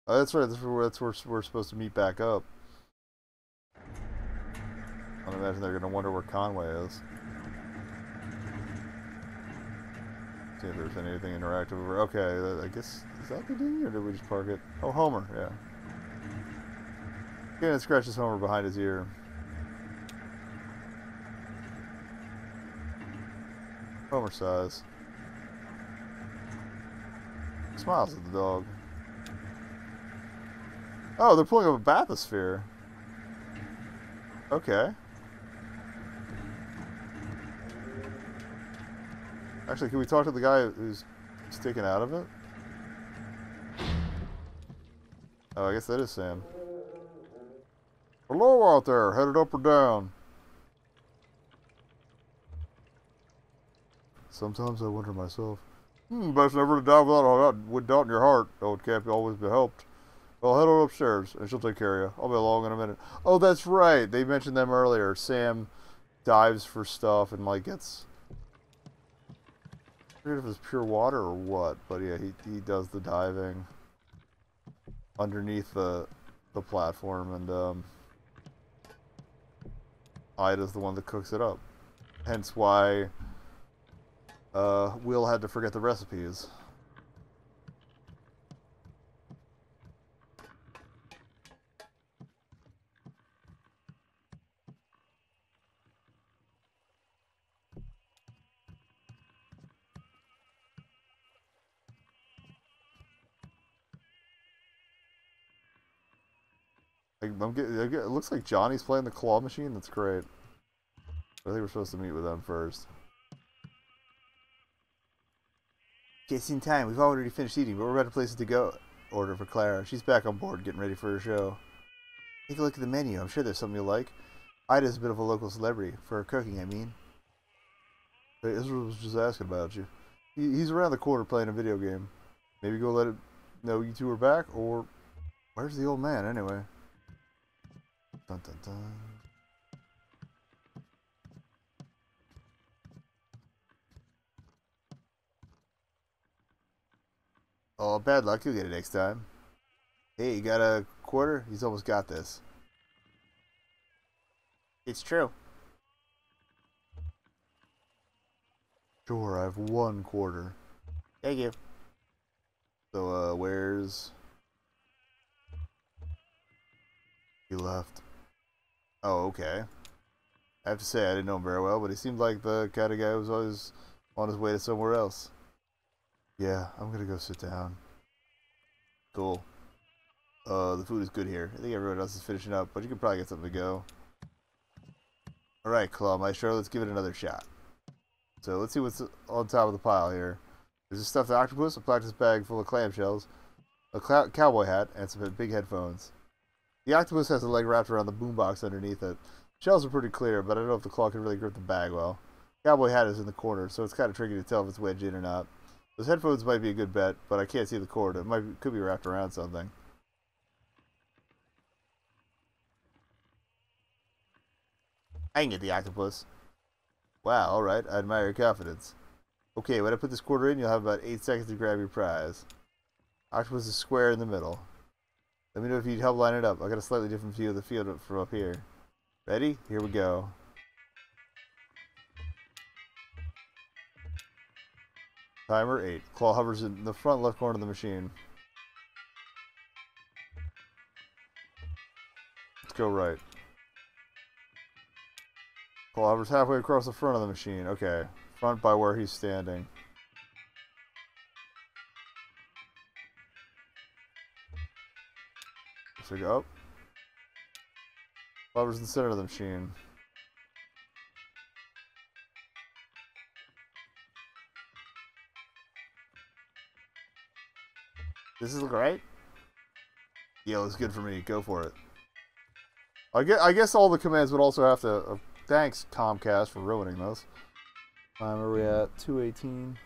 Oh, that's right. That's where we're supposed to meet back up. I imagine they're going to wonder where Conway is. See if there's anything interactive over. Okay, I guess, is that the dinghy, or did we just park it? Oh, Homer, yeah. Again, it scratches Homer behind his ear. Homer sighs. Smiles at the dog. Oh, they're pulling up a bathysphere. Okay. Actually, can we talk to the guy who's sticking out of it? Oh, I guess that is Sam. Hello out there, headed up or down? Sometimes I wonder myself. Best never to die without doubt in your heart, though it can't always be helped. Well, head on upstairs, and she'll take care of you. I'll be along in a minute. Oh, that's right. They mentioned them earlier. Sam dives for stuff and, like, gets... I forget if it's pure water or what, but yeah, he does the diving underneath the platform, and Ida's the one that cooks it up. Hence why Will had to forget the recipes. It looks like Johnny's playing the claw machine. That's great. I think we're supposed to meet with them first. Just in time. We've already finished eating, but we're about to place it to go order for Clara. She's back on board, getting ready for her show. Take a look at the menu. I'm sure there's something you'll like. Ida's a bit of a local celebrity. For her cooking, I mean. Hey, Israel was just asking about you. He's around the corner playing a video game. Maybe go let it know you two are back, or... Where's the old man, anyway? Dun, dun, dun. Oh, bad luck. You'll get it next time. Hey, you got a quarter? He's almost got this. It's true. Sure, I have 1 quarter. Thank you. So, where's... He left. Oh, okay. I have to say, I didn't know him very well, but he seemed like the kind of guy who was always on his way to somewhere else. Yeah, I'm gonna go sit down. Cool. The food is good here. I think everyone else is finishing up, but you could probably get something to go. Alright, Claw Maestro, let's give it another shot. So let's see what's on top of the pile here. There's a stuffed octopus, a plastic bag full of clamshells, a cowboy hat, and some big headphones. The octopus has a leg wrapped around the boombox underneath it. Shells are pretty clear, but I don't know if the claw can really grip the bag well. Cowboy hat is in the corner, so it's kind of tricky to tell if it's wedged in or not. Those headphones might be a good bet, but I can't see the cord. Could be wrapped around something. I can get the octopus. Wow, alright, I admire your confidence. Okay, when I put this quarter in, you'll have about 8 seconds to grab your prize. Octopus is square in the middle. Let me know if you'd help line it up. I got a slightly different view of the field from up here. Ready? Here we go. Timer 8. Claw hovers in the front left corner of the machine. Let's go right. Claw hovers halfway across the front of the machine. Okay. Front by where he's standing. So go up. Hovers in the center of the machine. This is right? Yeah, looks good for me. Go for it. I guess all the commands would also have to... thanks, Comcast, for ruining this. Time are we at? 2:18.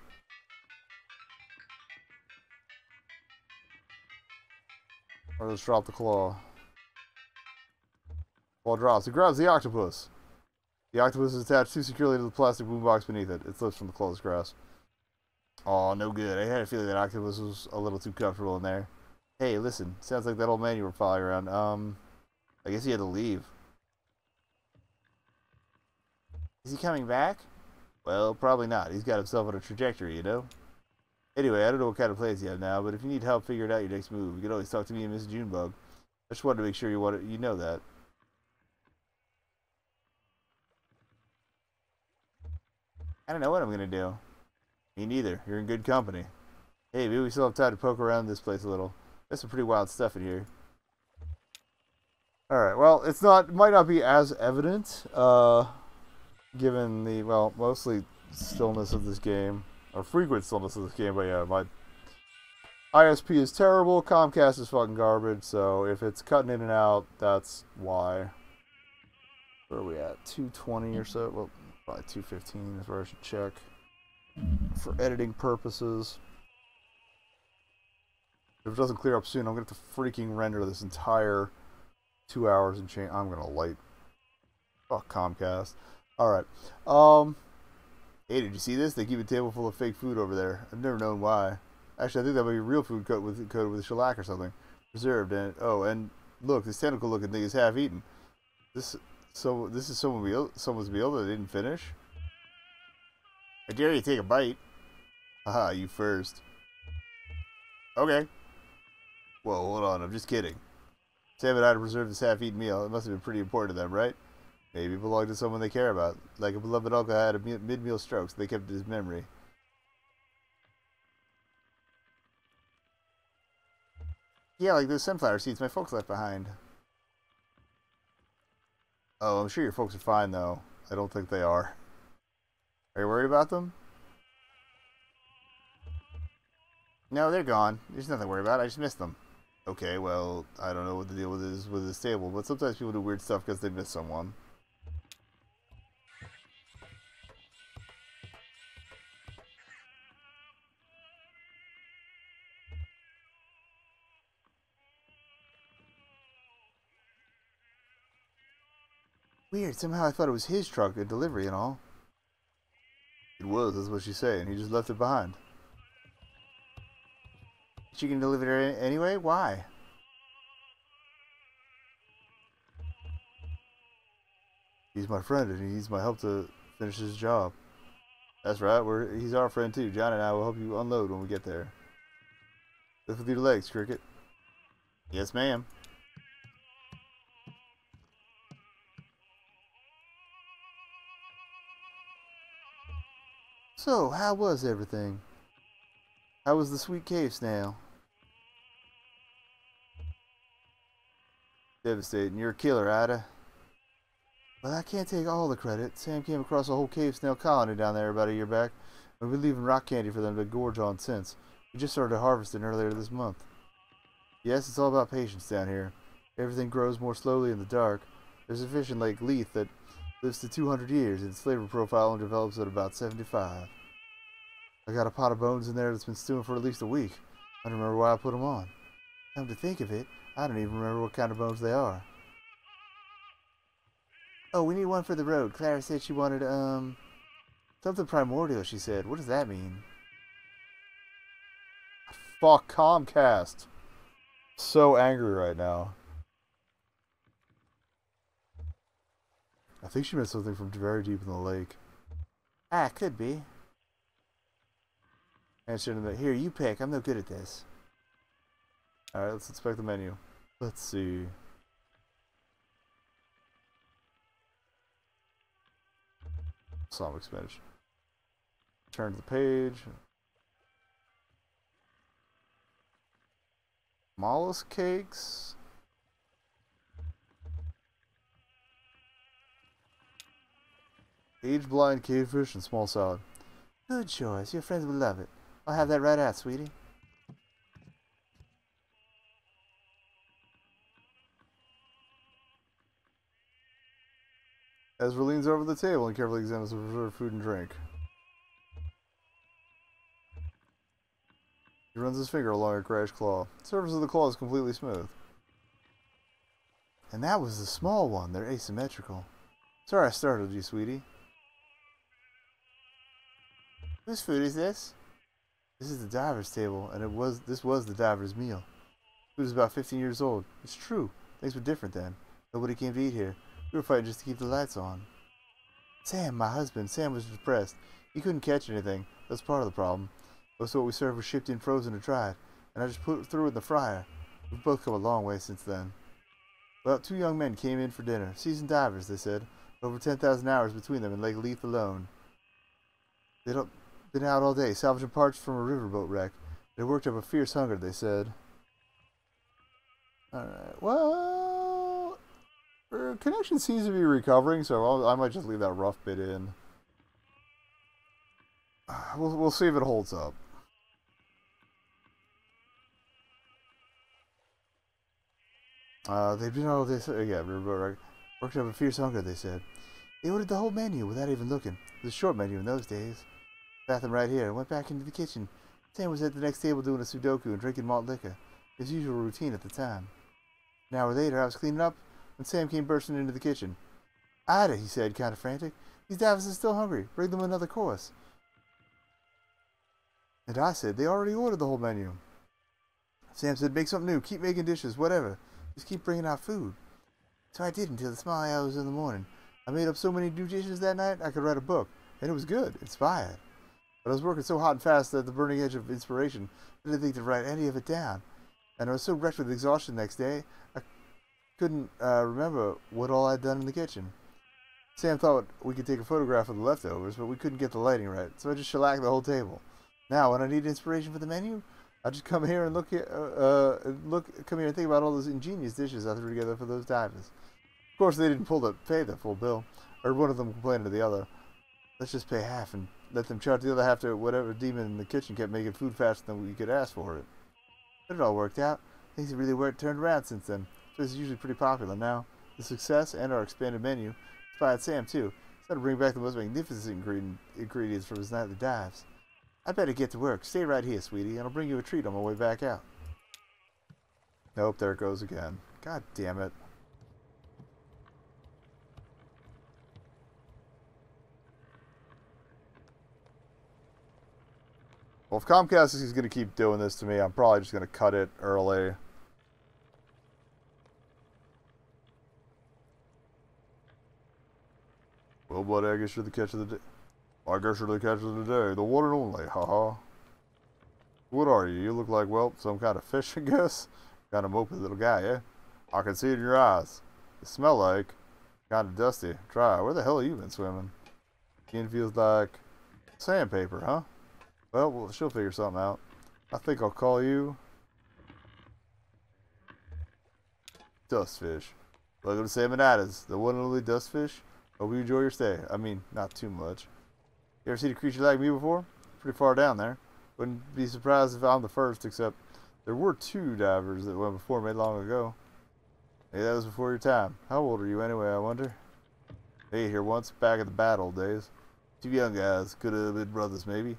Or let's drop the claw. Claw drops. It grabs the octopus. The octopus is attached too securely to the plastic boombox beneath it. It slips from the claw's grasp. Oh, no good. I had a feeling that octopus was a little too comfortable in there. Hey, listen. Sounds like that old man you were following around. I guess he had to leave. Is he coming back? Well, probably not. He's got himself on a trajectory, you know? Anyway, I don't know what kind of plans you have now, but if you need help figuring out your next move, you can always talk to me and Miss Junebug. I just wanted to make sure you know that. I don't know what I'm going to do. Me neither. You're in good company. Hey, maybe we still have time to poke around this place a little. There's some pretty wild stuff in here. Alright, well, it might not be as evident, given the, well, mostly stillness of this game. Or frequent stillness of this game, but yeah, my ISP is terrible, Comcast is fucking garbage, so if it's cutting in and out, that's why. Where are we at? 220 or so? Well, probably 215 is where I should check. For editing purposes. If it doesn't clear up soon, I'm going to have to freaking render this entire 2 hours and change. I'm going to light. Fuck Comcast. Alright. Hey, did you see this? They keep a table full of fake food over there. I've never known why. Actually, I think that might be real food coated with shellac or something. Preserved. And and look, this tentacle looking thing is half eaten. This is someone's meal that they didn't finish? I dare you take a bite. Haha, you first. Okay. Whoa, hold on, I'm just kidding. Sam and I to preserve this half-eaten meal. It must have been pretty important to them, right? Maybe it belonged to someone they care about. Like a beloved uncle had a mid-meal stroke, so they kept his memory. Yeah, like those sunflower seeds my folks left behind. Oh, I'm sure your folks are fine, though. I don't think they are. Are you worried about them? No, they're gone. There's nothing to worry about. I just missed them. Okay, well, I don't know what the deal is with this table, but sometimes people do weird stuff because they miss someone. Weird. Somehow I thought it was his truck, the delivery and all. It was, that's what she's saying. He just left it behind. She can deliver it anyway? Why? He's my friend and he needs my help to finish his job. That's right, he's our friend too. John and I will help you unload when we get there. Lift with your legs, Cricket. Yes, ma'am. So, how was everything? How was the sweet cave snail? Devastating. You're a killer, Ida. Well, I can't take all the credit. Sam came across a whole cave snail colony down there about a year back. We've been leaving rock candy for them to gorge on since. We just started harvesting earlier this month. Yes, it's all about patience down here. Everything grows more slowly in the dark. There's a fish in Lake Leith that lives to 200 years, and its flavor profile only develops at about 75. I got a pot of bones in there that's been stewing for at least a week. I don't remember why I put them on. Come to think of it, I don't even remember what kind of bones they are. Oh, we need one for the road. Clara said she wanted, something primordial, she said. What does that mean? Fuck Comcast. So angry right now. I think she meant something from very deep in the lake. Ah, could be. Answer that. Here, you pick. I'm no good at this. Alright, let's inspect the menu. Let's see. Some spinach. Turn to the page. Mollusk cakes. Age blind cavefish and small salad. Good choice. Your friends will love it. I'll have that right out, sweetie. Ezra leans over the table and carefully examines the preserved food and drink. He runs his finger along a grayish claw. The surface of the claw is completely smooth. And that was the small one. They're asymmetrical. Sorry I startled you, sweetie. Whose food is this? This is the diver's table, and this was the diver's meal. Food is about 15 years old. It's true. Things were different then. Nobody came to eat here. We were fighting just to keep the lights on. Sam, my husband, Sam was depressed. He couldn't catch anything. That's part of the problem. Most of what we served was shipped in frozen or dried, and I just put it through in the fryer. We've both come a long way since then. Well, 2 young men came in for dinner. Seasoned divers, they said. Over 10,000 hours between them in Lake Leith alone. They'd been out all day, salvaging parts from a riverboat wreck. They worked up a fierce hunger, they said. Alright, well... Her connection seems to be recovering, so I might just leave that rough bit in. We'll see if it holds up. They've been all this... yeah, riverboat wreck. Worked up a fierce hunger, they said. They ordered the whole menu without even looking. It was a short menu in those days. Bathroom right here. Went back into the kitchen. Sam was at the next table doing a Sudoku and drinking malt liquor. his usual routine at the time. An hour later, I was cleaning up when Sam came bursting into the kitchen. Ida, he said, kind of frantic. These Davis are still hungry. Bring them another course. And I said, they already ordered the whole menu. Sam said, make something new. Keep making dishes, whatever. Just keep bringing out food. So I did until the small hours in the morning. I made up so many new dishes that night, I could write a book. And it was good, inspired. But I was working so hot and fast at the burning edge of inspiration, I didn't think to write any of it down. And I was so wrecked with exhaustion the next day, I couldn't remember what all I'd done in the kitchen. Sam thought we could take a photograph of the leftovers, but we couldn't get the lighting right, so I just shellacked the whole table. Now, when I need inspiration for the menu, I just come here and come here and think about all those ingenious dishes I threw together for those divers. Of course, they didn't pay the full bill. I heard one of them complaining to the other. Let's just pay half and let them charge the other half to whatever demon in the kitchen kept making food faster than we could ask for it. But it all worked out. Things have really turned around since then, so it's usually pretty popular now. The success and our expanded menu inspired Sam, too. He's got to bring back the most magnificent ingredients from his nightly dives. I'd better get to work. Stay right here, sweetie, and I'll bring you a treat on my way back out. Nope, there it goes again. God damn it. Well, if Comcast is going to keep doing this to me, I'm probably just going to cut it early. Well, buddy, I guess you're the catch of the day. I guess you're the catch of the day. The one and only, haha. What are you? You look like, well, some kind of fish, I guess. Kind of mopey little guy, eh? I can see it in your eyes. You smell like kind of dusty. Try. Where the hell have you been swimming? Skin feels like sandpaper, huh? Well, she'll figure something out. I think I'll call you Dustfish. Welcome to Salmonitis, the one and only Dustfish. Hope you enjoy your stay. I mean, not too much. You ever seen a creature like me before? Pretty far down there. Wouldn't be surprised if I'm the first, except there were 2 divers that went before me long ago. Maybe that was before your time. How old are you anyway, I wonder? Hey, here once, back in the bad old days. 2 young guys, could have been brothers maybe.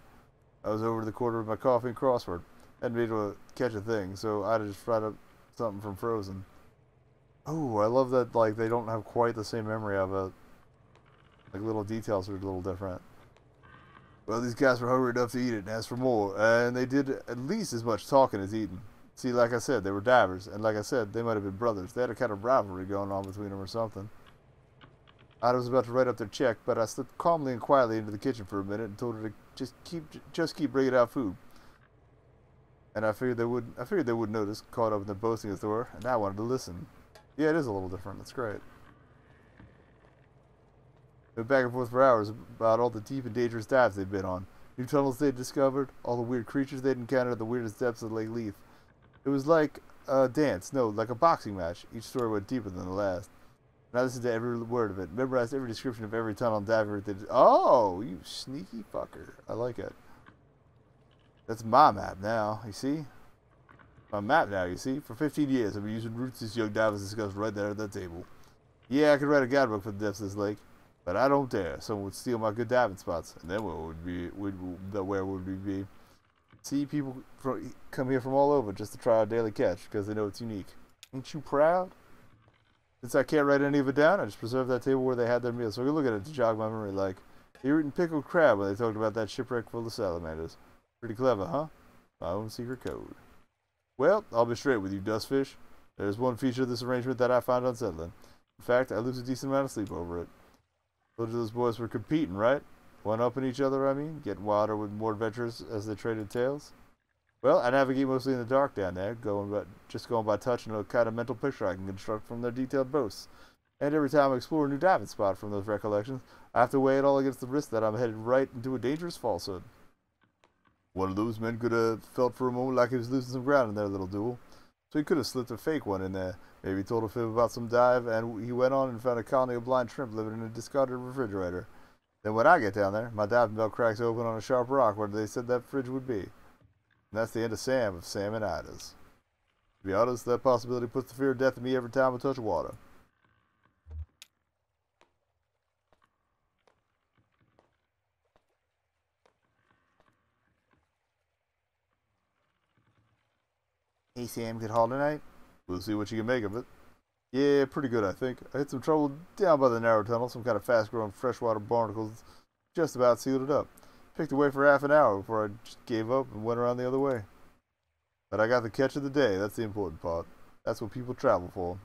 I was over to the corner with my coffee and crossword. Hadn't been able to catch a thing, so I just fried up something from Frozen. Oh, I love that, like, they don't have quite the same memory of it. Like, little details are a little different. Well, these guys were hungry enough to eat it and asked for more, and they did at least as much talking as eating. See, like I said, they were divers, and like I said, they might have been brothers. They had a kind of rivalry going on between them or something. I was about to write up their check, but I slipped calmly and quietly into the kitchen for a minute and told her to just keep bringing out food. And I figured they would notice, caught up in the boasting as they were, and I wanted to listen. Yeah, it is a little different. That's great. They went back and forth for hours about all the deep and dangerous dives they'd been on, new tunnels they'd discovered, all the weird creatures they'd encountered at the weirdest depths of Lake Leith. It was like a dance, no, like a boxing match. Each story went deeper than the last. And I listened to every word of it, memorized every description of every tunnel and dive route they did. Oh, you sneaky fucker. I like it. That's my map now, you see? My map now, you see? For 15 years, I've been using routes these young divers discussed right there at that table. Yeah, I could write a guidebook for the depths of this lake, but I don't dare. Someone would steal my good diving spots, and then where would we be? See, people come here from all over just to try our daily catch because they know it's unique. Ain't you proud? Since I can't write any of it down, I just preserved that table where they had their meals, so I can look at it to jog my memory. Like, they were eating pickled crab when they talked about that shipwreck full of salamanders. Pretty clever, huh? My own secret code. Well, I'll be straight with you, Dustfish. There's one feature of this arrangement that I find unsettling. In fact, I lose a decent amount of sleep over it. Told you those boys were competing, right? One-upping each other, I mean? Getting wilder with more adventures as they traded tales? Well, I navigate mostly in the dark down there, just going by touch and a kind of mental picture I can construct from their detailed boasts. And every time I explore a new diving spot from those recollections, I have to weigh it all against the risk that I'm headed right into a dangerous falsehood. One of those men could have felt for a moment like he was losing some ground in their little duel. So he could have slipped a fake one in there. Maybe told a fib about some dive, and he went on and found a colony of blind shrimp living in a discarded refrigerator. Then when I get down there, my diving bell cracks open on a sharp rock where they said that fridge would be. And that's the end of Sam of Salmonitis. To be honest, that possibility puts the fear of death in me every time I touch water. Hey Sam, good haul tonight? We'll see what you can make of it. Yeah, pretty good, I think. I had some trouble down by the narrow tunnel. Some kind of fast-growing freshwater barnacles just about sealed it up. Picked away for half an hour before I just gave up and went around the other way. But I got the catch of the day. That's the important part. That's what people travel for.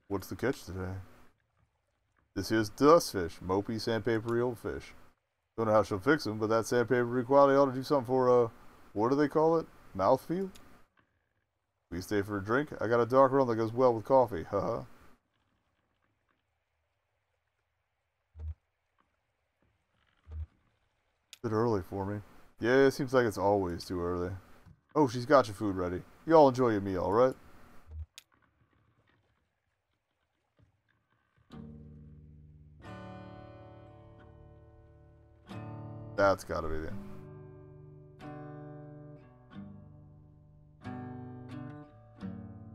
What's the catch today? This here's dustfish. Mopey, sandpapery old fish. Don't know how she'll fix them, but that sandpapery quality ought to do something for, what do they call it? Mouthfeel? We stay for a drink? I got a dark rum that goes well with coffee. Haha. Bit early for me. Yeah, it seems like it's always too early. Oh, she's got your food ready. You all enjoy your meal, alright? That's gotta be it.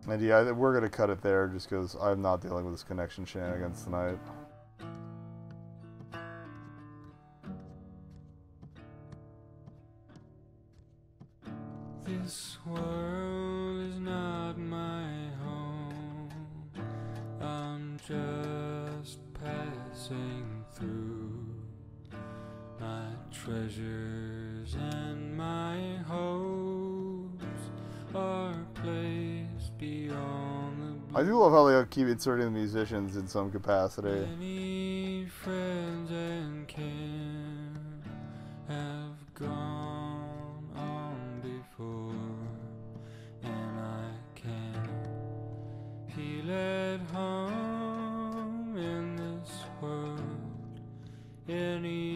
And yeah, we're gonna cut it there just because I'm not dealing with this connection shenanigans tonight. This world is not my home. I'm just passing through. My treasures and my hopes are placed beyond the blue. I do love how they keep inserting the musicians in some capacity. Many friends and kin have gone on before, and I can't feel at home in this world anymore.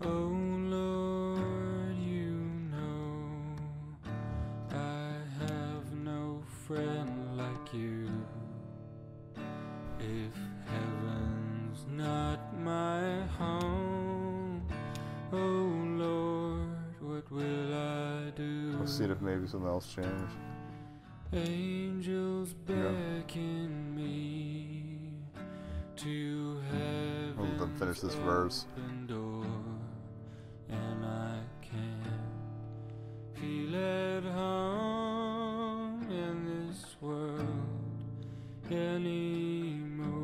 Oh Lord, you know I have no friend like you. If heaven's not my home, oh Lord, what will I do? Let's see if maybe something else changed. Angels beckon me to heaven's Let them finish this verse. open door, and I can't feel at home in this world anymore.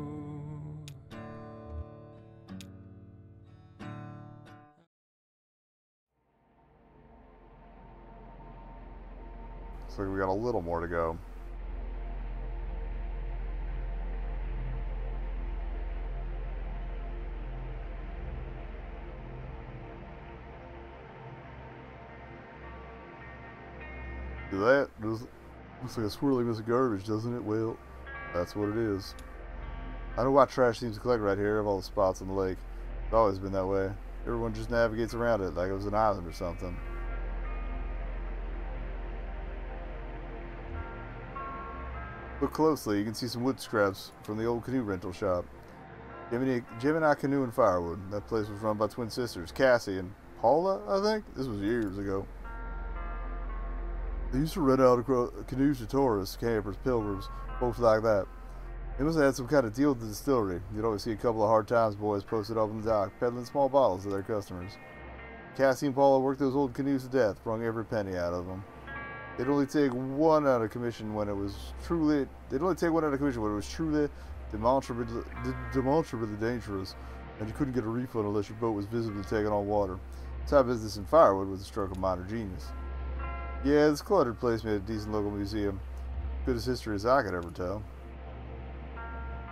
Looks like we got a little more to go. Do that? Looks like a swirly piece of garbage, doesn't it? Well, that's what it is. I know why trash seems to collect right here of all the spots on the lake. It's always been that way. Everyone just navigates around it like it was an island or something. Look closely, you can see some wood scraps from the old canoe rental shop. Gemini Canoe and Firewood. That place was run by twin sisters, Cassie and Paula, I think? This was years ago. They used to rent out canoes to tourists, campers, pilgrims, folks like that. They must have had some kind of deal with the distillery. You'd always see a couple of Hard Times boys posted up on the dock, peddling small bottles to their customers. Cassie and Paula worked those old canoes to death, wrung every penny out of them. They'd only take one out of commission when it was truly. Demonstrably dangerous, and you couldn't get a refund unless your boat was visibly taken on water. Side business in Firewood was a stroke of minor genius. Yeah, this cluttered place made a decent local museum. Good as history as I could ever tell.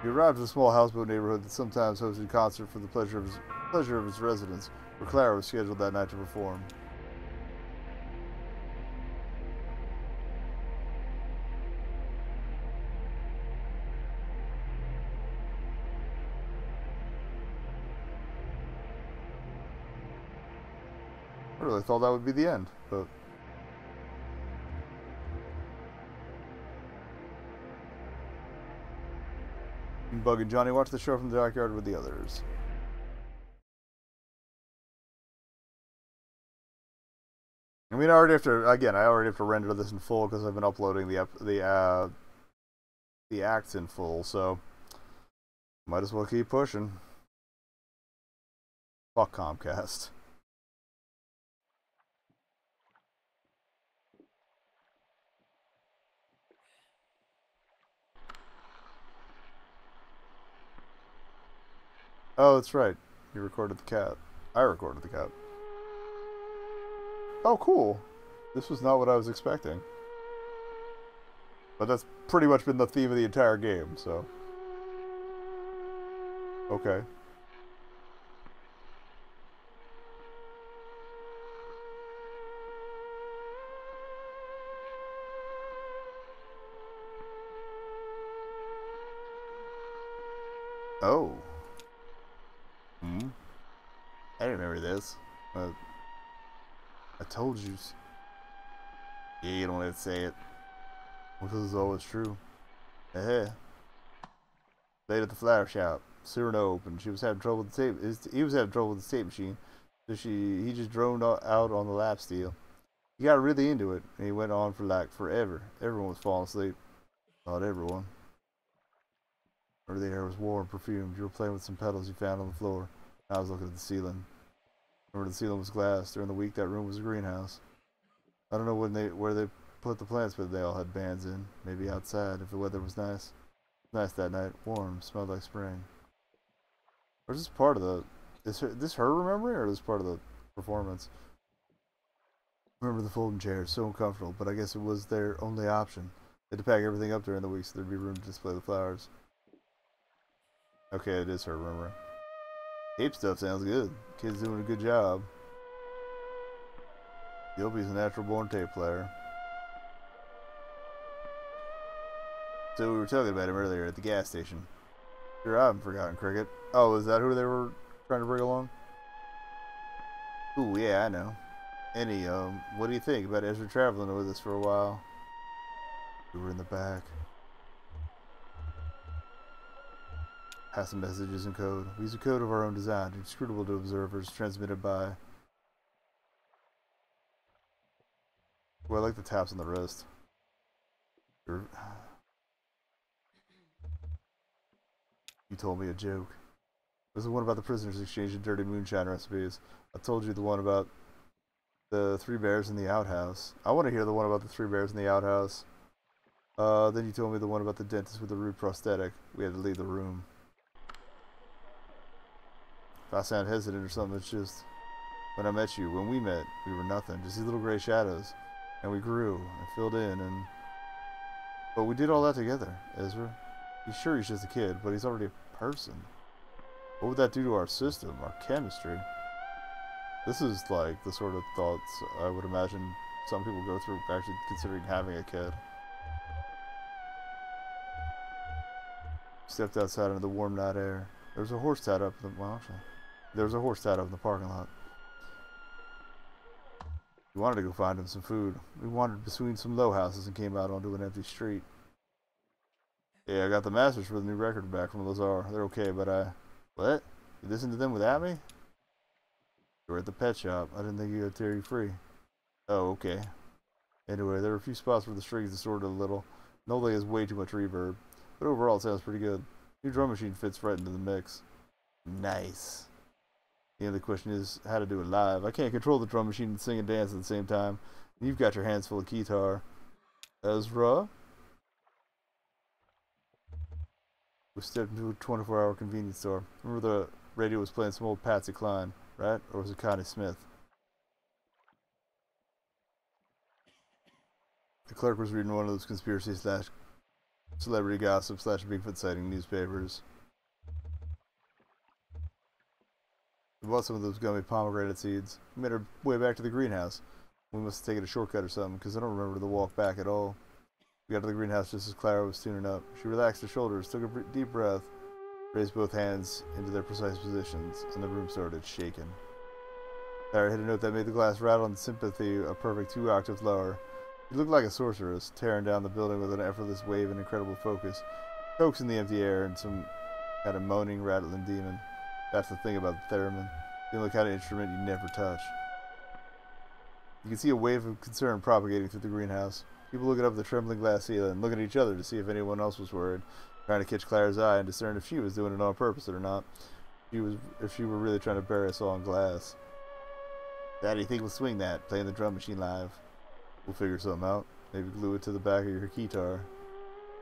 He arrived at a small houseboat neighborhood that sometimes hosted concerts for the pleasure of its residents, where Clara was scheduled that night to perform. I really thought that would be the end, but... Bug and Johnny watch the show from the backyard with the others. I mean, I already have to render this in full because I've been uploading the acts in full, so Might as well keep pushing. Fuck Comcast. Oh, that's right. You recorded the cat. I recorded the cat. Oh, cool. This was not what I was expecting. But that's pretty much been the theme of the entire game, so. Okay. Oh. Hmm. I remember this. I told you. Yeah, you don't have to say it. Well, this is always true. Eh. Late at the flower shop. Sewer no open. She was having trouble with the tape. He was having trouble with the tape machine. So he just droned out on the lap steel. He got really into it, and he went on for like forever. Everyone was falling asleep. Not everyone. Or the air was warm and perfumed. You were playing with some petals you found on the floor. I was looking at the ceiling. Remember, the ceiling was glass. During the week, that room was a greenhouse. I don't know where they put the plants, but they all had bands in. Maybe outside, if the weather was nice. Nice that night. Warm. Smelled like spring. Or is this part of the... Is this her remembering, or is this part of the performance? Remember the folding chairs. So uncomfortable, but I guess it was their only option. They had to pack everything up during the week so there'd be room to display the flowers. Okay, it is her remembering. Tape stuff sounds good. Kid's doing a good job. Gilby's a natural born tape player. So we were talking about him earlier at the gas station. Sure, I haven't forgotten Cricket. Oh, is that who they were trying to bring along? Ooh, yeah, I know. Any, what do you think about Ezra traveling with us for a while? We were in the back. Passing messages in code. We use a code of our own design, inscrutable to observers, transmitted by... Well, I like the taps on the wrist. You told me a joke. There's the one about the prisoners exchanging dirty moonshine recipes. I told you the one about the 3 bears in the outhouse. I want to hear the one about the 3 bears in the outhouse. Then you told me the one about the dentist with the rude prosthetic. We had to leave the room. If I sound hesitant or something, it's just... When I met you, when we met, we were nothing. Just these little gray shadows. And we grew and filled in and... But we did all that together, Ezra. He's sure he's just a kid, but he's already a person. What would that do to our system, our chemistry? This is like the sort of thoughts I would imagine some people go through actually considering having a kid. Stepped outside into the warm night air. There was a horse tied up in the... Well, actually, there was a horse tied up in the parking lot. We wanted to go find him some food. We wandered between some low houses and came out onto an empty street. Yeah, I got the masters for the new record back from Lazar. They're okay, but I... What? You listened to them without me? You were at the pet shop. I didn't think you would tear you free. Oh, okay. Anyway, there were a few spots where the strings distorted a little. Nolde has way too much reverb. But overall, it sounds pretty good. New drum machine fits right into the mix. Nice. The only question is how to do it live. I can't control the drum machine and sing and dance at the same time. And you've got your hands full of guitar. Ezra? We stepped into a 24-hour convenience store. Remember the radio was playing some old Patsy Cline, right? Or was it Connie Smith? The clerk was reading one of those conspiracy slash celebrity gossip slash Bigfoot sighting newspapers. We bought some of those gummy pomegranate seeds. We made our way back to the greenhouse. We must have taken a shortcut or something, because I don't remember the walk back at all. We got to the greenhouse just as Clara was tuning up. She relaxed her shoulders, took a deep breath, raised both hands into their precise positions, and the room started shaking. Clara hit a note that made the glass rattle in sympathy a perfect 2 octaves lower. She looked like a sorceress, tearing down the building with an effortless wave and incredible focus, coaxing the empty air and some kind of moaning, rattling demon. That's the thing about the theremin. The only kind of instrument you never touch. You can see a wave of concern propagating through the greenhouse. People looking up at the trembling glass ceiling, looking at each other to see if anyone else was worried. trying to catch Claire's eye and discern if she was doing it on purpose or not. If she were really trying to bury us all in glass. How do you think we'll swing that, playing the drum machine live? We'll figure something out. Maybe glue it to the back of your guitar.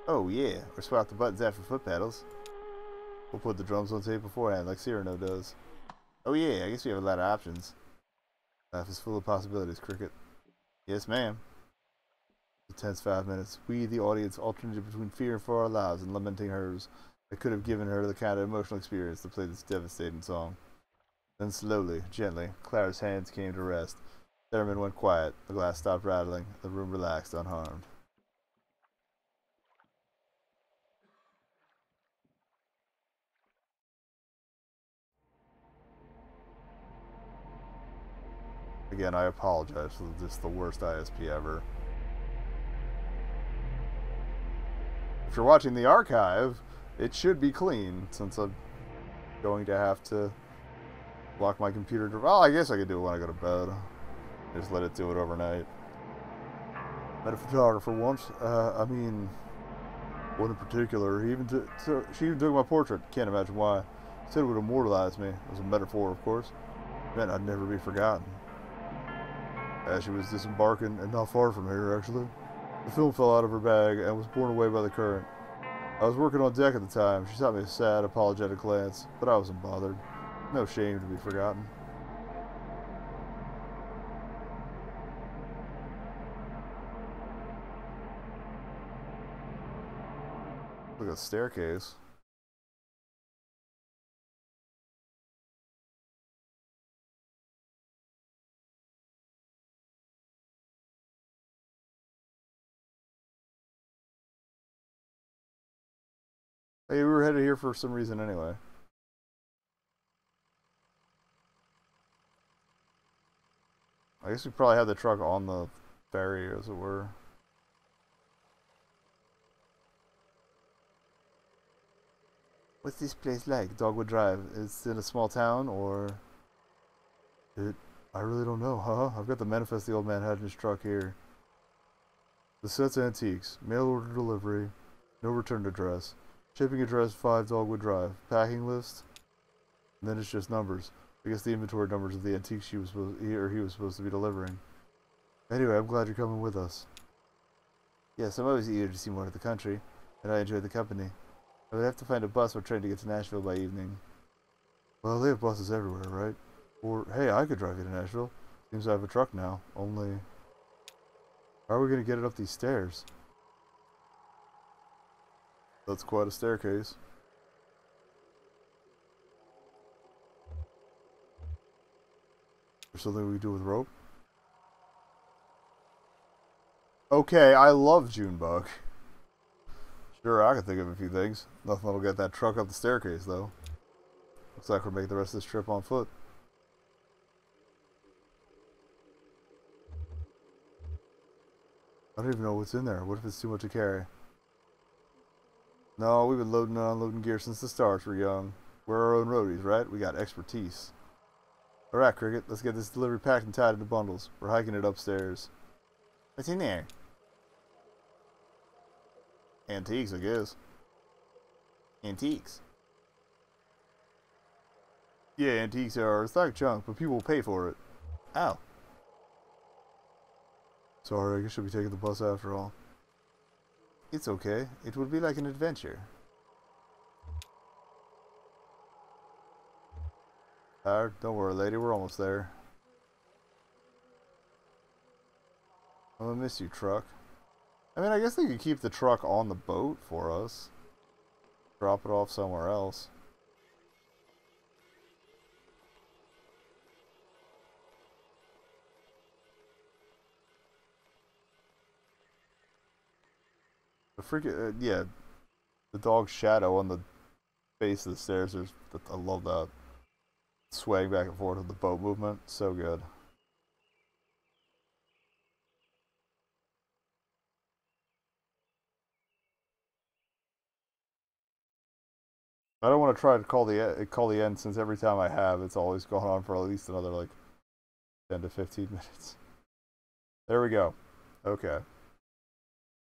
Oh yeah, or swap the buttons after foot pedals. We'll put the drums on tape beforehand, like Cyrano does. Oh yeah, I guess we have a lot of options. Life is full of possibilities, Cricket. Yes, ma'am. The tense 5 minutes. We, the audience, alternated between fear for our lives and lamenting hers that could have given her the kind of emotional experience to play this devastating song. Then slowly, gently, Clara's hands came to rest. Theremin went quiet. The glass stopped rattling. The room relaxed, unharmed. Again, I apologize for this the worst ISP ever. If you're watching the archive, it should be clean, since I'm going to have to lock my computer. Well, I guess I could do it when I go to bed. Just let it do it overnight. Met a photographer once. I mean, one in particular. She even took my portrait. Can't imagine why. Said it would immortalize me. It was a metaphor, of course. It meant I'd never be forgotten. As she was disembarking, and not far from here, actually, the film fell out of her bag and was borne away by the current. I was working on deck at the time. She shot me a sad, apologetic glance, but I wasn't bothered. No shame to be forgotten. Look at the staircase. Hey, we were headed here for some reason anyway. I guess we probably had the truck on the ferry, as it were. What's this place like, Dogwood Drive? Is it a small town, or... I really don't know, huh? I've got the manifest the old man had in his truck here. The set's antiques. Mail order delivery. No return address. Shipping address 5 Dogwood Drive. Packing list. And then it's just numbers. I guess the inventory numbers of the antiques he was supposed to be delivering. Anyway, I'm glad you're coming with us. Yes, I'm always eager to see more of the country, and I enjoy the company. I would have to find a bus or train to get to Nashville by evening. Well, they have buses everywhere, right? Or, hey, I could drive you to Nashville. Seems I have a truck now. Only... how are we going to get it up these stairs? That's quite a staircase. There's something we can do with rope? Okay, I love Junebug. Sure, I can think of a few things. Nothing that'll get that truck up the staircase, though. Looks like we're making the rest of this trip on foot. I don't even know what's in there. What if it's too much to carry? No, we've been loading and unloading gear since the stars were young. We're our own roadies, right? We got expertise. Alright, Cricket, let's get this delivery packed and tied into bundles. We're hiking it upstairs. What's in there? Antiques, I guess. Antiques? Yeah, antiques are. It's like junk, but people will pay for it. Oh. Sorry, I guess you'll be taking the bus after all. It's okay. It will be like an adventure. Tired? Don't worry, lady. We're almost there. I'm gonna miss you, truck. I mean, I guess they could keep the truck on the boat for us. Drop it off somewhere else. The freaking, yeah. The dog's shadow on the base of the stairs. I love that. Swaying back and forth with the boat movement. So good. I don't want to try to call the end, since every time I have, it's always gone on for at least another like 10 to 15 minutes. There we go. Okay.